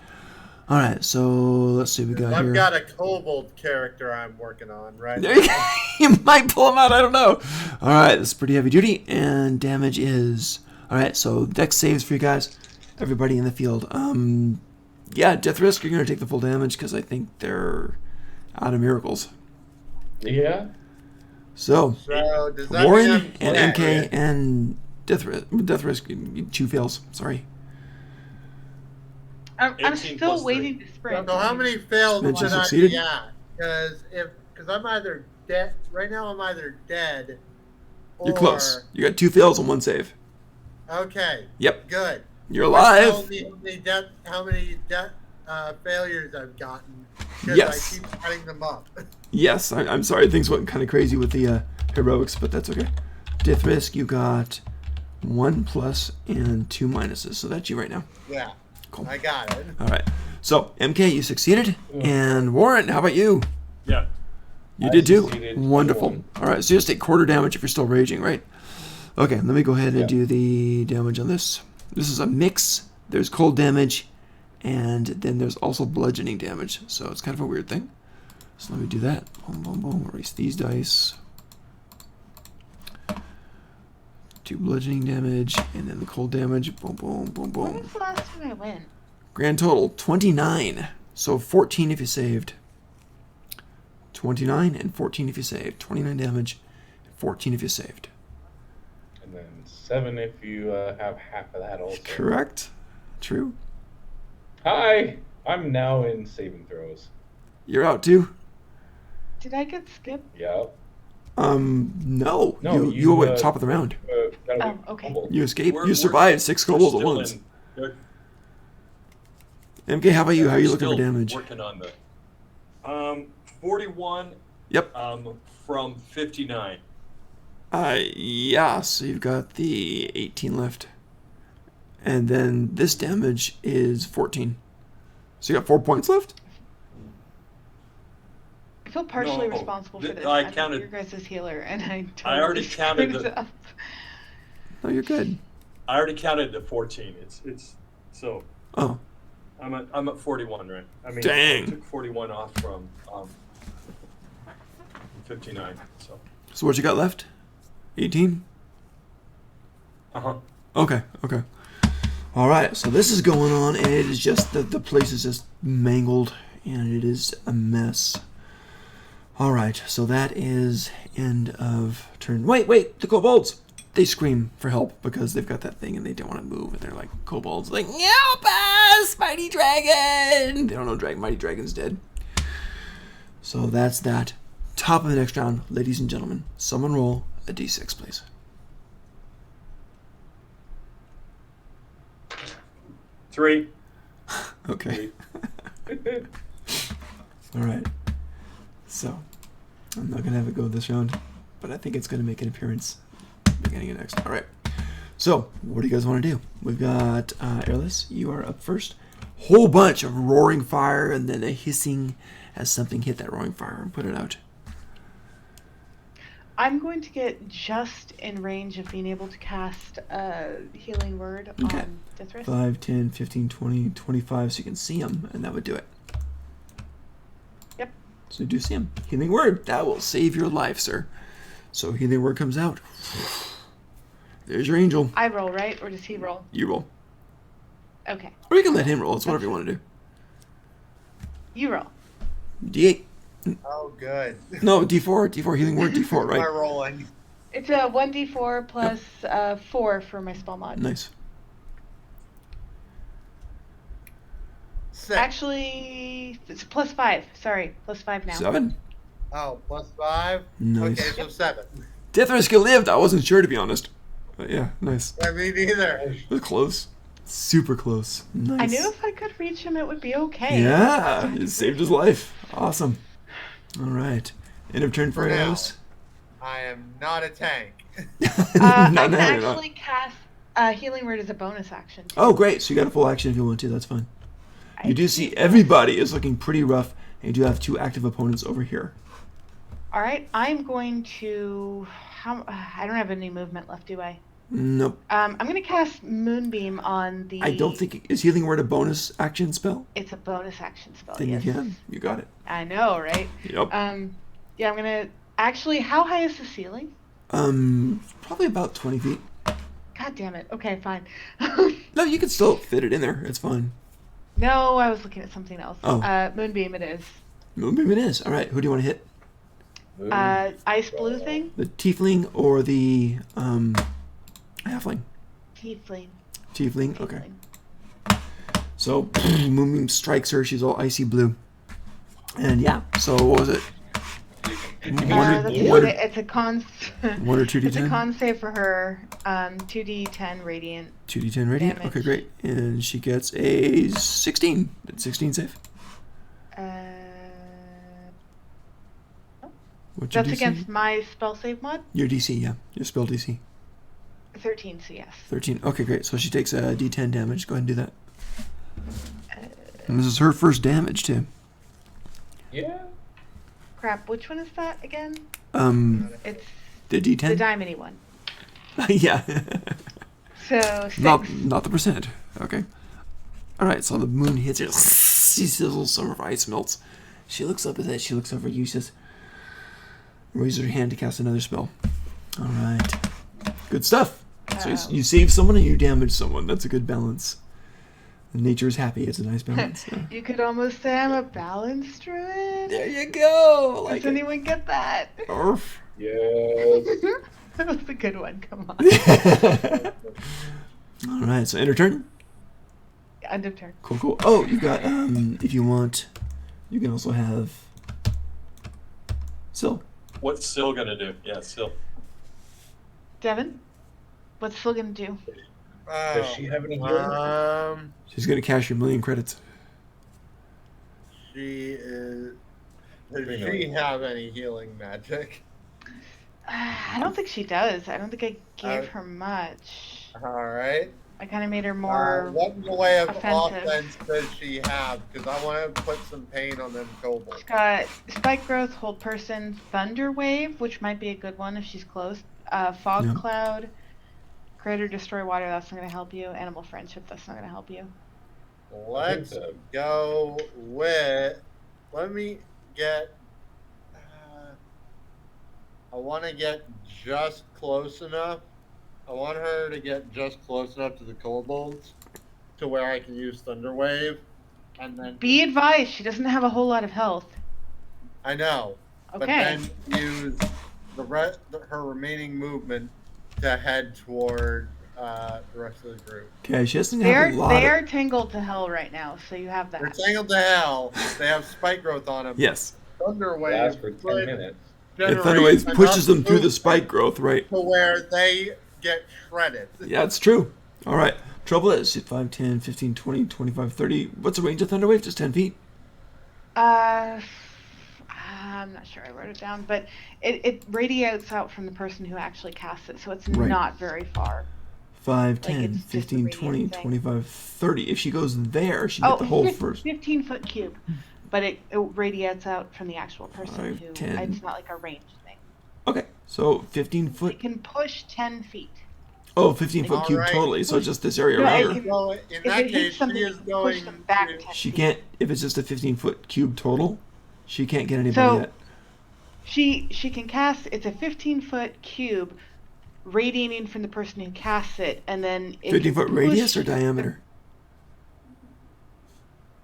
All right, so let's see what we got I've here. got a kobold character I'm working on right There now. you go. You might pull him out. I don't know. All right, this is pretty heavy duty, and damage is all right. So dex saves for you guys, everybody in the field. Yeah, death risk. You're gonna take the full damage because I think they're out of miracles. Yeah? So So does that mean Warren I'm and dead? MK and death risk. 2 fails. Sorry. I'm 18 still plus waiting to sprint. So how many fails Suspension should I succeeded? be at? Because I'm either dead right now. I'm either dead. Or, You're close. You got 2 fails and 1 save. Okay. Yep. Good. You're alive. Tell me how many death failures I've gotten. Because Yes. I keep adding them up. Yes, I'm sorry. Things went kind of crazy with the heroics, but that's okay. Death risk, you got 1 plus and 2 minuses. So that's you right now. Yeah. Cool. I got it. All right. So MK, you succeeded, and Warren, how about you? Yeah. You I did too. succeeded. Wonderful. 21. All right. So you just take quarter damage if you're still raging, right? Okay. Let me go ahead and Yeah. do the damage on this. This is a mix. There's cold damage, and then there's also bludgeoning damage. So it's kind of a weird thing. So let me do that. Boom, boom, boom. Erase these dice. 2 bludgeoning damage, and then the cold damage. Boom, boom, boom, When boom. was the last time I went? Grand total 29. So 14 if you saved. 29 and 14 if you saved. 29 damage, 14 if you saved. And then 7 if you have half of that also. Correct? True. Hi! I'm now in saving throws. You're out too? Did I get skipped? Yeah. No. No, you went top of the round. Oh, okay. You escaped. We're- You survived 6 kobolds at Still once. in- MK, how about you? How are you we're looking for still damage? Working on the 41 Yep. from 59. Yeah, so you've got the 18 left. And then this damage is 14. So you got 4 points left? I feel partially No, responsible for this. I I'm counted- your guys' healer, and I totally I already counted screwed the- up. No, you're good. I already counted the 14. It's so Oh, I'm at 41, right? I mean, Dang. I took 41 off from 59. so what you got left? 18? Uh-huh. Okay. All right, so this is going on, and it is just, the place is just mangled, and it is a mess. All right, so that is end of turn. Wait, the kobolds! They scream for help because they've got that thing and they don't want to move, and they're like, kobolds, like, help us, mighty dragon! They don't know mighty dragon's dead. So that's that. Top of the next round, ladies and gentlemen. Someone roll a d6, please. Three. Okay. All right. So, I'm not going to have it go this round, but I think it's going to make an appearance beginning of next. All right. So, what do you guys want to do? We've got Airless. You are up first. Whole bunch of roaring fire and then a hissing as something hit that roaring fire and put it out. I'm going to get just in range of being able to cast a healing word Okay. on Death 5, 10, 15, 20, 25, so you can see them, and that would do it. Yep. So you do see him. Healing word. That will save your life, sir. So healing word comes out. There's your angel. I roll, right? Or does he roll? You roll. Okay. Or you can let him roll. It's whatever you want to do. You roll. D8. Oh, good. No, D4. D4. Healing word. D4, Am I right? rolling? It's a 1d4 plus 4 for my spell mod. Nice. 6. Actually, it's plus 5. Sorry, plus 5 now. 7. Oh, plus 5? Nice. Okay, so 7. Death Risk lived. I wasn't sure, to be honest. But yeah, nice. Yeah, me neither. It was close. Super close. Nice. I knew if I could reach him, it would be okay. Yeah, it saved his life. Awesome. All right. End of turn for For now. Eos. I am not a tank. I No, can no, you're not. actually cast healing word as a bonus action. Too. Oh, great. So you got a full action if you want to. That's fine. I You do see everybody is looking pretty rough, and you do have 2 active opponents over here. All right, I'm going to. I don't have any movement left, do I? Nope. I'm going to cast Moonbeam on the. I don't think is healing word a bonus action spell. It's a bonus action spell. Then yes. you can. You got it. I know, right? Yep. Yeah, I'm gonna. Actually, how high is the ceiling? Probably about 20 feet. God damn it. Okay, fine. No, you can still fit it in there. It's fine. No, I was looking at something else. Oh. Moonbeam it is. Moonbeam it is. All right. Who do you want to hit? Ice blue thing? The tiefling or the halfling? Tiefling. Tiefling. Okay. Tiefling. So Moonbeam strikes her. She's all icy blue. And yeah. So what was it? It's a con. 1 or 2d10? It's a con save for her. 2d10 radiant. 2d10 radiant. Damage. Okay, great. And she gets a 16. Did 16 save? What's your That's DC? against my spell save mod. Your DC, yeah. Your spell DC. 13, so yes. 13. Okay, great. So she takes a d10 damage. Go ahead and do that. And this is her first damage, too. Yeah. Crap, which one is that again? It's The the d10? diamondy one. Yeah. So 6. Not the percent. Okay. All right, so the moon hits her. She sizzles, some of her ice melts. She looks up at that. She looks over at you. She says, raises her hand to cast another spell. All right. Good stuff. So you save someone and you damage someone. That's a good balance. Nature is happy. It's a nice balance. Yeah. You could almost say I'm a balance druid. There you go. Like Does anyone get that? Arf. Yes. That was a good one. Come on. All right. So end of turn. End of turn. Cool, cool. Oh, you got, if you want, you can also have Syl. What's Syl gonna do? Yeah, Syl. Devin, what's Phil gonna do? Does she have any healing? She's going to cash your 1,000,000 credits. She is. Does Pretty she nice. have any healing magic? I don't think she does. I don't think I gave Uh, her much. All right. I kind of made her more. What in the way of offensive. offense does she have? Because I want to put some pain on them kobolds. She's got spike growth, hold person, thunder wave, which might be a good one if she's close. Fog Yeah. cloud, create or destroy water. That's not gonna help you. Animal friendship. That's not gonna help you. Let's so. go with. Let me get. I want to get just close enough. I want her to get just close enough to the kobolds to where I can use Thunder Wave, and then Be advised, she doesn't have a whole lot of health. I know, but Okay. then use her remaining movement to head toward the rest of the group. Okay, she doesn't They have are a lot they of... are tangled to hell right now, so you have They're that. tangled to hell. They have spike growth on them. Yes. Thunder Wave Lasts for 10 would minutes. And generate Thunderwave pushes them enough through the movement spike growth, right? to where they get shredded. Yeah, it's true. All right. Trouble is, 5, 10, 15, 20, 25, 30. What's the range of Thunderwave? Just 10 feet? I'm not sure I wrote it down, but it radiates out from the person who actually casts it, so it's Right. not very far. 5, Like, 10, it's just a 15, radius 20, thing. 25, 30. If she goes there, she get the whole first. 15-foot cube, but it radiates out from the actual person 5, who. 10. It's not like a range thing. Okay, so 15 It foot. can push 10 feet. Oh, 15 foot All cube right. totally. So just this area No, around it- her. So in If that it case, hits something, she you is can going push them back to. 10 She feet. can't, if it's just a 15-foot cube total, she can't get anybody So- yet. She can cast. It's a 15-foot cube, radiating from the person who casts it, and then it 50-foot can radius or push diameter?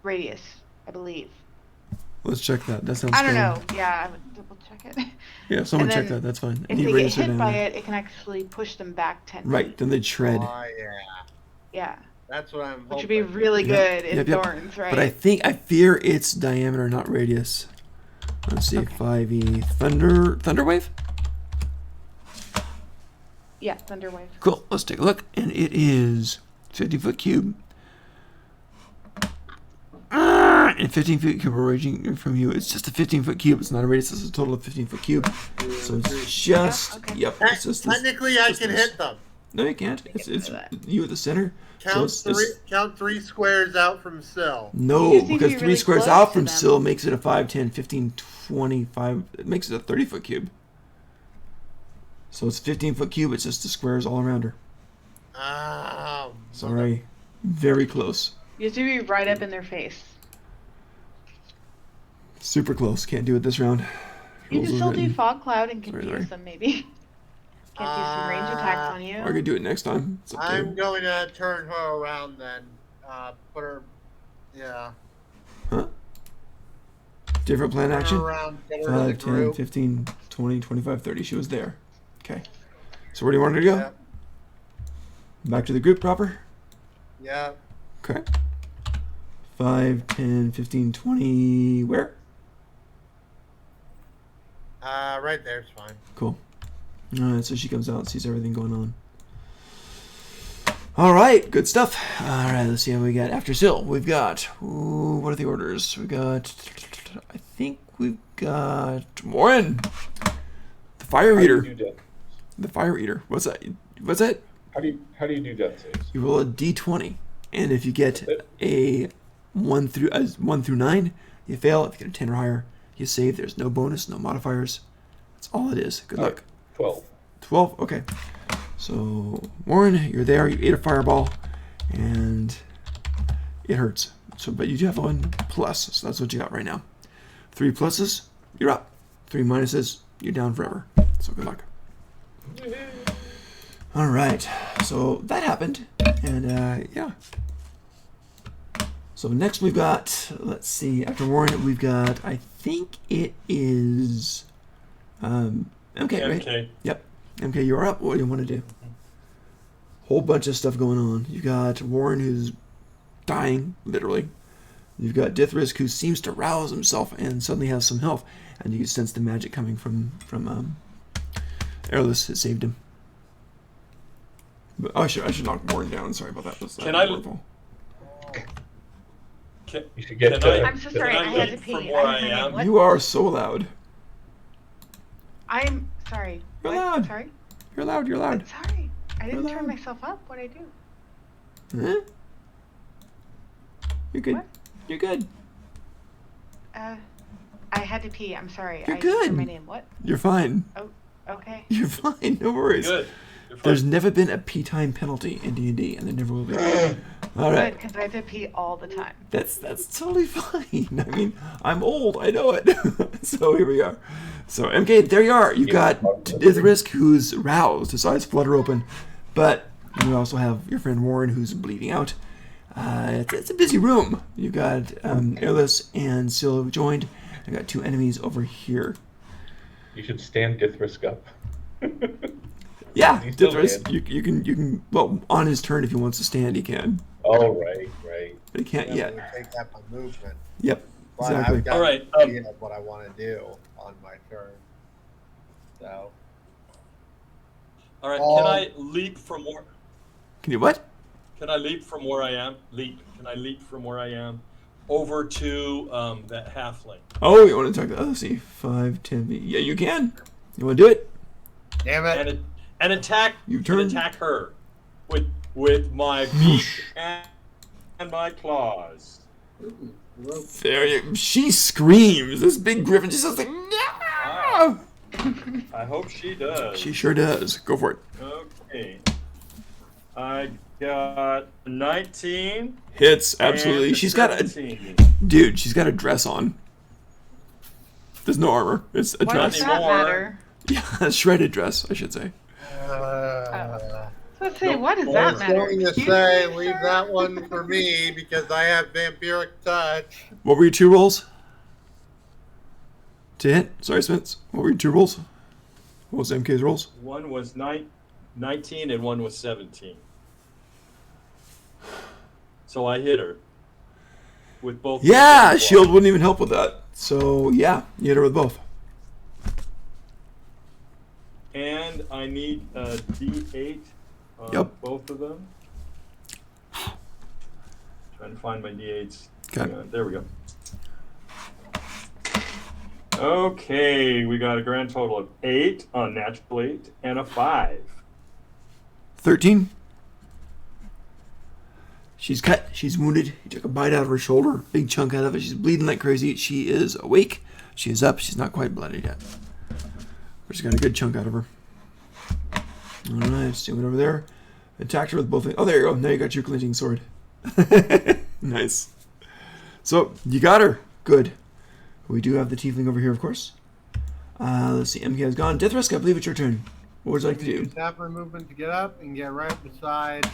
radius, I believe. Let's check that. That sounds I don't fair. know. Yeah, I would double check it. Yeah, someone And check then that. That's fine. If Any they get radius or hit by diameter. it, it can actually push them back 10 Right, feet. then they'd shred. Oh yeah, Yeah, that's what I'm hoping. which would be really Yep, good in yep, yep. Thorns, right? But I fear it's diameter, not radius. Let's see, Okay. 5e Thunderwave. Yeah, Thunderwave. Cool. Let's take a look, and it is 50-foot cube. And 15-foot cube raging from you. It's just a 15-foot cube. It's not a radius. It's a total of 15-foot cube. So it's just okay. yep. It's just this. Technically, I just can this. hit them. No, you can't. It's for that. you at the center. So Count it's three. this. Count 3 squares out from Syl. No, You just need to because be 3 really squares close out to from them. Syl makes it a 5, 10, 15, 25. It makes it a 30-foot cube. So it's 15-foot cube. It's just the squares all around her. Sorry. Very close. You have to be right up in their face. Super close. Can't do it this round. You Rules can are still do written. fog cloud and Sorry, confuse sorry. them, maybe. Can't do some range attacks on Or I you. could do it next time. It's up to I'm you. going to turn her around then. Put her. Yeah. Huh? Different plan Turn action? her around. Get her in the 5, 10, group. 15, 20, 25, 30. She was there. Okay. So where do you want her to go? Yep. Back to the group proper? Yep. Okay. 5, 10, 15, 20. Where? Right there's fine. Cool. Alright, so she comes out and sees everything going on. Alright, good stuff. Alright, let's see how we got. After Syl, we've got. Ooh, what are the orders? We got. I think we've got. Warren! The Fire How do you Eater. do death? The Fire Eater. What's that? What's that? How do you do death saves? You roll a d20, and if you get a 1 through 9, you fail. If you get a 10 or higher, you save. There's no bonus, no modifiers. That's all it is. Good luck. 12. 12. Okay. So Warren, you're there. You ate a fireball, and it hurts. So, but you do have 1 plus, so that's what you got right now. 3 pluses, you're up. 3 minuses, you're down forever. So good luck. All right, so that happened, and yeah. So next we've got, let's see, after Warren, we've got, I think it is MK, right? MK. Yep. MK, you're up. What do you want to do? Whole bunch of stuff going on. You've got Warren, who's dying, literally. You've got Dithrisk, who seems to rouse himself and suddenly has some health, and you sense the magic coming from Airless has saved him. But I should knock Warren down. Sorry about that. That's Can I- wonderful. You should get Can I- I'm so sorry, can I had to leap pee. from where I I'm sorry, am? what? You are so loud. I'm sorry. You're What? loud. Sorry. You're loud. You're loud. Sorry. I didn't You're turn loud. myself up. What'd I do? Huh? You're good. What? You're good. I had to pee. I'm sorry. You're I didn't good. hear my name. What? You're fine. Oh, okay. You're fine. No worries. Good. You're fine. There's never been a pee time penalty in D&D, and there never will be. All Good, right. because I have to pee all the time. That's totally fine. I mean, I'm old. I know it. So here we are. So MK, there you are. You've got Dithrisk, who's roused. His eyes flutter open, but you also have your friend Warren, who's bleeding out. It's a busy room. You've got Airless and Syl joined. I got 2 enemies over here. You should stand Dithrisk up. Yeah, He's still Dithrisk. dead. You can. Well, on his turn, if he wants to stand, he can. Oh, right. But he can't Yeah, yet. we take that by movement. Yep. But Exactly. I've got All right, an idea of what I want to do on my turn. So All right. Oh. Can I leap from where? Can you what? Can I leap from where I am? Leap. Can I leap from where I am over to that halfling? Oh, you want to talk to? Let's see. 5, 10. Yeah, you can. You want to do it? damn it. And attack. You and turn. attack her with my beak and my claws. There you. She screams. This big griffin just says like, no! I hope she does. She sure does. Go for it. Okay. I got 19. Hits absolutely. and She's got a 17. dude. She's got a dress on. There's no armor. It's a Why dress. does that Anymore. matter? Yeah, a shredded dress, I should say. Let's see, what does I that I was matter? going to Excuse say, me, leave sir? that one for me because I have vampiric touch. What were your 2 rolls? To hit? Sorry, Spence. What were your 2 rolls? What was MK's rolls? One was 19 and one was 17. So I hit her with both. Yeah, with shield wouldn't even help with that. So yeah, you hit her with both. And I need a D8 on Yep. both of them. Trying to find my D8s. Okay. Hang on, there we go. Okay, we got a grand total of 8 on natural 8 and a 5. 13. She's cut. She's wounded. He took a bite out of her shoulder. Big chunk out of it. She's bleeding like crazy. She is awake. She is up. She's not quite bloodied yet. But she's got a good chunk out of her. Alright, so went over there. Attacked her with both. Oh, there you go. Now you got your glinting sword. Nice. So, you got her. Good. We do have the tiefling over here, of course. Let's see. MK has gone. Dithrisk, I believe it's your turn. What would you like to do? Use half my movement to get up and get right beside.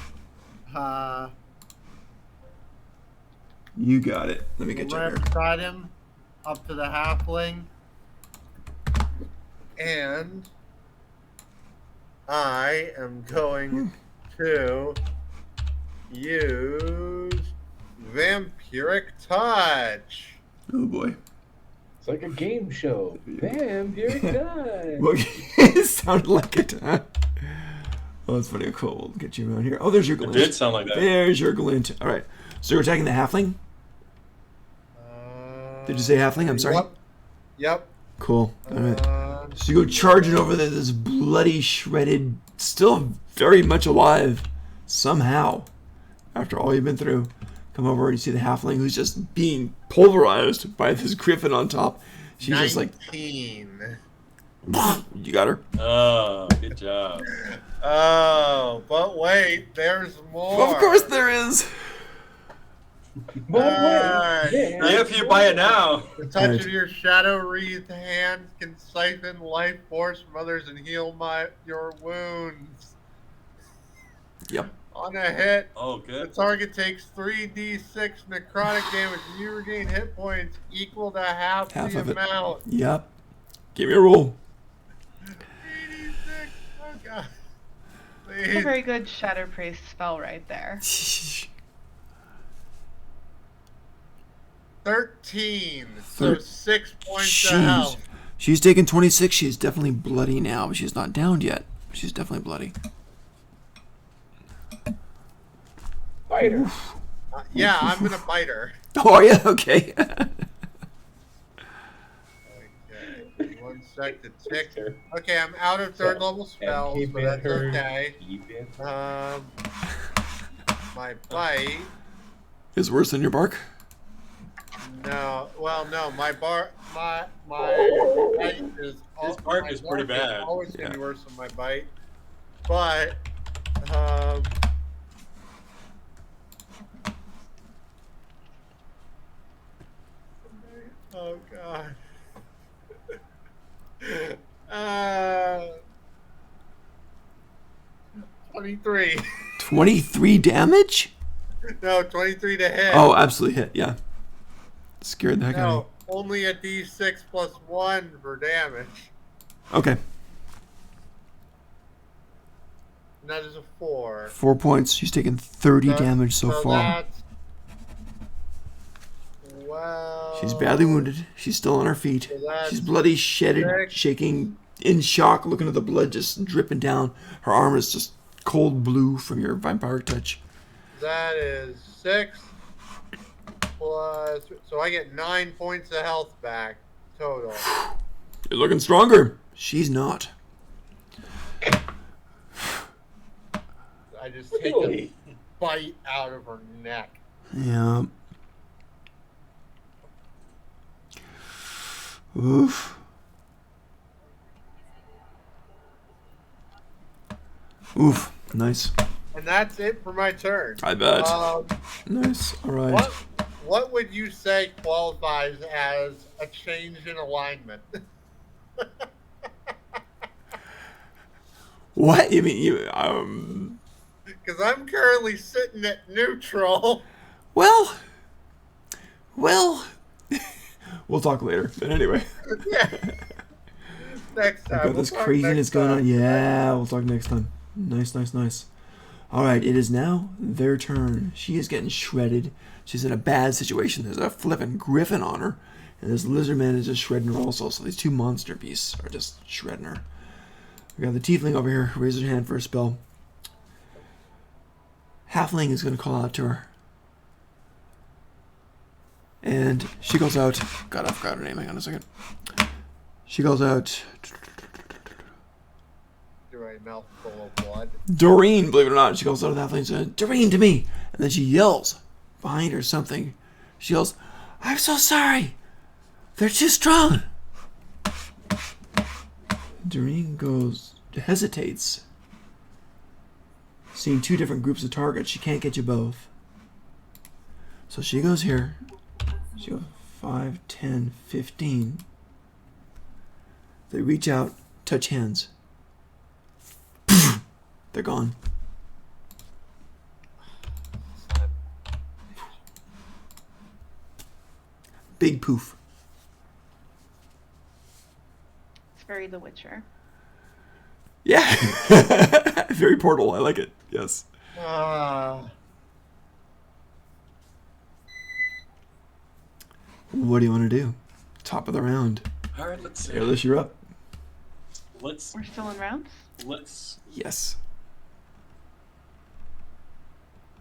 You got it. Let me get you Right here. beside him, up to the halfling, and I am going to use Vampiric Touch. Oh boy. It's like a game show. Vampiric Touch. Well, it sounded like it, huh? Oh, that's funny. Cool. We'll get you around here. Oh, there's your It glint. did sound like that. There's your glint. All right. So you're attacking the halfling? Did you say halfling? I'm sorry. Yep. Cool. All right. So you go charging over there, this bloody, shredded, still very much alive, somehow, after all you've been through. Come over and you see the halfling who's just being pulverized by this griffin on top. She's just like, 19. you got her. Oh, good job. Oh, but wait, there's more. Of course there is. Alright. If you buy it now. The touch of your shadow-wreathed hand can siphon life force from others and heal your wounds. Yep. On a hit, Oh, the good. target takes 3d6 necrotic damage. You regain hit points equal to half Half the of it. amount. Yep. Give me a roll. 86. Oh god. That's a Please. very good Shadow Praise spell right there. 13. So 6 points of Jeez. health. She's taken 26. She's definitely bloody now, but she's not downed yet. She's definitely bloody. Fighter. Yeah, I'm gonna bite her. Oh, are you? Okay. Okay. 1 sec to tick. Okay, I'm out of third level spells, keep but it that's her. okay. Keep it. My bite. Is worse than your bark? No, well, no, my bite is. His bark my is pretty bark bad. Always gonna be Yeah. worse than my bite, but oh god. 23. 23 damage? No, 23 to hit. Oh, absolutely hit. Yeah. Scared the heck out of No, only a d6 plus 1 for damage. me. Okay. And that is a 4. 4 points. She's taken 30 So- damage so far. That's 12. She's badly wounded. She's still on her feet. So that's She's bloody, shedded, 6. shaking, in shock, looking at the blood just dripping down. Her arm is just cold blue from your vampire touch. That is 6 plus. So I get 9 points of health back total. You're looking stronger. She's not. I just take a bite out of her neck. Yeah. Oof. Oof. Nice. And that's it for my turn. I bet. Nice. All right. What would you say qualifies as a change in alignment? What? You mean you? Because I'm currently sitting at neutral. Well. We'll talk later. But anyway. Yeah. Next time. I've got We'll this talk craziness next going on. time. Yeah, we'll talk next time. Nice. All right, it is now their turn. She is getting shredded. She's in a bad situation. There's a flippin' griffin on her, and this lizard man is just shredding her also. So these two monster beasts are just shredding her. We got the tiefling over here. Raise her hand for a spell. Halfling is going to call out to her. And she goes out. God, I forgot her name. Hang on a second. She goes out. Do a mouthful of blood. Doreen, believe it or not, she calls out to the halfling and says, Doreen, to me. And then she yells behind her something. She yells, I'm so sorry. They're too strong. Doreen hesitates. Seeing two different groups of targets, she can't get you both. So she goes here. She goes 5, 10, 15. They reach out, touch hands. They're gone. Big poof. It's very The Witcher. Yeah. Very Portal. I like it. Yes. What do you want to do? Top of the round. All right, let's see. Airless, you're up. Let's We're still in rounds? Yes.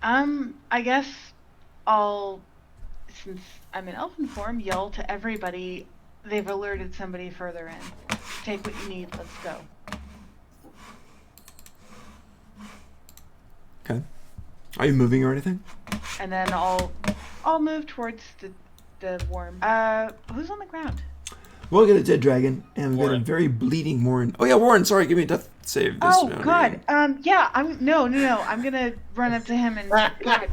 I guess I'll, since I'm in elfin form, yell to everybody. They've alerted somebody further in. Take what you need. Let's go. Okay. Are you moving or anything? And then I'll move towards the worm. Who's on the ground? We'll get a dead dragon, and we've got a Warren. very bleeding Warren. Oh yeah, Warren. Sorry, give me a death save this Oh round God. again. Yeah. No. I'm gonna run up to him and. God.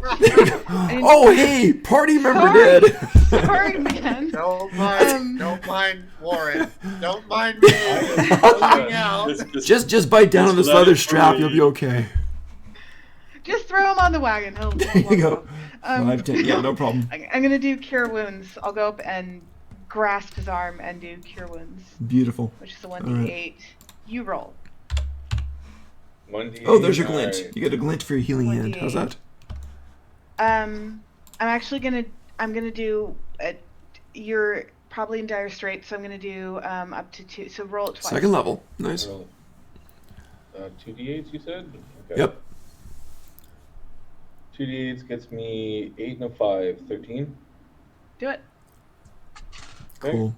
Oh, hey, party member Sorry. dead. Sorry, man. Don't mind Warren. Don't mind me. Losing out. Just bite down on this Just let leather it strap. You'll breathe. be okay. Just throw him on the wagon. He'll There you go. walk off. 5, 10. Yeah, no problem. I'm gonna do cure wounds. I'll go up and grasp his arm and do cure wounds, Beautiful. which is a 1d8. You roll. 1d8. Oh, there's your glint. Alright. You get a glint for your healing hand. How's that? I'm actually I'm gonna do. You're probably in dire straits, so I'm gonna do up to 2. So roll it twice. Second level. Nice. Roll. 2d8s, you said? Okay. Yep. 2d8s gets me 8 and a 5, 13. Do it. Okay. Cool.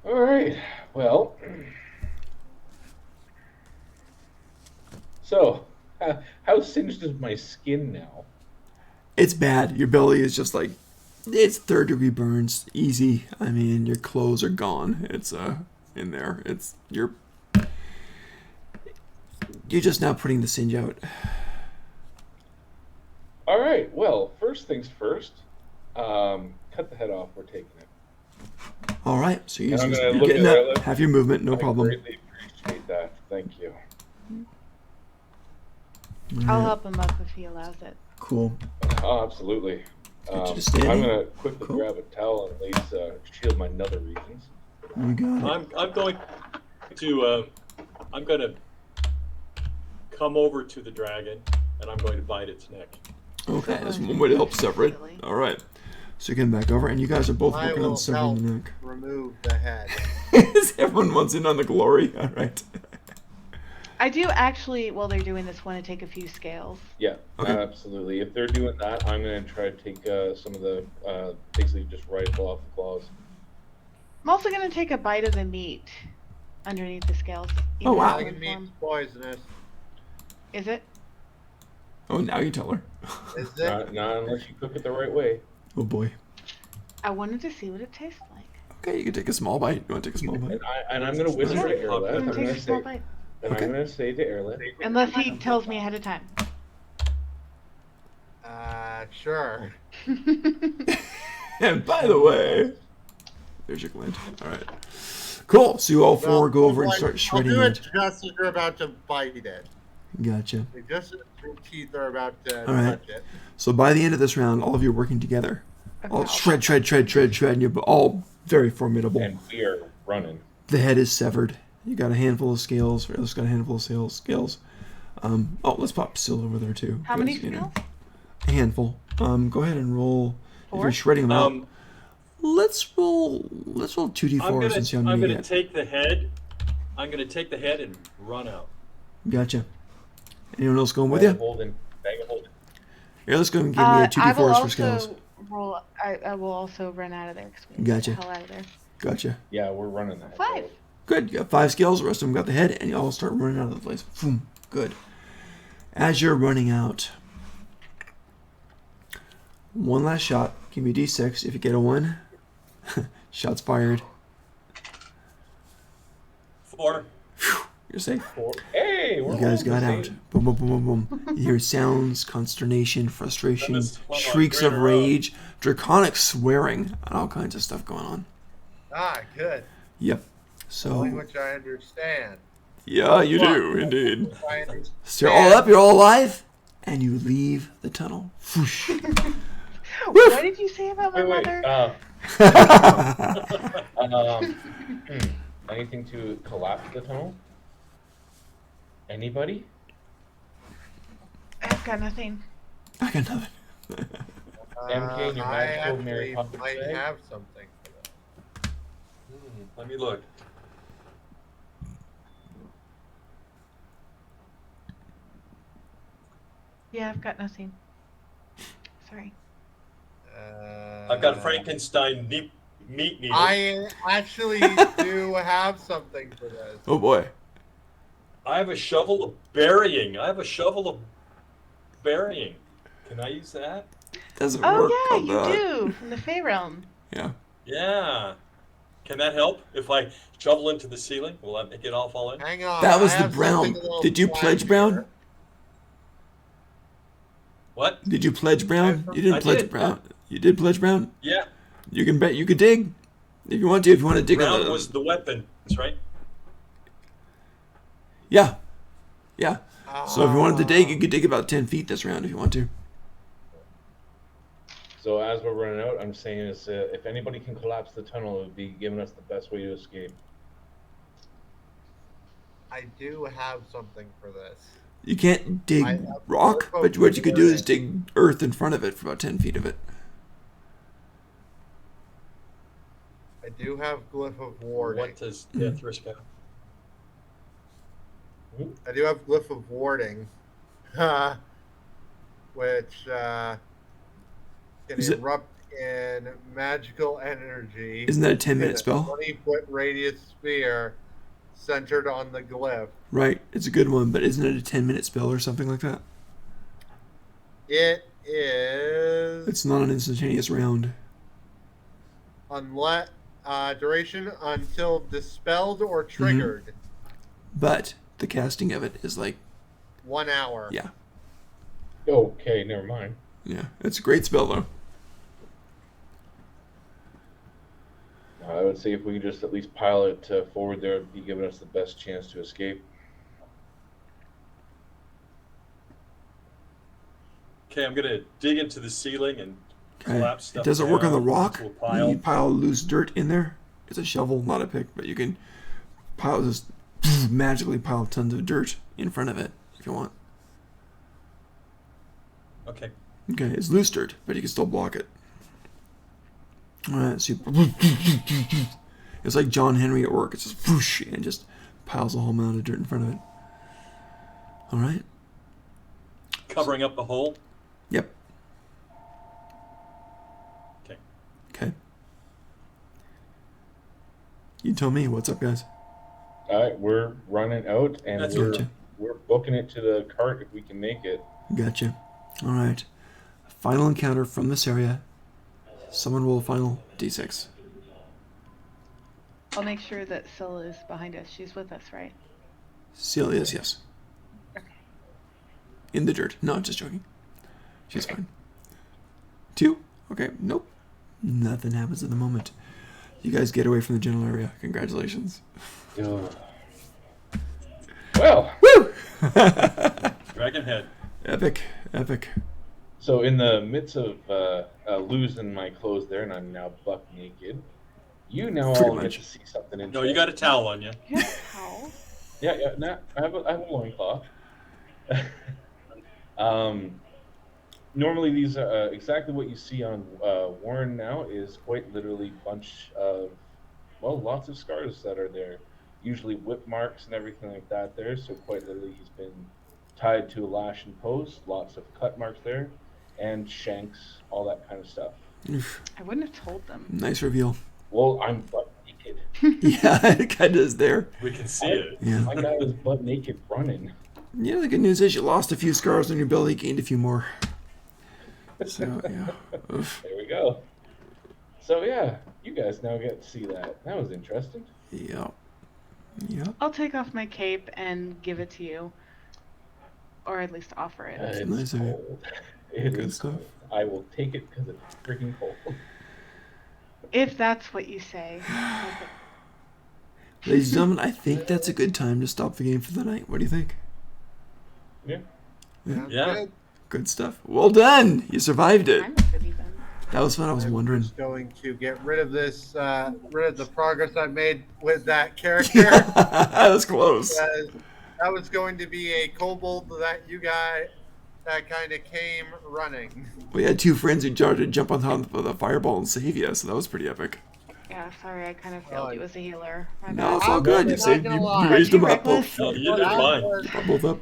All right. Well, so how singed is my skin now? It's bad. Your belly is just like, it's 3rd-degree burns. Easy. I mean, your clothes are gone. It's in there. You're just now putting the singe out. All right. Well, first things first. Cut the head off. We're taking it. All right. So And I'm gonna you're look getting at up. Arla. Have your movement. No I problem. greatly appreciate that. Thank you. I'll Alright, help him up if he allows it. Cool. Oh, absolutely. Get you to standing. I'm gonna quickly Cool. grab a towel and at least shield my nether regions. You got it. I'm going to I'm going to come over to the dragon and I'm going to bite its neck. Okay, there's one way to help separate. Silly. All right. So you're getting back over, and you guys are both I working will on severing the help neck. remove the head. Everyone wants in on the glory. All right. I do actually, while they're doing this, want to take a few scales. Yeah, Okay. absolutely. If they're doing that, I'm gonna try to take some of the basically just rifle off the claws. I'm also going to take a bite of the meat underneath the scales. Oh, wow. even Dragon in meat's form. poisonous. Is it? Oh, now you tell her. Is it? Not unless you cook it the right way. Oh boy. I wanted to see what it tastes like. Okay, you can take a small bite. You want to take a small bite? And I'm gonna whisper to Yeah, Erla. I'm I'm going to take gonna a small say, bite. and Okay. I'm gonna say to Erla. Unless he tells me ahead of time. Sure. And by the way, there's your glint. All right. Cool. So you all four Well, go over and like, start shredding I'll do it. it just as you're about to bite it. Gotcha. Like, just as your teeth are about to All right. touch it. So by the end of this round, all of you are working together. All Okay. shred, and you're all very formidable. And we are running. The head is severed. You got a handful of scales. Let's got a handful of scales. Let's pop Syl over there too. How many 'cause, you know, scales? a handful. Go ahead and roll. If 4? you're shredding them out, Um, let's roll 2d4 since you I'm haven't gonna yet. take the head. I'm gonna take the head and run out. Gotcha. Anyone else going with Bag of you? holding. Bag of holding. Here, let's go and give me a I will 2d4s for scales. also roll. I will also run out of there. 'Cause we need Gotcha. to get the hell out of there. Gotcha. Yeah, we're running that. 5. Good. You got 5 scales. The rest of them got the head, and you all start running out of the place. Boom. Good. As you're running out, one last shot. Give me a d6. If you get a 1, shots fired. 4. You're safe. Hey, we're You guys rolling got the out. same. Boom, boom, boom, boom, boom. You hear sounds, consternation, frustration, That is one shrieks of greater road. rage, draconic swearing, and all kinds of stuff going on. Good. Yep. So, Language I understand. yeah, you do, indeed. I understand. So you're all up, you're all alive, and you leave the tunnel. Whoosh. What did you say about my Wait. mother? Anything to collapse the tunnel? Anybody? I've got nothing. I got nothing. MK and your I magical Mary actually Poppins might bag? have something for that. Let me look. Yeah, I've got nothing. Sorry. I've got a Frankenstein meat needle. I actually do have something for this. Oh boy. I have a shovel of burying. Can I use that? Doesn't Oh work. yeah, on you that. do from the Fey realm. Yeah. Yeah. Can that help? If I shovel into the ceiling, will that make it all fall in? Hang on. That was I the have brown. something a little Did you pledge flashier. brown? What? Did you pledge brown? You didn't I pledge did. brown. You did pledge brown? Yeah. You can bet you could dig. If you want to. If you want to dig on Brown the... was the weapon. That's right. Yeah. Yeah. So if you wanted to dig, you could dig about 10 feet this round if you want to. So as we're running out, I'm saying is if anybody can collapse the tunnel, it would be giving us the best way to escape. I do have something for this. You can't dig I have rock, four but what you could do is warning. dig earth in front of it for about 10 feet of it. I do have Glyph of Warding. What does death risk have? I do have Glyph of Warding, which can Is it- erupt in magical energy. Isn't that a in 10-minute spell? 20-foot radius sphere centered on the glyph. Right, it's a good one, but isn't it a 10-minute spell or something like that? It is It's not an instantaneous round. unless duration until dispelled or triggered. But the casting of it is like, 1 hour. yeah. Okay, never mind. Yeah, it's a great spell though. I would say if we could just at least pile it forward there, it'd be giving us the best chance to escape. Okay, I'm gonna dig into the ceiling and Okay. collapse It stuff. doesn't work on the down rock. into a pile. You pile loose dirt in there. It's a shovel, not a pick, but you can pile just magically pile tons of dirt in front of it if you want. Okay. Okay, it's loose dirt, but you can still block it. Alright, so you... It's like John Henry at work. It's just whoosh, and just piles a whole mound of dirt in front of it. Alright? Covering up the hole. Yep. Okay. Okay. You tell me what's up, guys. All right, we're running out, and That's Gotcha. we're booking it to the cart if we can make it. Gotcha. Alright. Final encounter from this area. Someone roll a final d6. I'll make sure that Syl is behind us. She's with us, right? Celia's, yes. Okay. In the dirt. No, just joking. She's fine. 2? Okay, nope. Nothing happens at the moment. You guys get away from the general area. Congratulations. Ugh. Well, Woo! Dragon head. Epic. Epic. so in the midst of losing my clothes there, and I'm now buck naked, you now Pretty all much. get to see something No, interesting. you got a towel on you. You have a towel? Yeah, nah, I have a loincloth. Normally these are exactly what you see on Warren now is quite literally a bunch of, well, lots of scars that are there. Usually whip marks and everything like that there, so quite literally he's been tied to a lash and post, lots of cut marks there, and shanks, all that kind of stuff. Oof. I wouldn't have told them. Nice reveal. Well, I'm butt naked. Yeah, it kind of is there. We can see it. Yeah. My guy was butt naked running. Yeah, the good news is you lost a few scars on your belly, gained a few more. So, yeah. Oof. There we go. So yeah, you guys now get to see that. That was interesting. Yep. Yep. I'll take off my cape and give it to you. Or at least offer it. It's nice of you. cold. It Good is stuff. cold. I will take it because it's freaking cold. If that's what you say. Ladies and gentlemen, I think that's a good time to stop the game for the night. What do you think? Yeah. Sounds Yeah. good. Good stuff. Well done. You survived it. I'm good even. That was fun. I was I'm wondering. just going to get rid of this, rid of the progress I made with that character. That was close. Because that was going to be a kobold that you guys that kind of came running. We had two friends who tried to jump on top of the fireball and save you, so that was pretty epic. Yeah, sorry, I kind of failed Oh, you as a healer. My No, bad. it's all I'm good. You not saved. gonna You lie. raised them up Reckless. both. No, you did fine. Both up.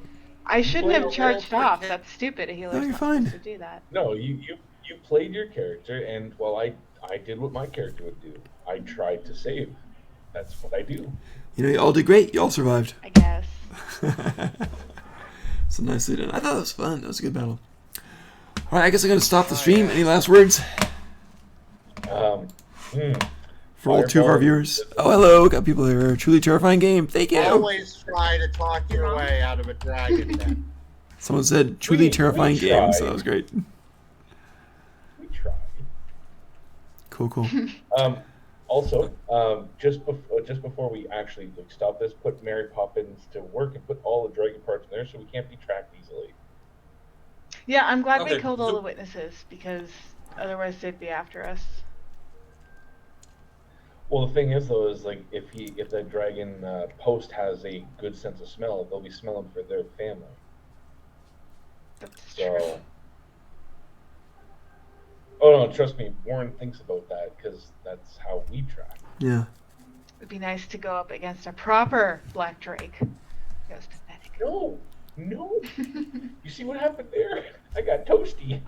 I shouldn't have Well, charged well, off. okay. That's stupid. A healer's No, you're not fine. supposed to do that. No, you played your character, and well, I did what my character would do. I tried to save. That's what I do. You know, you all did great. You all survived. I guess. So nicely done. I thought it was fun. That was a good battle. All right, I guess I'm going to stop the stream. Any last words? Um, for all 2 of our viewers. Oh, hello. Got people here. Truly terrifying game. Thank you. Always try to talk your way out of a dragon den. Someone said truly We terrifying game, so tried. that was great. We tried. Cool. Also, just before we actually stop this, put Mary Poppins to work and put all the dragon parts in there so we can't be tracked easily. Yeah, I'm glad Okay, we killed all so- the witnesses because otherwise they'd be after us. Well, the thing is, though, is like if that dragon post has a good sense of smell, they'll be smelling for their family. That's true. So, oh no, trust me, Warren thinks about that because that's how we track. Yeah. It'd be nice to go up against a proper Black Drake. That was pathetic. No, you see what happened there? I got toasty.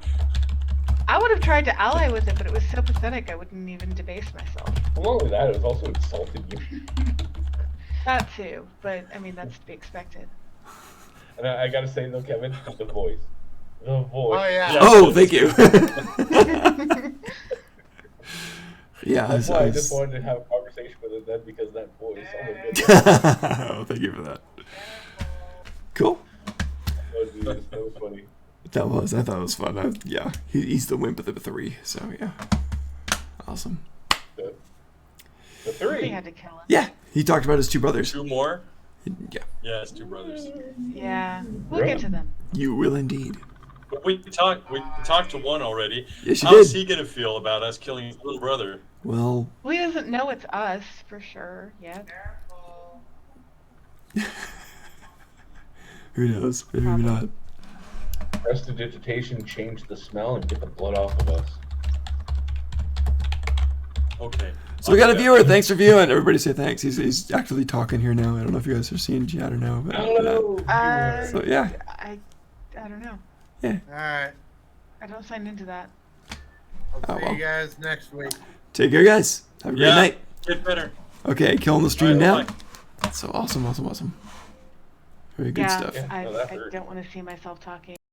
I would have tried to ally with it, but it was so pathetic I wouldn't even debase myself. Along with that, it was also insulted you. That too, but I mean that's to be expected. And I gotta say though, Kevin, the voice. Oh yeah. Yeah. Oh, thank you. Yeah, That's why I just was- wanted to have a conversation with it then because that voice. Oh my goodness. Oh, thank you for that. Cool. That was funny. I thought it was fun. Yeah, he's the wimp of the 3, so yeah. Awesome. The We 3. had to kill him. Yeah, he talked about his 2 brothers. 2 more? Yeah, Yeah, it's 2 brothers. Yeah, we'll get to them. you will indeed. But we talked to one already. Yes, you How's did. he gonna feel about us killing his little brother? Well, Well, he doesn't know it's us for sure yet. who knows? Maybe not. Prestidigitation changed the smell and get the blood off of us. Okay. So we got a viewer. Thanks for viewing. Everybody say thanks. He's actually talking here now. I don't know if you guys are seeing chat or no. But, Hello. so yeah. I don't know. All right. I don't sign into that. I'll Oh, see well. you guys next week. Take care, guys. Have a great Yeah. night. Get better. Okay, killing the stream All now. right, bye. So awesome. Very good yeah, stuff. Yeah, I no, that I hurt. don't want to see myself talking.